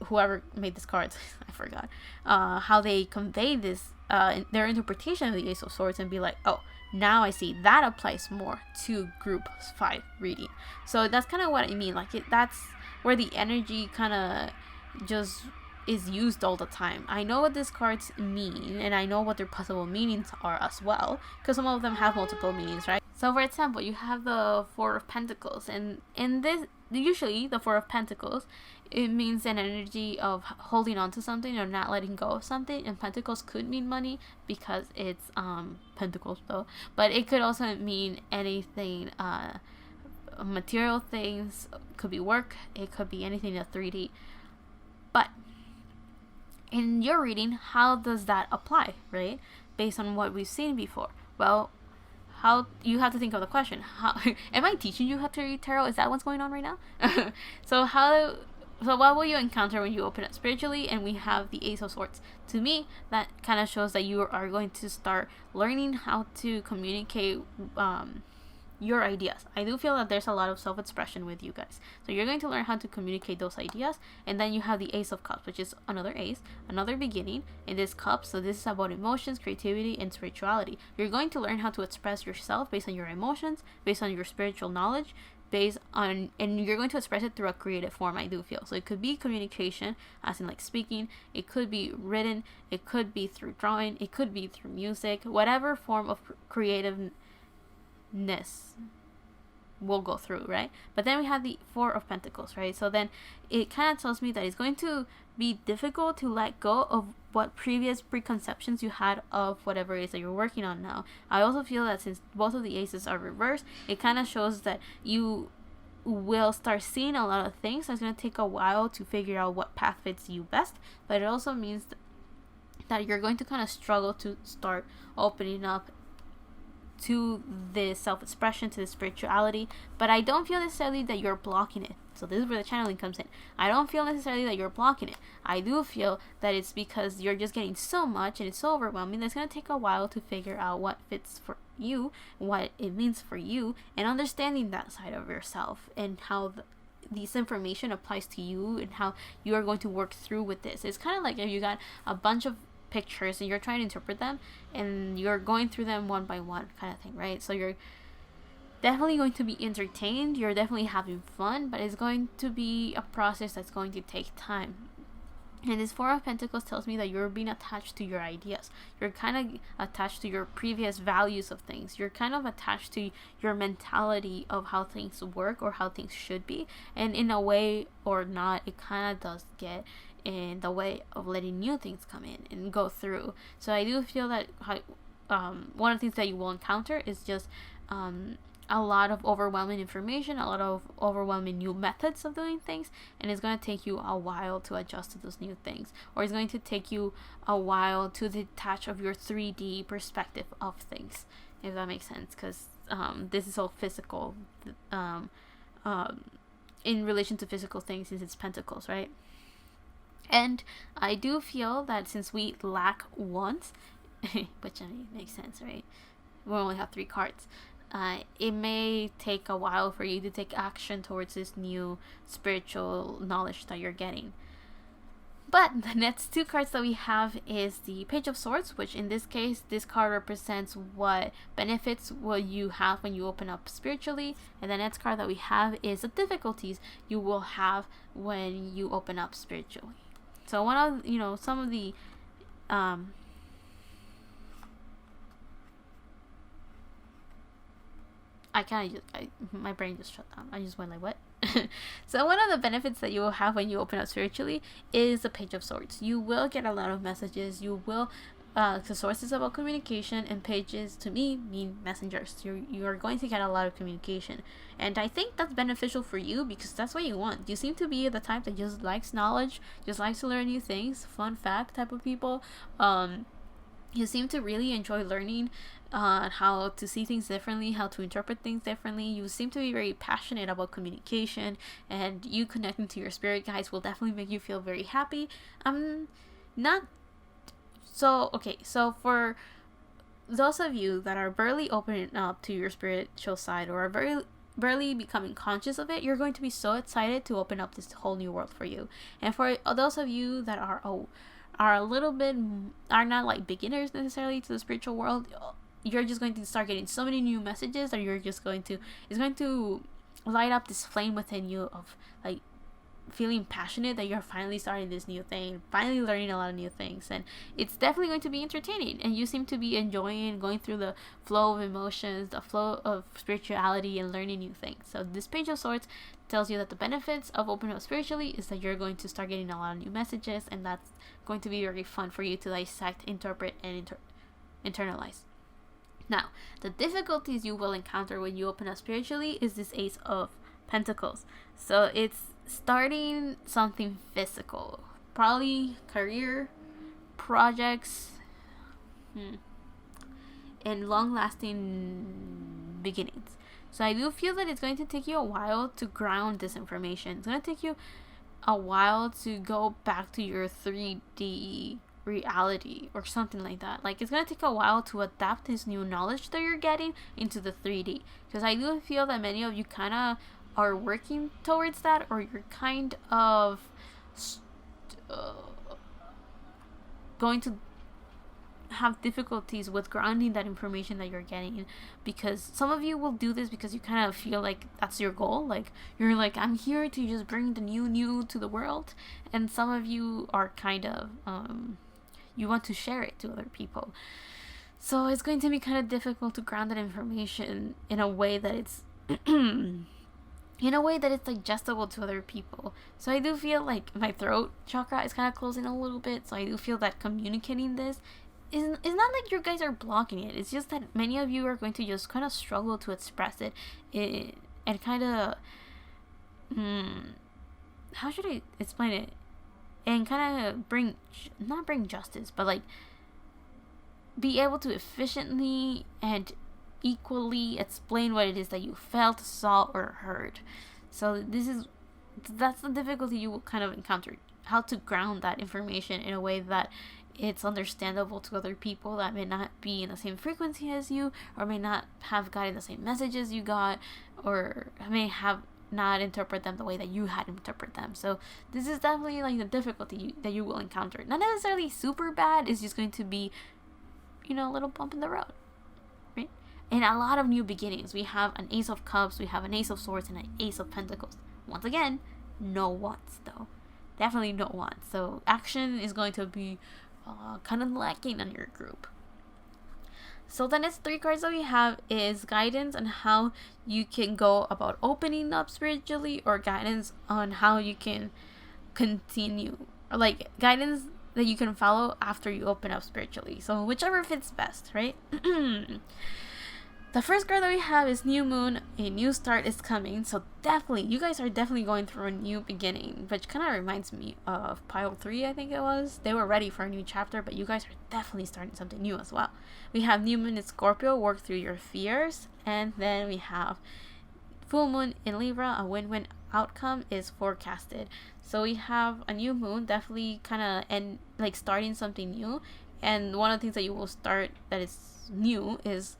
whoever made this cards I forgot how they convey this their interpretation of the Ace of Swords, and be like, oh, now I see that applies more to group 5 reading. So that's kind of what I mean, like, that's where the energy kind of just is used all the time. I know what these cards mean, and I know what their possible meanings are as well, because some of them have multiple meanings, right? So for example, you have the Four of Pentacles, and in this, usually the Four of Pentacles, it means an energy of holding on to something or not letting go of something. And Pentacles could mean money because it's Pentacles though, but it could also mean anything, material things, could be work, it could be anything in 3D. But in your reading, how does that apply, right? Based on what we've seen before. Well, how you have to think of the question, how am I teaching you how to read tarot? Is that what's going on right now? So what will you encounter when you open it spiritually? And we have the Ace of Swords. To me, that kind of shows that you are going to start learning how to communicate your ideas. I do feel that there's a lot of self-expression with you guys, so you're going to learn how to communicate those ideas. And then you have the Ace of Cups, which is another ace, another beginning in this cup. So this is about emotions, creativity, and spirituality. You're going to learn how to express yourself based on your emotions, based on your spiritual knowledge, and you're going to express it through a creative form, I do feel. So it could be communication, as in like speaking, it could be written, it could be through drawing, it could be through music, whatever form of creativeness will go through, right? But then we have the Four of Pentacles, right? So then it kind of tells me that it's going to be difficult to let go of what previous preconceptions you had of whatever it is that you're working on now. I also feel that since both of the aces are reversed, it kind of shows that you will start seeing a lot of things. So it's going to take a while to figure out what path fits you best, but it also means that you're going to kind of struggle to start opening up to this self-expression, to the spirituality. But I don't feel necessarily that you're blocking it. So this is where the channeling comes in. I don't feel necessarily that you're blocking it. I do feel that it's because you're just getting so much and it's so overwhelming that it's going to take a while to figure out what fits for you, what it means for you, and understanding that side of yourself and how this information applies to you and how you are going to work through with this. It's kind of like if you got a bunch of pictures and you're trying to interpret them and you're going through them one by one, kind of thing, right? So you're definitely going to be entertained, you're definitely having fun, but it's going to be a process that's going to take time. And this Four of Pentacles tells me that you're being attached to your ideas. You're kind of attached to your previous values of things. You're kind of attached to your mentality of how things work or how things should be. And in a way or not, it kind of does get in the way of letting new things come in and go through. So I do feel that one of the things that you will encounter is just a lot of overwhelming information, a lot of overwhelming new methods of doing things, and it's going to take you a while to adjust to those new things, or it's going to take you a while to detach of your 3D perspective of things, if that makes sense, because this is all physical in relation to physical things, since it's pentacles, right? And I do feel that since we lack wands, which I mean makes sense, right? We only have 3 cards. It may take a while for you to take action towards this new spiritual knowledge that you're getting. But the next 2 cards that we have is the Page of Swords, which in this case, this card represents what benefits will you have when you open up spiritually. And the next card that we have is the difficulties you will have when you open up spiritually. So one of, some of the my brain just shut down. I just went like, what? So one of the benefits that you will have when you open up spiritually is the Page of Swords. You will get a lot of messages. You will, the Swords is about communication, and pages to me mean messengers. You are going to get a lot of communication, and I think that's beneficial for you because that's what you want. You seem to be the type that just likes knowledge, just likes to learn new things, fun fact type of people. You seem to really enjoy learning how to see things differently, how to interpret things differently. You seem to be very passionate about communication, and you connecting to your spirit guides will definitely make you feel very happy. So for those of you that are barely opening up to your spiritual side or are barely becoming conscious of it, you're going to be so excited to open up this whole new world for you. And for those of you that are not like beginners necessarily to the spiritual world, you're just going to start getting so many new messages that it's going to light up this flame within you of like feeling passionate that you're finally starting this new thing, finally learning a lot of new things, and it's definitely going to be entertaining, and you seem to be enjoying going through the flow of emotions, the flow of spirituality, and learning new things. So this Page of Swords tells you that the benefits of opening up spiritually is that you're going to start getting a lot of new messages, and that's going to be very fun for you to dissect, interpret, and internalize. Now, the difficulties you will encounter when you open up spiritually is this Ace of Pentacles. So it's starting something physical, probably career, projects, and long-lasting beginnings. So I do feel that it's going to take you a while to ground this information. It's going to take you a while to go back to your 3D reality or something like that. Like, it's going to take a while to adapt this new knowledge that you're getting into the 3D. Because I do feel that many of you kind of are working towards that, or you're kind of going to have difficulties with grounding that information that you're getting, because some of you will do this because you kind of feel like that's your goal, like you're like, I'm here to just bring the new to the world, and some of you are kind of you want to share it to other people. So it's going to be kind of difficult to ground that information in a way that it's digestible to other people. So I do feel like my throat chakra is kind of closing a little bit, so I do feel that communicating this it's not like you guys are blocking it. It's just that many of you are going to just kind of struggle to express it and kind of how should I explain it, and kind of not bring justice, but like be able to efficiently and equally explain what it is that you felt, saw, or heard. So that's the difficulty you will kind of encounter, how to ground that information in a way that it's understandable to other people that may not be in the same frequency as you, or may not have gotten the same messages you got, or may have not interpret them the way that you had interpret them. So this is definitely like the difficulty that you will encounter. Not necessarily super bad, it's just going to be, a little bump in the road, right? And a lot of new beginnings. We have an Ace of Cups, we have an Ace of Swords, and an Ace of Pentacles. Once again, no wands though. definitely don't want. So action is going to be kind of lacking on your group. So the next 3 cards that we have is guidance on how you can go about opening up spiritually, or guidance on how you can continue, or like guidance that you can follow after you open up spiritually. So whichever fits best, right? The first card that we have is New Moon. A new start is coming. So definitely, you guys are definitely going through a new beginning, which kind of reminds me of Pile 3, I think it was. They were ready for a new chapter, but you guys are definitely starting something new as well. We have New Moon in Scorpio, work through your fears. And then we have Full Moon in Libra, a win-win outcome is forecasted. So we have a new moon, definitely kind of, and like starting something new. And one of the things that you will start that is new is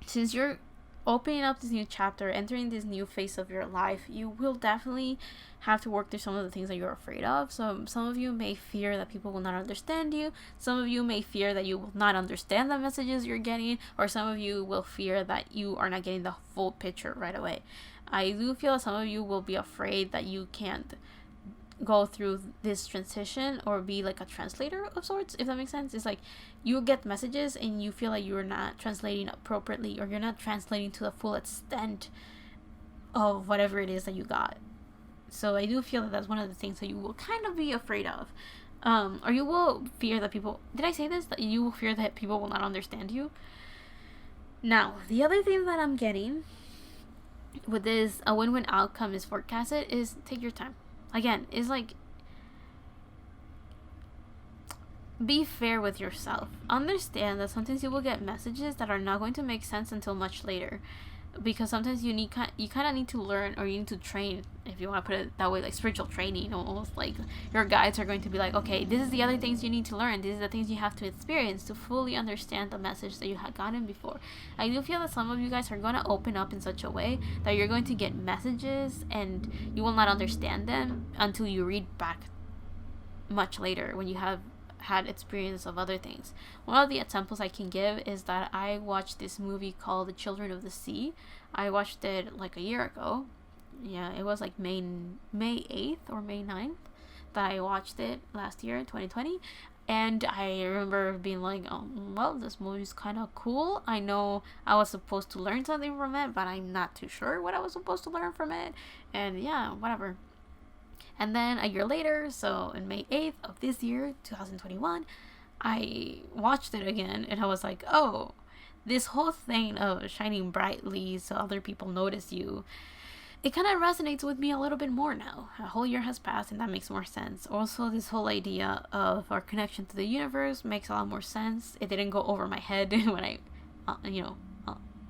since you're opening up this new chapter, entering this new phase of your life, you will definitely have to work through some of the things that you're afraid of. So some of you may fear that people will not understand you. Some of you may fear that you will not understand the messages you're getting, or some of you will fear that you are not getting the full picture right away. I do feel that some of you will be afraid that you can't go through this transition or be like a translator of sorts, if that makes sense. It's like you get messages and you feel like you're not translating appropriately, or you're not translating to the full extent of whatever it is that you got. So I do feel that that's one of the things that you will kind of be afraid of, or you will fear that people, did I say this, that you will fear that people will not understand you. Now the other thing that I'm getting with this a win-win outcome is forecasted is take your time. Again, it's like, be fair with yourself. Understand that sometimes you will get messages that are not going to make sense until much later, because sometimes you kind of need to learn, or you need to train, if you want to put it that way, like spiritual training almost. Like your guides are going to be like, okay, this is the other things you need to learn, these are the things you have to experience to fully understand the message that you had gotten before. I do feel that some of you guys are going to open up in such a way that you're going to get messages and you will not understand them until you read back much later, when you have had experience of other things. One of the examples I can give is that I watched this movie called The Children of the Sea. I watched it like a year ago. Yeah, it was like May 8th or May 9th that I watched it last year, 2020. And I remember being like, oh, well, this movie's kind of cool. I know I was supposed to learn something from it, but I'm not too sure what I was supposed to learn from it. And yeah, whatever. And then a year later, so in May 8th of this year, 2021, I watched it again, and I was like, oh, this whole thing of shining brightly so other people notice you, it kind of resonates with me a little bit more now. A whole year has passed, and that makes more sense. Also, this whole idea of our connection to the universe makes a lot more sense. It didn't go over my head when I,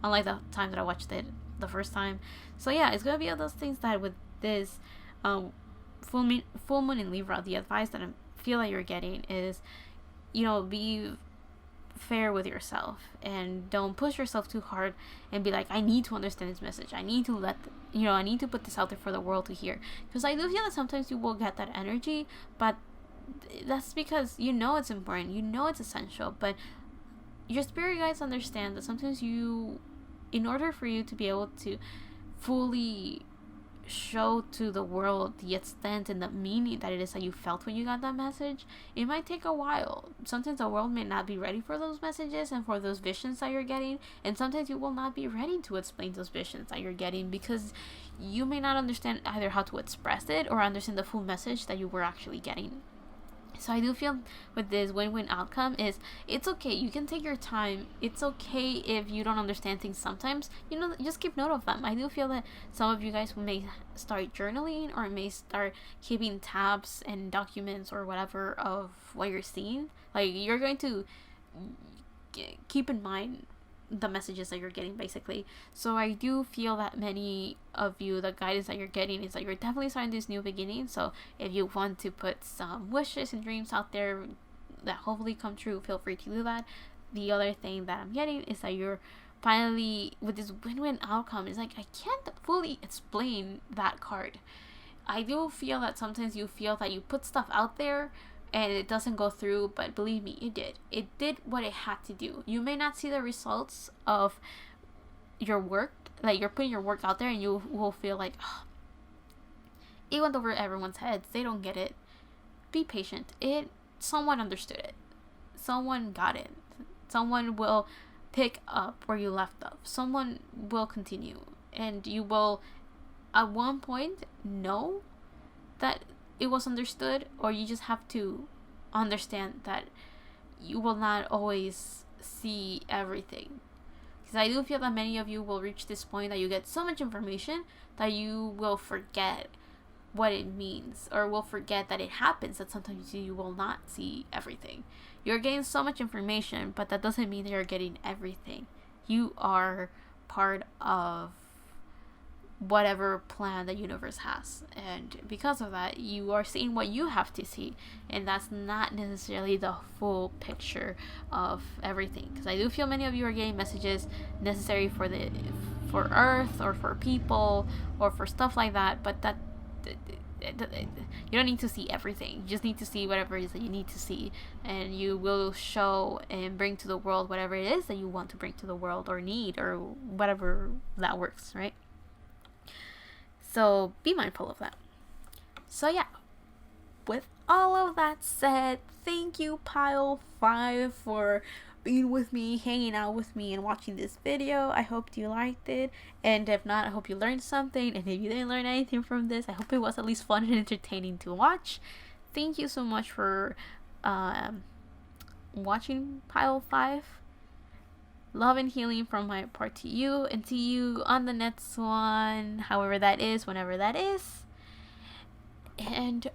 unlike the time that I watched it the first time. So yeah, it's gonna be all those things that with this, full moon in Libra, the advice that I feel like you're getting is, be fair with yourself and don't push yourself too hard and be like, I need to understand this message, I need to I need to put this out there for the world to hear. Because I do feel that sometimes you will get that energy, but that's because it's important, it's essential, but your spirit guides understand that sometimes in order for you to be able to fully show to the world the extent and the meaning that it is that you felt when you got that message, it might take a while. Sometimes the world may not be ready for those messages and for those visions that you're getting, and sometimes you will not be ready to explain those visions that you're getting because you may not understand either how to express it or understand the full message that you were actually getting. So I do feel with this win-win outcome is, it's okay, you can take your time. It's okay if you don't understand things sometimes. Just keep note of them. I do feel that some of you guys may start journaling or may start keeping tabs and documents or whatever of what you're seeing. Like, you're going to keep in mind the messages that you're getting, basically. So I do feel that many of you, the guidance that you're getting is that you're definitely starting this new beginning. So if you want to put some wishes and dreams out there that hopefully come true, feel free to do that. The other thing that I'm getting is that you're finally, with this win-win outcome, is like, I can't fully explain that card. I do feel that sometimes you feel that you put stuff out there and it doesn't go through, but believe me, it did. It did what it had to do. You may not see the results of your work, like you're putting your work out there, and you will feel like, oh, It went over everyone's heads. They don't get it. Be patient. Someone understood it. Someone got it. Someone will pick up where you left off. Someone will continue. And you will, at one point, know that it was understood, or you just have to understand that you will not always see everything. Because I do feel that many of you will reach this point that you get so much information that you will forget what it means, or will forget that it happens, that sometimes you will not see everything. You're getting so much information, but that doesn't mean that you're getting everything. You are part of whatever plan the universe has, and because of that, you are seeing what you have to see, and that's not necessarily the full picture of everything. Because I do feel many of you are getting messages necessary for Earth, or for people, or for stuff like that, but that you don't need to see everything. You just need to see whatever it is that you need to see, and you will show and bring to the world whatever it is that you want to bring to the world, or need, or whatever that works, right? So be mindful of that. So yeah, with all of that said, thank you, Pile 5, for being with me, hanging out with me, and watching this video. I hope you liked it, and if not, I hope you learned something, and if you didn't learn anything from this, I hope it was at least fun and entertaining to watch. Thank you so much for watching Pile 5. Love and healing from my part to you, and see you on the next one, however that is, whenever that is. And